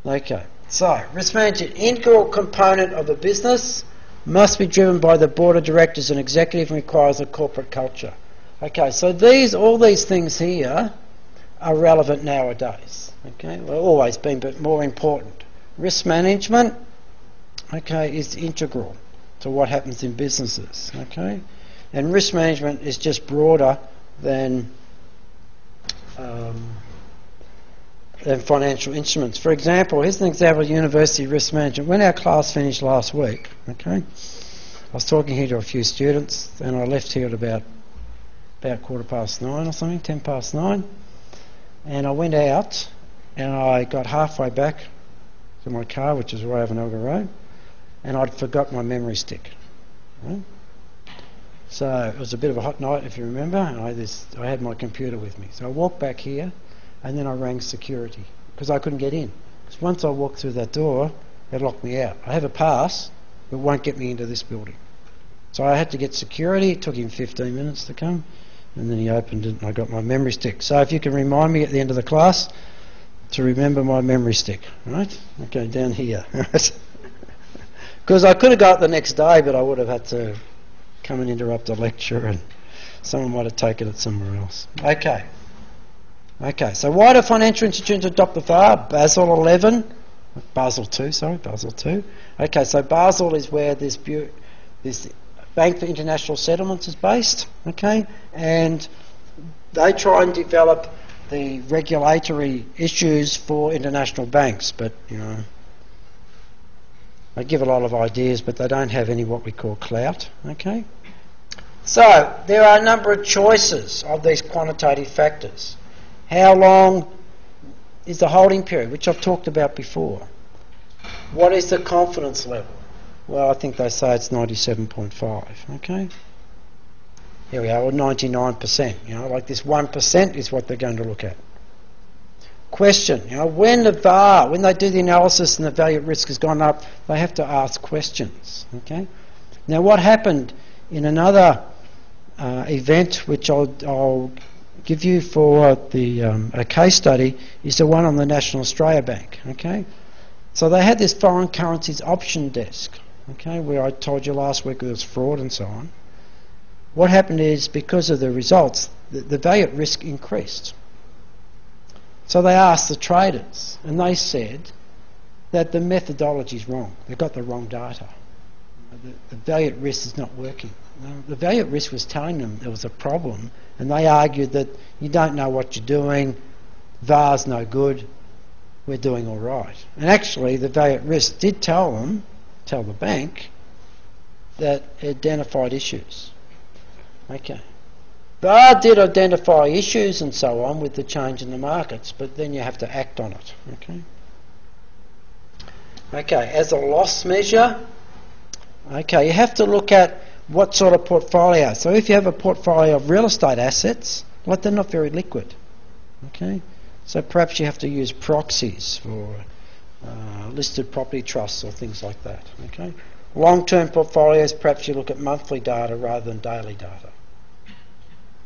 Okay, so risk management, integral component of the business, must be driven by the board of directors and executive, and requires a corporate culture. Okay, so all these things here are relevant nowadays. Okay, well, always been, but more important. Risk management, okay, is integral to what happens in businesses. Okay, and risk management is just broader than financial instruments. For example, here's an example of university risk management. When our class finished last week, okay, I was talking here to a few students, and I left here at about 9:15 or something, 9:10, and I went out, and I got halfway back to my car, which is way over Elgar Road, and I'd forgot my memory stick. Right? So it was a bit of a hot night, if you remember, and I had my computer with me. So I walked back here, and then I rang security, because I couldn't get in. Because once I walked through that door, they locked me out. I have a pass, but it won't get me into this building. So I had to get security. It took him 15 minutes to come, and then he opened it, and I got my memory stick. So if you can remind me at the end of the class to remember my memory stick, right? Okay, down here. Because I could have got it the next day, but I would have had to come and interrupt a lecture, and someone might have taken it somewhere else. Okay, so why do financial institutions adopt the VAR? Basel 2. Okay, so Basel is where this Bank for International Settlements is based, okay, and they try and develop the regulatory issues for international banks, but they give a lot of ideas, but they don't have any what we call clout, okay. So there are a number of choices of these quantitative factors. How long is the holding period, which I've talked about before? What is the confidence level? Well, I think they say it's 97.5, okay? Here we are, or 99%, like this 1% is what they're going to look at. Question, when the VAR, when they do the analysis and the value at risk has gone up, they have to ask questions, okay? Now what happened in another event which I'll give you for a case study is the one on the National Australia Bank. Okay, so they had this foreign currencies option desk. Okay, where I told you last week there was fraud and so on. What happened is, because of the results, the value at risk increased. So they asked the traders, and they said that the methodology is wrong. They got the wrong data. The value at risk is not working. The value at risk was telling them there was a problem, and they argued that you don't know what you're doing, VAR's no good, we're doing all right. And actually the value at risk did tell the bank, that it identified issues. Okay. VAR did identify issues and so on with the change in the markets, but then you have to act on it. Okay. Okay, as a loss measure, okay, you have to look at what sort of portfolio. So if you have a portfolio of real estate assets, well, they're not very liquid. Okay, so perhaps you have to use proxies for listed property trusts or things like that. Okay, long-term portfolios, perhaps you look at monthly data rather than daily data.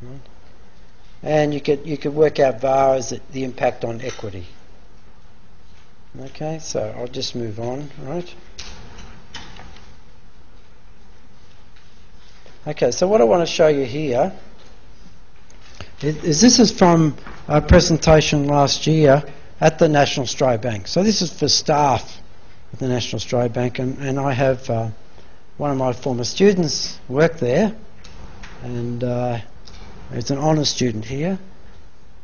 Right? And you could work out VAR as the impact on equity. Okay, so I'll just move on, right? Okay, so what I want to show you here is this is from a presentation last year at the National Australia Bank. So this is for staff at the National Australia Bank, and I have one of my former students work there, and it's an honours student here,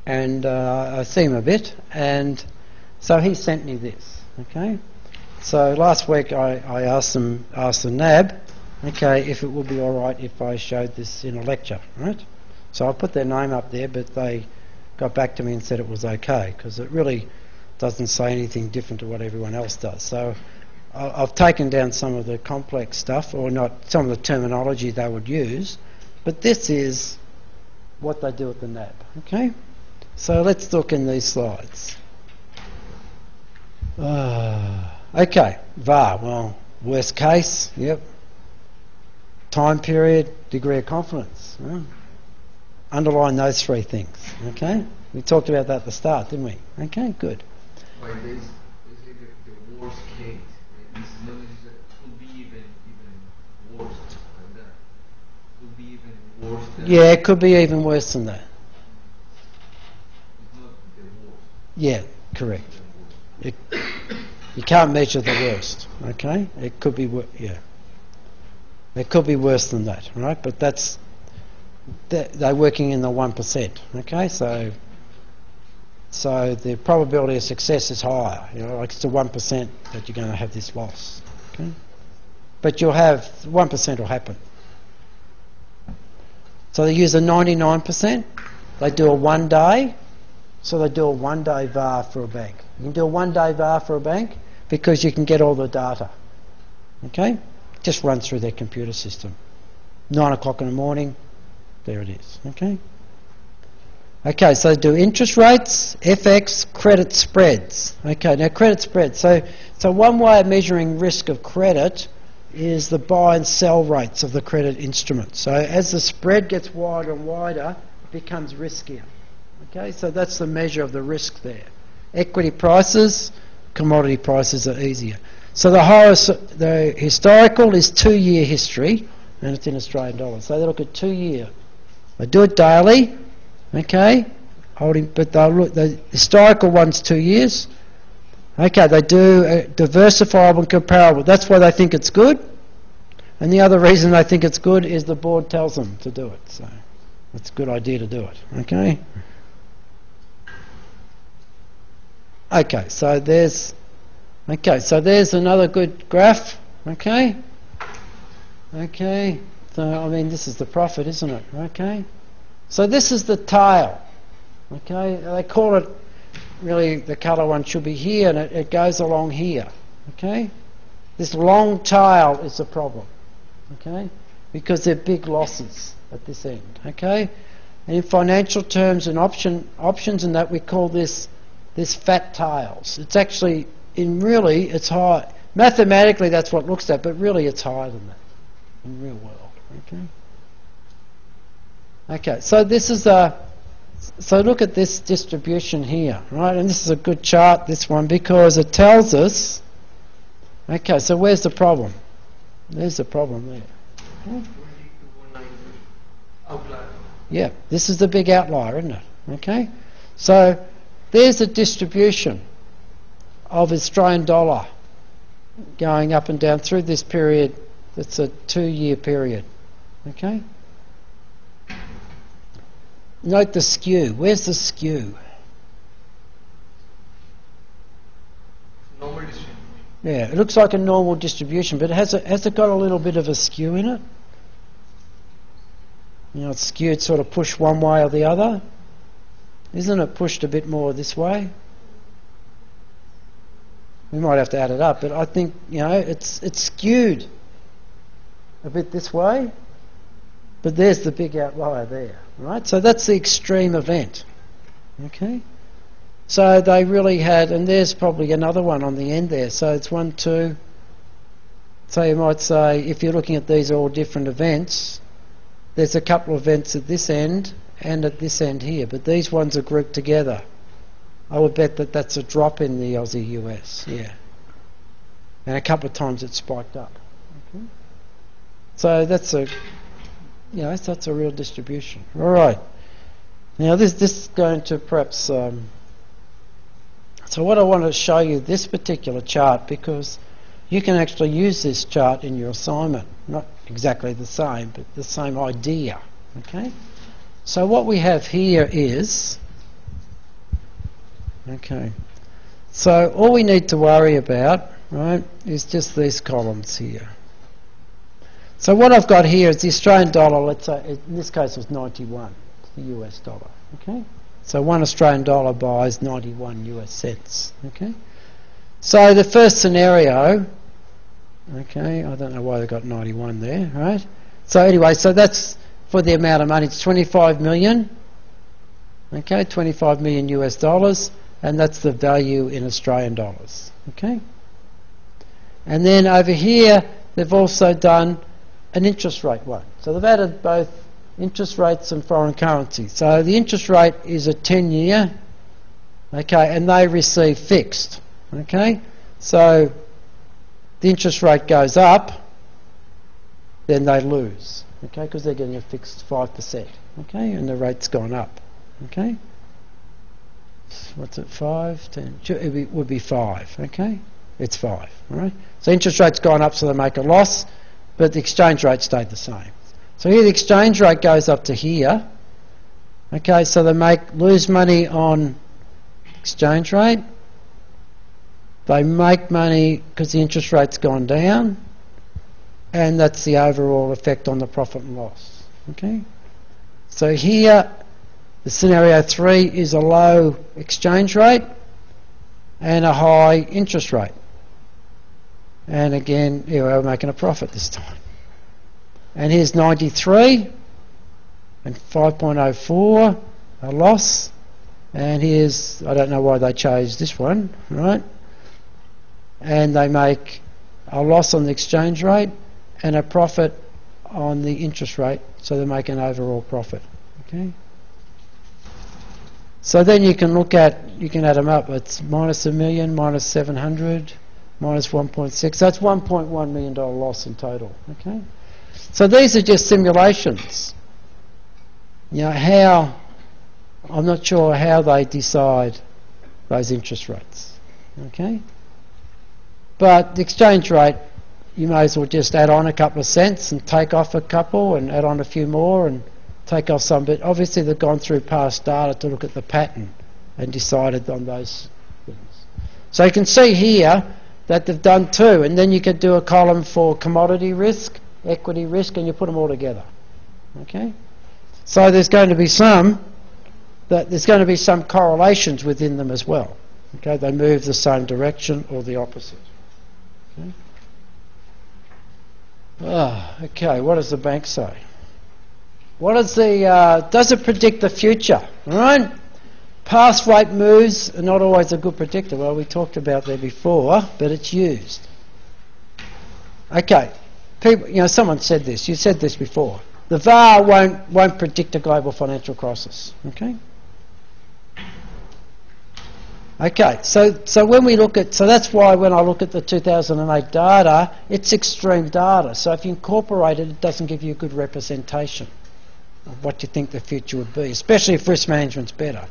and I see him a bit, and so he sent me this. Okay, so last week I asked the NAB, okay, if it would be all right if I showed this in a lecture, right? So I put their name up there, but they got back to me and said it was okay, because it really doesn't say anything different to what everyone else does. So I've taken down some of the complex stuff, or not some of the terminology they would use, but this is what they do at the NAB. Okay, so let's look in these slides. Okay, VAR, well, worst case, yep. Time period, degree of confidence. Yeah. Underline those three things. Okay, we talked about that at the start, didn't we? Okay, good. Well, basically the worst case. This is not necessarily, could be even worse than that. Could be even worse than Yeah, it could be even worse than that. It's not the worst. Yeah, correct. You can't measure the worst. Okay, it could be yeah. It could be worse than that, right? But they're working in the 1%. Okay, so the probability of success is higher. You know, like it's a 1% that you're going to have this loss. Okay, but you'll have 1% will happen. So they use a 99%. They do a 1 day. So they do a 1 day VAR for a bank. You can do a 1 day VAR for a bank because you can get all the data. Okay, just run through their computer system. 9 o'clock in the morning, there it is. Okay. Okay, so they do interest rates, FX, credit spreads. Okay, now credit spreads. So one way of measuring risk of credit is the buy and sell rates of the credit instrument. So as the spread gets wider and wider, it becomes riskier. Okay, so that's the measure of the risk there. Equity prices, commodity prices are easier. So the historical is 2-year history, and it's in Australian dollars. So they look at 2 year. They do it daily, okay, but they'll look, the historical one's 2 years. Okay, they do diversifiable and comparable. That's why they think it's good. And the other reason they think it's good is the board tells them to do it. So it's a good idea to do it. Okay. Okay, so there's another good graph. Okay. Okay. So I mean, this is the profit, isn't it? Okay. So this is the tail. Okay. They call it, really the colour one should be here, and it goes along here. Okay. This long tail is the problem. Okay. Because they're big losses at this end. Okay. And in financial terms and options and that, we call this fat tails. It's actually, it's high. Mathematically that's what it looks at, but really it's higher than that in the real world. Okay. Okay, so this is a, so look at this distribution here, right? And this is a good chart, this one, because it tells us, okay, so where's the problem? There's the problem there. Okay. Outlier. Yeah, this is the big outlier, isn't it? Okay, so there's a distribution of Australian dollar going up and down through this period. It's a 2-year period. Okay. Note the skew. Where's the skew? Normal distribution. Yeah, it looks like a normal distribution, but has it got a little bit of a skew in it? You know, it's skewed, sort of pushed one way or the other. Isn't it pushed a bit more this way? We might have to add it up, but I think, you know, it's skewed a bit this way, but there's the big outlier there, right? So that's the extreme event, okay? So they really had, and there's probably another one on the end there, so it's 1, 2. So you might say, if you're looking at these all different events, there's a couple of events at this end and at this end here, but these ones are grouped together. I would bet that that's a drop in the Aussie US, yeah. And a couple of times it spiked up. Okay. So that's a, you know, that's a real distribution. All right. Now this is going to perhaps. So what I want to show you this particular chart, because you can actually use this chart in your assignment. Not exactly the same, but the same idea. Okay. So what we have here is. Okay. So all we need to worry about, right, is just these columns here. So what I've got here is the Australian dollar, let's say, in this case it was 91, the US dollar, okay? So 1 Australian dollar buys 91 US cents, okay? So the first scenario, okay, I don't know why they got 91 there, right? So anyway, so that's for the amount of money, it's 25 million, okay, 25 million US dollars, and that's the value in Australian dollars, okay? And then over here, they've also done an interest rate one. So they've added both interest rates and foreign currency. So the interest rate is a 10-year, okay, and they receive fixed, okay? So the interest rate goes up, then they lose, okay, because they're getting a fixed 5%, okay, and the rate's gone up, okay? What's it, 5, 10? It would be 5, okay? It's 5, all right? So interest rate's gone up, so they make a loss, but the exchange rate stayed the same. So here the exchange rate goes up to here, okay? So they lose money on exchange rate. They make money because the interest rate's gone down, and that's the overall effect on the profit and loss, okay? So here, the scenario 3 is a low exchange rate and a high interest rate. And again, here we're making a profit this time. And here's 93 and 5.04, a loss. And here's, I don't know why they changed this one, right? And they make a loss on the exchange rate and a profit on the interest rate, so they make an overall profit, okay? So then you can look at, you can add them up. It's minus $1 million, minus 700, minus 1.6. That's $1.1 million loss in total. Okay. So these are just simulations. You know how, I'm not sure how they decide those interest rates. Okay. But the exchange rate, you may as well just add on a couple of cents and take off a couple and add on a few more and take off some, but obviously they've gone through past data to look at the pattern and decided on those things. So you can see here that they've done 2, and then you could do a column for commodity risk, equity risk, and you put them all together. Okay? So there's going to be some correlations within them as well. Okay? They move the same direction or the opposite. Okay, okay, what does the bank say? What is the, does it predict the future? All right? Past rate moves are not always a good predictor. Well, we talked about that before, but it's used. Okay. People, you know, someone said this. You said this before. The VAR won't predict a global financial crisis. Okay. Okay. So when we look at, so that's why when I look at the 2008 data, it's extreme data. So if you incorporate it, it doesn't give you a good representation of what you think the future would be, especially if risk management's better.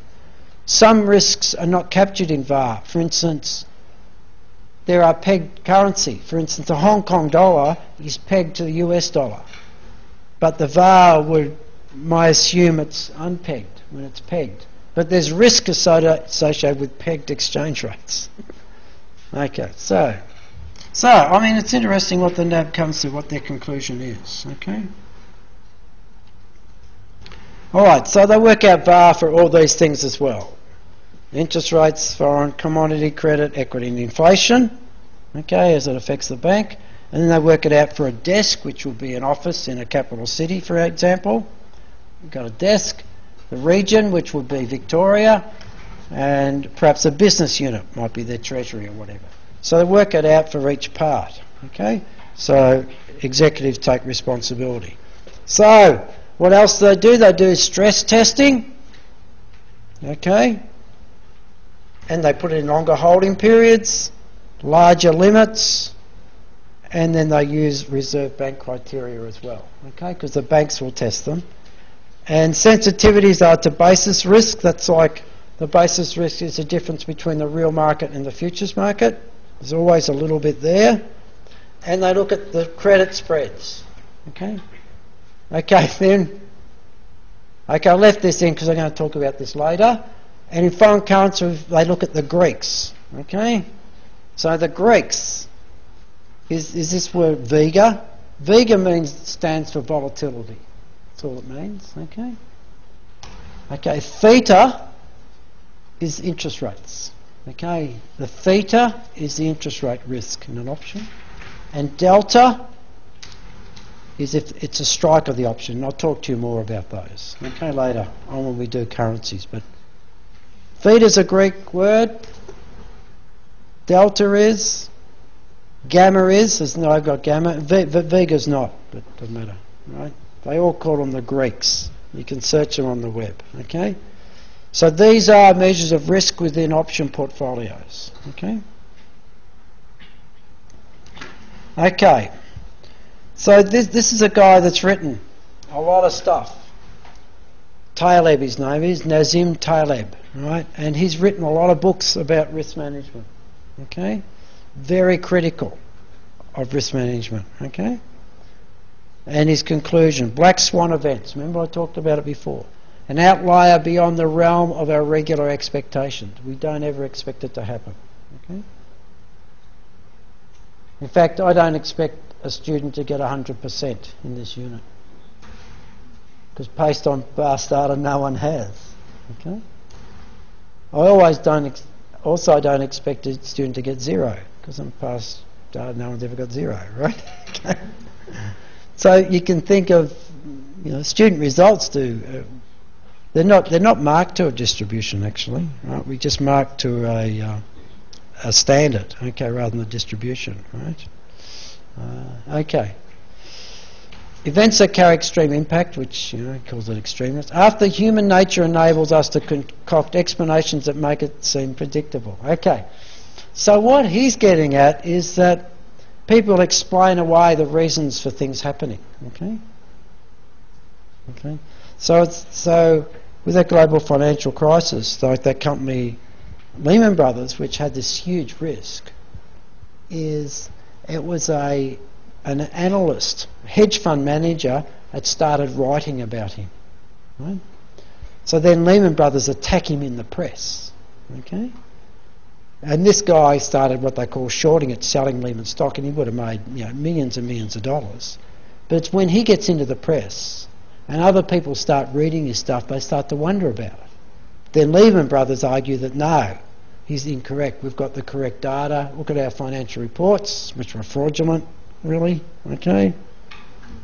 Some risks are not captured in VAR. For instance, there are pegged currency. For instance, the Hong Kong dollar is pegged to the US dollar. But the VAR might assume it's unpegged when it's pegged. But there's risk associated with pegged exchange rates. Okay, so I mean, it's interesting what the NAB comes to, what their conclusion is. Okay. All right, so they work out VAR for all these things as well. Interest rates, foreign commodity, credit, equity and inflation, okay, as it affects the bank. And then they work it out for a desk, which will be an office in a capital city, for example. You've got a desk. The region, which would be Victoria, and perhaps a business unit, might be their Treasury or whatever. So they work it out for each part, okay? So executives take responsibility. So what else do? They do stress testing, okay? And they put it in longer holding periods, larger limits, and then they use reserve bank criteria as well, okay? Because the banks will test them. And sensitivities are to basis risk. That's like the basis risk is the difference between the real market and the futures market. There's always a little bit there. And they look at the credit spreads, okay? Okay, then. Okay, I left this in because I'm going to talk about this later. And in foreign currency, they look at the Greeks. Okay? So the Greeks, is this word Vega? Vega stands for volatility. That's all it means. Okay? Okay, theta is interest rates. Okay? The theta is the interest rate risk in an option. And delta is if it's a strike of the option. And I'll talk to you more about those. Okay, later on when we do currencies. But theta is a Greek word. Delta is. Gamma is. There's no, I've got gamma. Vega's not, but it doesn't matter. Right? They all call them the Greeks. You can search them on the web. Okay? So these are measures of risk within option portfolios. Okay? Okay. So this is a guy that's written a lot of stuff. Taleb, his name is, Nazim Taleb, right? And he's written a lot of books about risk management, okay? Very critical of risk management, okay? And his conclusion, black swan events. Remember I talked about it before. An outlier beyond the realm of our regular expectations. We don't ever expect it to happen, okay? In fact, I don't expect a student to get 100% in this unit. Because based on past data, no one has. Okay? I don't expect a student to get 0, because on past data, no one's ever got 0, right? Okay. So you can think of, student results they're not marked to a distribution actually, right? We just mark to a standard, okay, rather than a distribution, right? Okay. Events that carry extreme impact, which he calls it extremeness. After human nature enables us to concoct explanations that make it seem predictable. Okay. So what he's getting at is that people explain away the reasons for things happening. Okay. Okay. So with that global financial crisis, like that company Lehman Brothers, which had this huge risk, it was an analyst, hedge fund manager, had started writing about him. Right? So then Lehman Brothers attack him in the press. Okay? And this guy started what they call shorting it, selling Lehman stock, and he would have made millions and millions of dollars. But it's when he gets into the press and other people start reading his stuff, they start to wonder about it. Then Lehman Brothers argue that no, he's incorrect. We've got the correct data. Look at our financial reports, which were fraudulent, really, okay?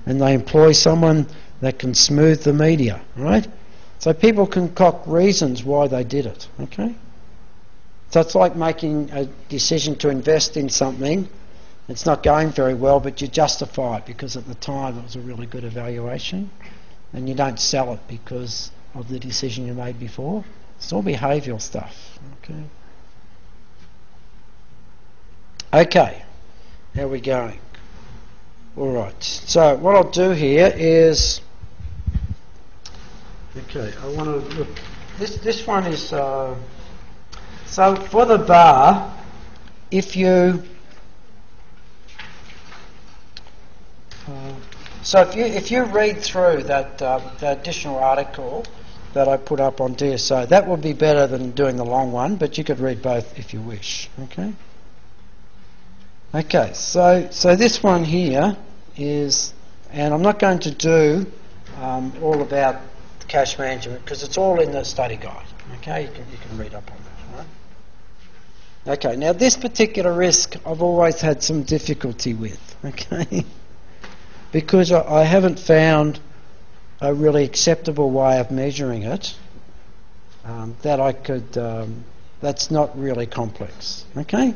And they employ someone that can smooth the media, right? So people concoct reasons why they did it, okay? So it's like making a decision to invest in something, it's not going very well, but you justify it because at the time it was a really good evaluation, and you don't sell it because of the decision you made before. It's all behavioural stuff. Okay, how are we going? All right, so what I'll do here is, okay, I want to look, this one is, so for the bar, if you, if you read through that the additional article that I put up on DSO, that would be better than doing the long one, but you could read both if you wish. Okay, so this one here is, and I'm not going to do all about cash management because it's all in the study guide. Okay, you can read up on that. Right? Okay, now this particular risk I've always had some difficulty with. Okay, because I haven't found a really acceptable way of measuring it that I could. That's not really complex. Okay.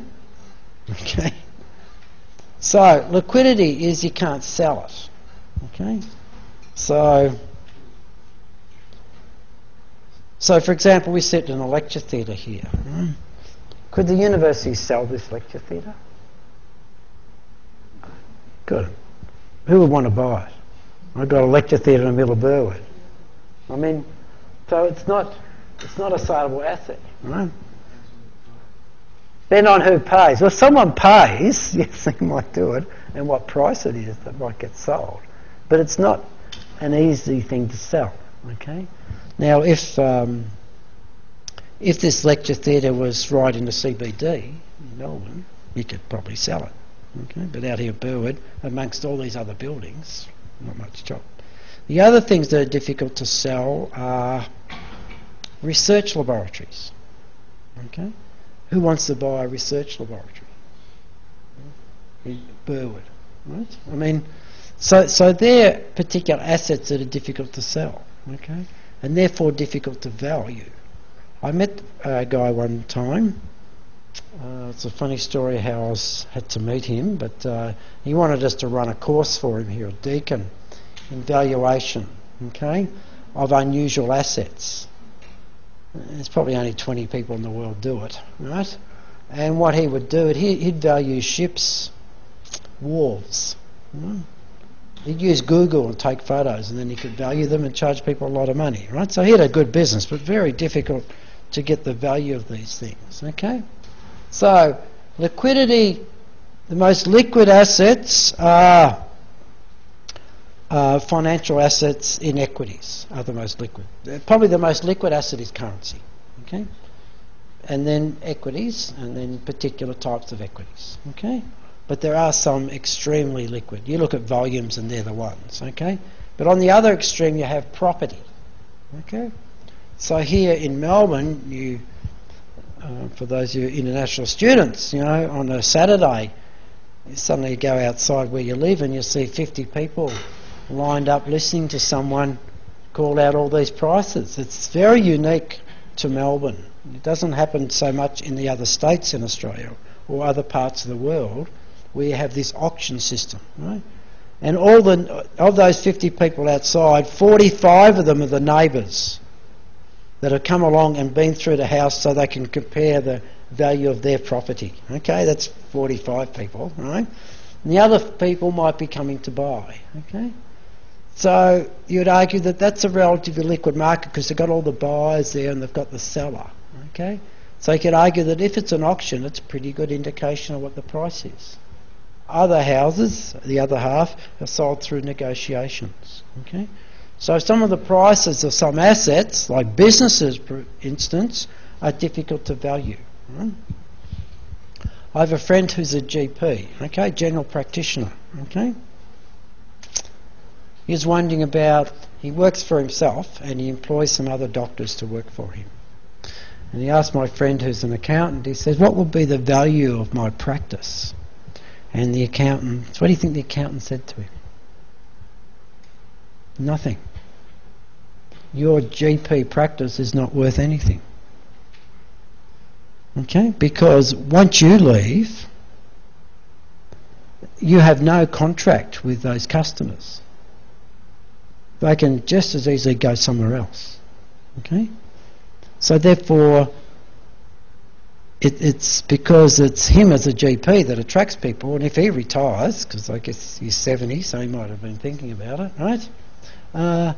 So liquidity is you can't sell it. Okay. So for example, we sit in a lecture theatre here. Could the university sell this lecture theatre? Good. Who would want to buy it? I've got a lecture theatre in the middle of Burwood. I mean, so it's not a saleable asset, right? Then on who pays. Well, if someone pays, yes, they might do it, and what price it is that might get sold. But it's not an easy thing to sell. Okay. Now, if this lecture theatre was right in the CBD in Melbourne, you could probably sell it. Okay. But out here at Burwood, amongst all these other buildings, not much job. The other things that are difficult to sell are research laboratories. Okay. Who wants to buy a research laboratory? In Burwood, right? I mean, so they're particular assets that are difficult to sell, okay, and therefore difficult to value. I met a guy one time. It's a funny story how I had to meet him, but he wanted us to run a course for him here at Deakin in valuation, okay, of unusual assets. There's probably only 20 people in the world do it, right? And what he would do, he'd value ships' walls. Right? He'd use Google and take photos, and then he could value them and charge people a lot of money, right? So he had a good business, but very difficult to get the value of these things, okay? So liquidity, the most liquid assets are financial assets in equities are the most liquid. Probably the most liquid asset is currency, okay? And then equities, and then particular types of equities, okay? But there are some extremely liquid. You look at volumes and they're the ones, okay? But on the other extreme you have property, okay? So here in Melbourne, you, for those of you international students, you know, on a Saturday, you suddenly go outside where you live and you see 50 people lined up listening to someone call out all these prices. It's very unique to Melbourne. It doesn't happen so much in the other states in Australia or other parts of the world where you have this auction system, right? And of those 50 people outside, 45 of them are the neighbours that have come along and been through the house so they can compare the value of their property. Okay, that's 45 people, right? And the other people might be coming to buy, okay? So you'd argue that that's a relatively liquid market because they've got all the buyers there and they've got the seller, okay? So you could argue that if it's an auction, it's a pretty good indication of what the price is. Other houses, the other half, are sold through negotiations, okay? So some of the prices of some assets, like businesses, for instance, are difficult to value, right? I have a friend who's a GP, okay, general practitioner, okay? He's wondering about, he works for himself and he employs some other doctors to work for him. And he asked my friend who's an accountant, he says, what would be the value of my practice? And the accountant, so what do you think the accountant said to him? Nothing. Your GP practice is not worth anything. Okay? Because once you leave, you have no contract with those customers. They can just as easily go somewhere else. Okay? So therefore, it's because it's him as a GP that attracts people, and if he retires, because I guess he's 70, so he might have been thinking about it, right? But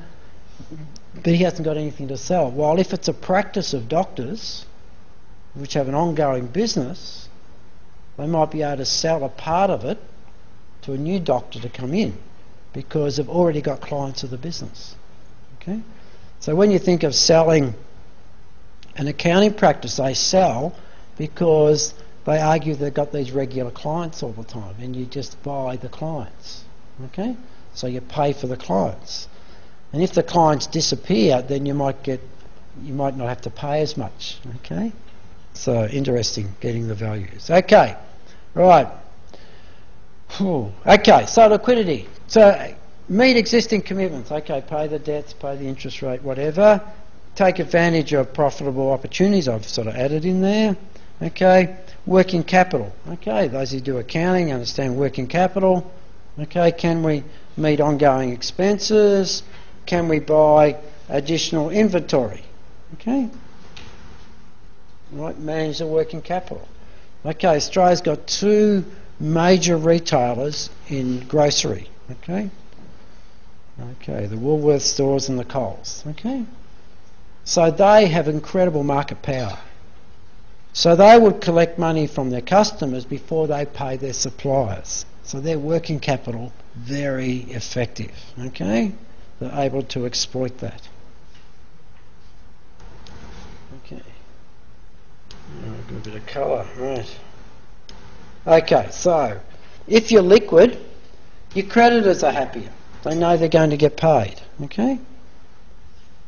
he hasn't got anything to sell. While if it's a practice of doctors, which have an ongoing business, they might be able to sell a part of it to a new doctor to come in, because they've already got clients of the business. Okay? So when you think of selling an accounting practice, they sell because they argue they've got these regular clients all the time, and you just buy the clients. Okay? So you pay for the clients. And if the clients disappear, then you might not have to pay as much. Okay? So interesting, getting the values. Okay, right. Okay, so liquidity. So meet existing commitments. Okay, pay the debts, pay the interest rate, whatever. Take advantage of profitable opportunities. I've sort of added in there. Okay, working capital. Okay, those who do accounting understand working capital. Okay, can we meet ongoing expenses? Can we buy additional inventory? Okay. Right, manage the working capital. Okay, Australia's got 2 major retailers in grocery. Okay. Okay, the Woolworths stores and the Coles. Okay. So they have incredible market power. So they would collect money from their customers before they pay their suppliers. So their working capital, very effective. Okay. They're able to exploit that. Okay. Got a bit of colour, right. Okay, so if you're liquid, your creditors are happier. They know they're going to get paid, okay?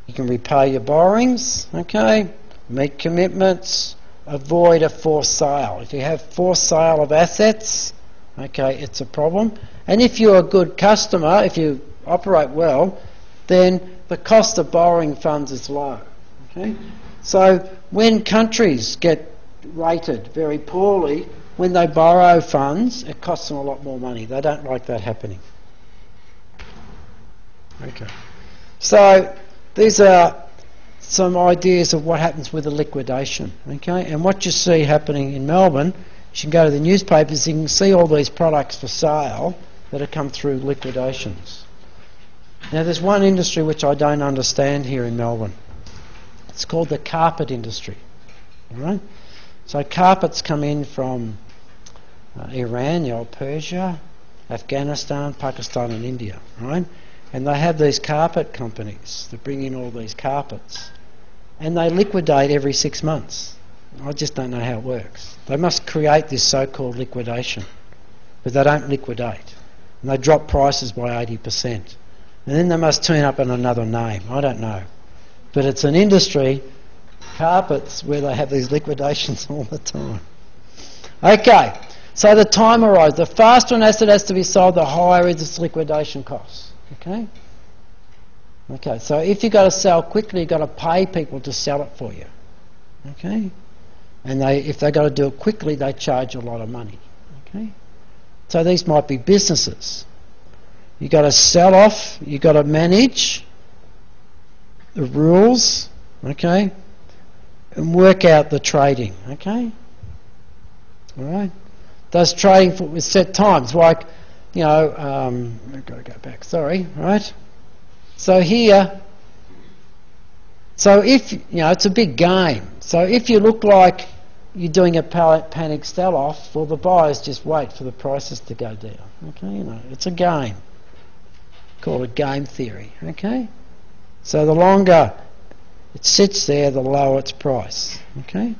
You can repay your borrowings, okay? Meet commitments, avoid a forced sale. If you have forced sale of assets, okay, it's a problem. And if you're a good customer, if you operate well, then the cost of borrowing funds is low, okay? So when countries get rated very poorly, when they borrow funds, it costs them a lot more money. They don't like that happening. Okay. So these are some ideas of what happens with a liquidation. Okay. And what you see happening in Melbourne, you can go to the newspapers, you can see all these products for sale that have come through liquidations. Now there's one industry which I don't understand here in Melbourne. It's called the carpet industry. All right? So carpets come in from Iran, the old Persia, Afghanistan, Pakistan and India. Right? And they have these carpet companies that bring in all these carpets. And they liquidate every 6 months. I just don't know how it works. They must create this so-called liquidation. But they don't liquidate. And they drop prices by 80%. And then they must turn up in another name. I don't know. But it's an industry, carpets, where they have these liquidations all the time. Okay, so the time horizon. The faster an asset has to be sold, the higher is its liquidation costs. Okay? Okay, so if you've got to sell quickly, you've got to pay people to sell it for you. Okay? And if they've got to do it quickly, they charge a lot of money. Okay? So these might be businesses. You've got to sell off, you've got to manage the rules, okay, and work out the trading, okay? All right? Does trading with set times, like, you know, I've got to go back, sorry, right? So here, so if, you know, it's a big game. So if you look like you're doing a panic sell-off, well, the buyers just wait for the prices to go down, okay? You know, it's a game. Call it game theory, okay? So the longer it sits there, the lower its price, okay?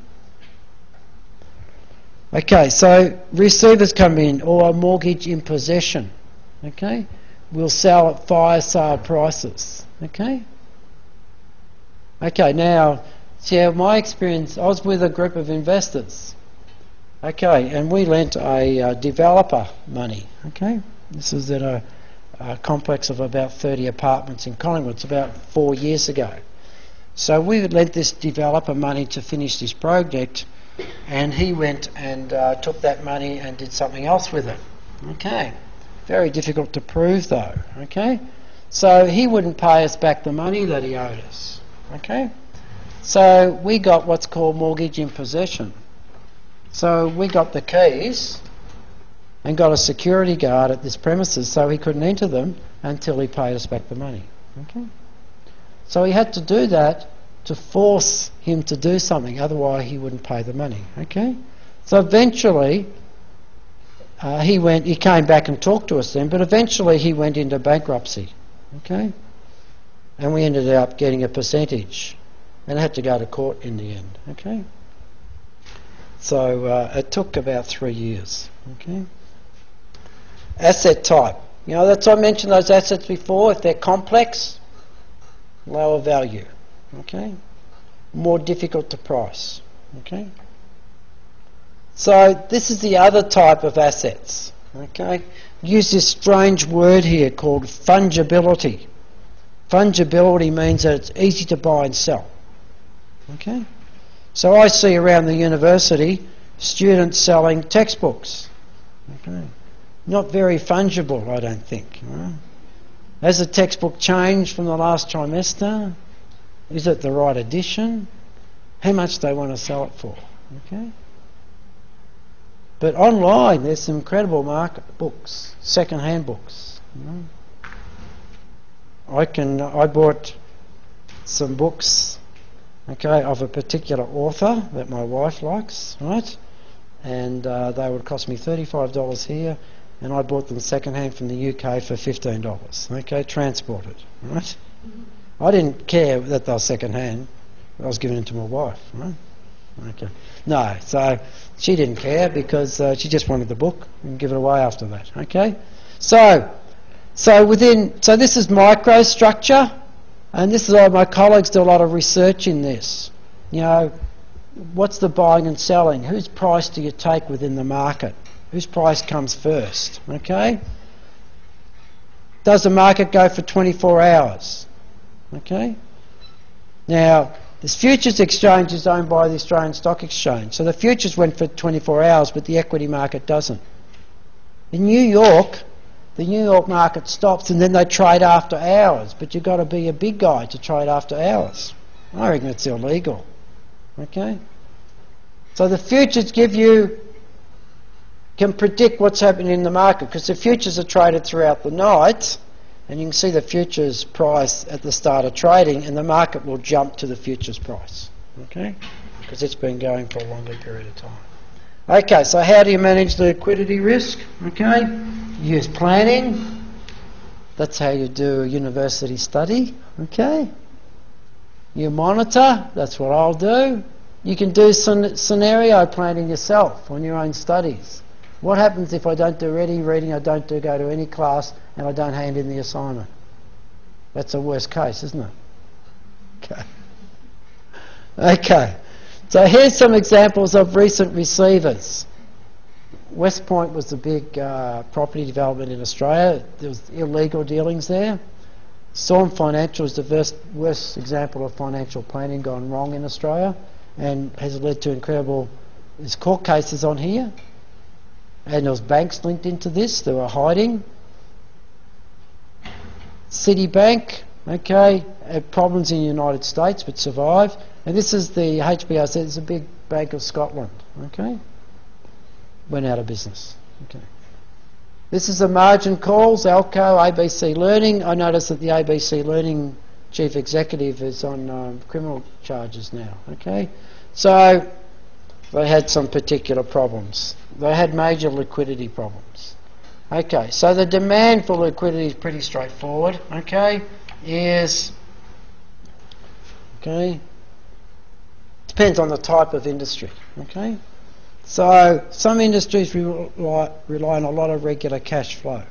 Okay, so receivers come in, or a mortgage in possession, okay? We'll sell at fire sale prices, okay? Okay, now, see, my experience, I was with a group of investors, okay, and we lent a developer money, okay? This was at a complex of about 30 apartments in Collingwood. It's about 4 years ago. So we lent this developer money to finish this project, and he went and took that money and did something else with it. Okay, very difficult to prove though. Okay, so he wouldn't pay us back the money that he owed us. Okay, so we got what's called mortgage in possession. So we got the keys and got a security guard at this premises, so he couldn't enter them until he paid us back the money. Okay, so he had to do that to force him to do something, otherwise he wouldn't pay the money. Okay, so eventually he came back and talked to us then, but eventually he went into bankruptcy. Okay, and we ended up getting a percentage and had to go to court in the end. Okay, so it took about 3 years. Okay, asset type. You know, that's I mentioned those assets before. If they're complex, lower value. Okay, more difficult to price. Okay, so this is the other type of assets. Okay, use this strange word here called fungibility. Fungibility means that it's easy to buy and sell. Okay, so I see around the university students selling textbooks. Okay, not very fungible, I don't think. Has the textbook changed from the last trimester? Is it the right edition? How much do they want to sell it for? Okay. But online, there's some incredible market books, second-hand books. You know. I bought some books, okay, of a particular author that my wife likes, right? And they would cost me $35 here, and I bought them second-hand from the UK for $15. Okay, transported, right? I didn't care that they were second-hand. I was giving it to my wife, right? Okay. No, so she didn't care because she just wanted the book and give it away after that. Okay. So this is microstructure, and this is why my colleagues do a lot of research in this. You know, what's the buying and selling? Whose price do you take within the market? Whose price comes first? Okay. Does the market go for 24 hours? Okay. Now, this futures exchange is owned by the Australian Stock Exchange. So the futures went for 24 hours, but the equity market doesn't. In New York, the New York market stops and then they trade after hours. But you've got to be a big guy to trade after hours. I reckon it's illegal. Okay? So the futures can predict what's happening in the market, because the futures are traded throughout the night. And you can see the futures price at the start of trading, and the market will jump to the futures price, okay? Because it's been going for a longer period of time. Okay, so how do you manage the liquidity risk? Okay, you use planning. That's how you do a university study, okay? You monitor. That's what I'll do. You can do scenario planning yourself on your own studies. What happens if I don't do any reading, I don't go to any class, and I don't hand in the assignment? That's the worst case, isn't it? Okay. Okay. So here's some examples of recent receivers. West Point was the big property development in Australia. There was illegal dealings there. Storm Financial is the worst example of financial planning gone wrong in Australia, and has led to incredible... There's court cases on here. And there was banks linked into this. They were hiding. Citibank, okay, had problems in the United States but survived. And this is the HBOC. It's a big bank of Scotland, okay. Went out of business, okay. This is the margin calls, Alco, ABC Learning. I noticed that the ABC Learning chief executive is on criminal charges now, okay. So they had some particular problems. They had major liquidity problems. Okay, so the demand for liquidity is pretty straightforward, okay, depends on the type of industry, okay. So some industries rely on a lot of regular cash flow.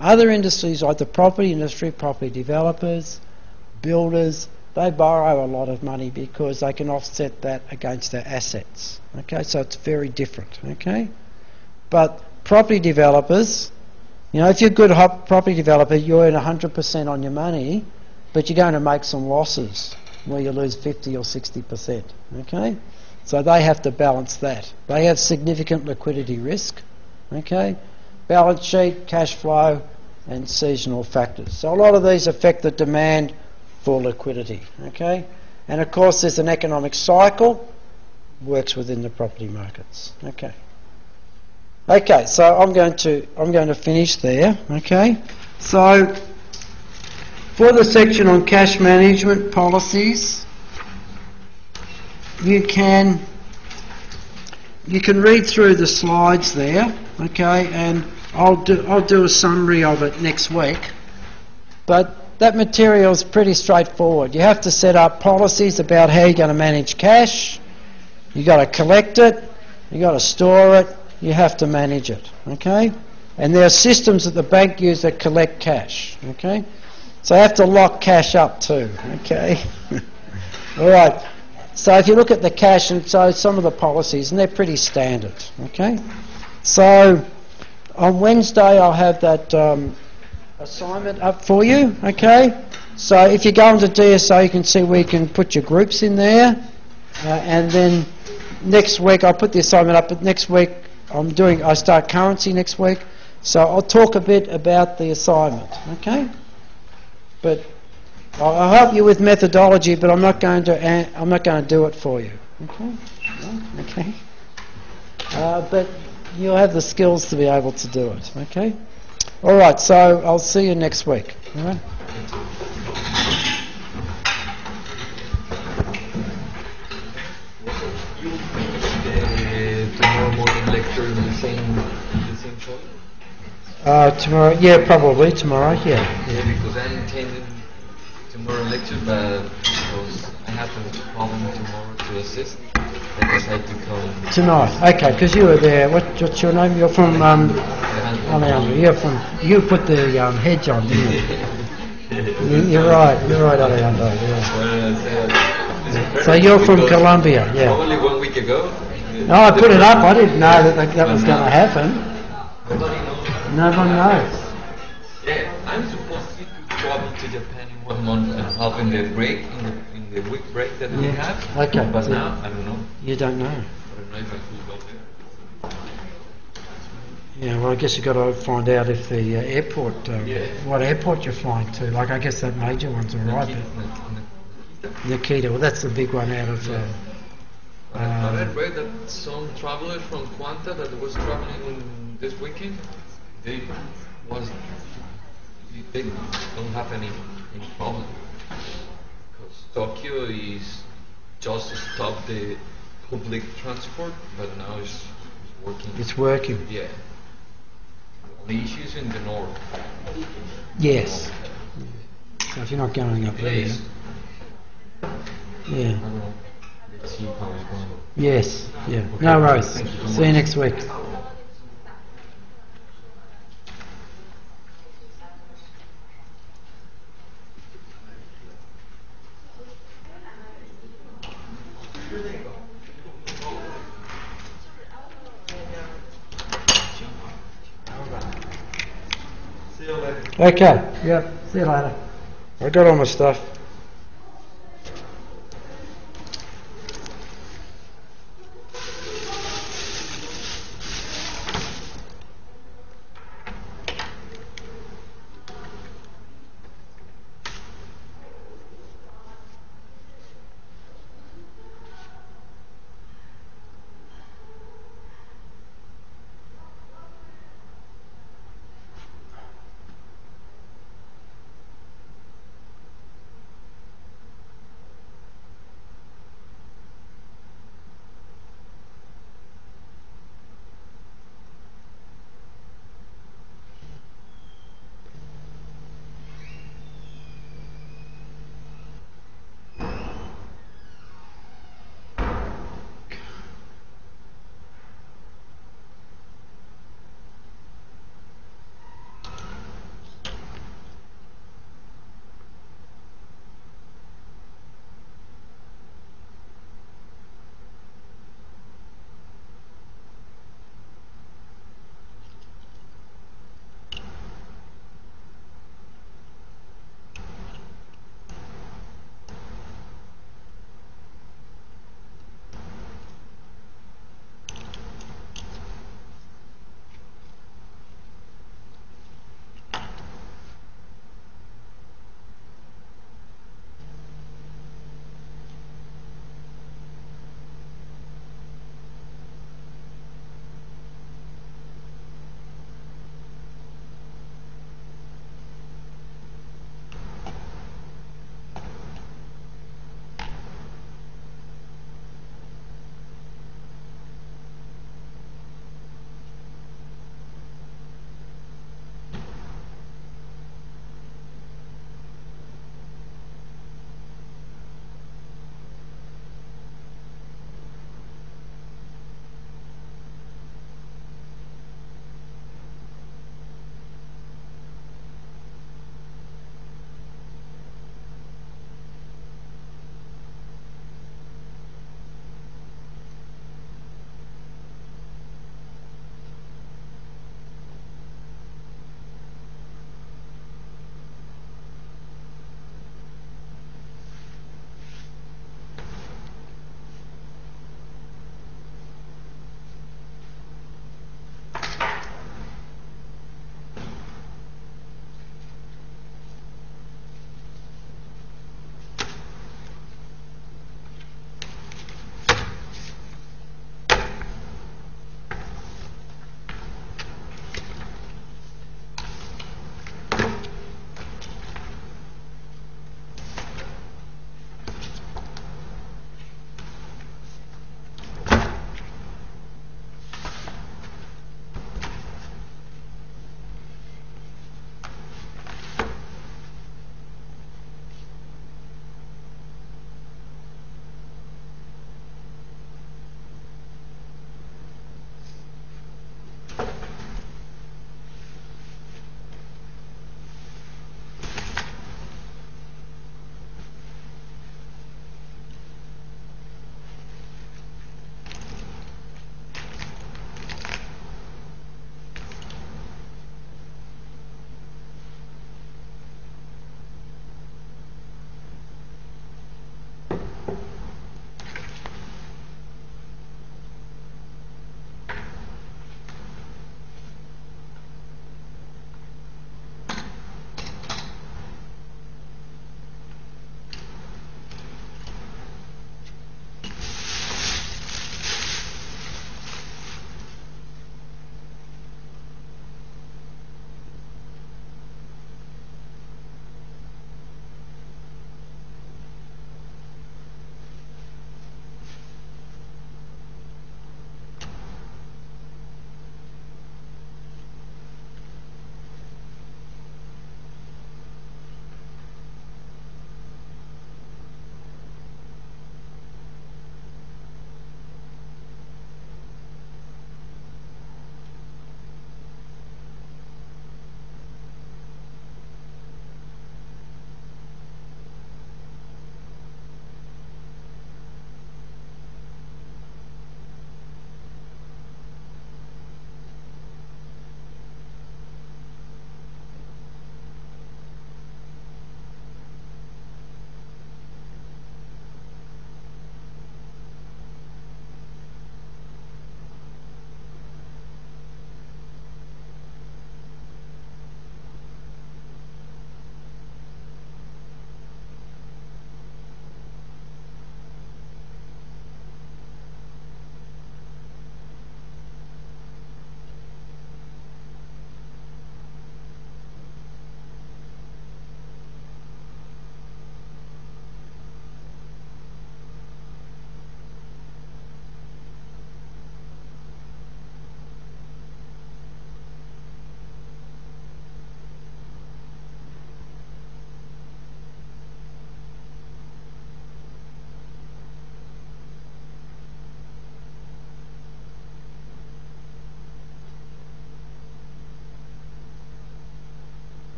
Other industries like the property industry, property developers, builders, they borrow a lot of money because they can offset that against their assets. Okay, so it's very different. Okay, but property developers, you know, if you're a good property developer, you earn 100% on your money, but you're going to make some losses where you lose 50 or 60%. Okay, so they have to balance that. They have significant liquidity risk. Okay, balance sheet, cash flow, and seasonal factors. So a lot of these affect the demand for liquidity. Okay, and of course there's an economic cycle, works within the property markets. Okay. Okay, so I'm going to finish there. Okay, so for the section on cash management policies, you can read through the slides there. Okay, and I'll do a summary of it next week. But that material is pretty straightforward. You have to set up policies about how you're going to manage cash. You've got to collect it. You've got to store it. You have to manage it. Okay? And there are systems that the bank use that collect cash. Okay? So you have to lock cash up too. Okay? All right. So if you look at the cash and so some of the policies, and they're pretty standard. Okay? So on Wednesday I'll have that assignment up for you. Okay? So if you go into DSO, you can see where you can put your groups in there. And then next week I'll put the assignment up, but next week I start currency next week, so I'll talk a bit about the assignment, okay? But I'll help you with methodology, but I'm not going to do it for you, okay? Okay. But you'll have the skills to be able to do it, okay? All right. So I'll see you next week. All right. Tomorrow morning lecture in the same show? Tomorrow, yeah, probably tomorrow, yeah. Yeah, because I intended tomorrow lecture, but because I have a problem tomorrow to assist, I decided to come Tonight, okay, because you were there. What's your name? You're from Alejandro. You put the hedge on, didn't you? You're right, Alejandro. Yeah. So you're from Colombia, yeah. Probably 1 week ago. No, I put it up. I didn't know that was going to happen. No one knows. Yeah, I'm supposed to travel to Japan in 1 month and a half in the break, in the week break that we have. Okay. But now, I don't know. You don't know. I don't know if I could go there. Yeah, well, I guess you've got to find out if the airport, what airport you're flying to. Like, I guess that major one's all right. Nikita, well, that's the big one out of... But I read that some travelers from Quanta that was traveling this weekend, they don't have any problem. Because Tokyo is just to stop the public transport, but now it's working. It's working. Yeah. The issues in the north. Yes. So if you're not going up there. Yeah. I don't know. Let's see how it's going. Yes. Yeah. Okay. No worries. Thank you so See you much. next week. See you later. Okay. Yep. See you later. I got all my stuff.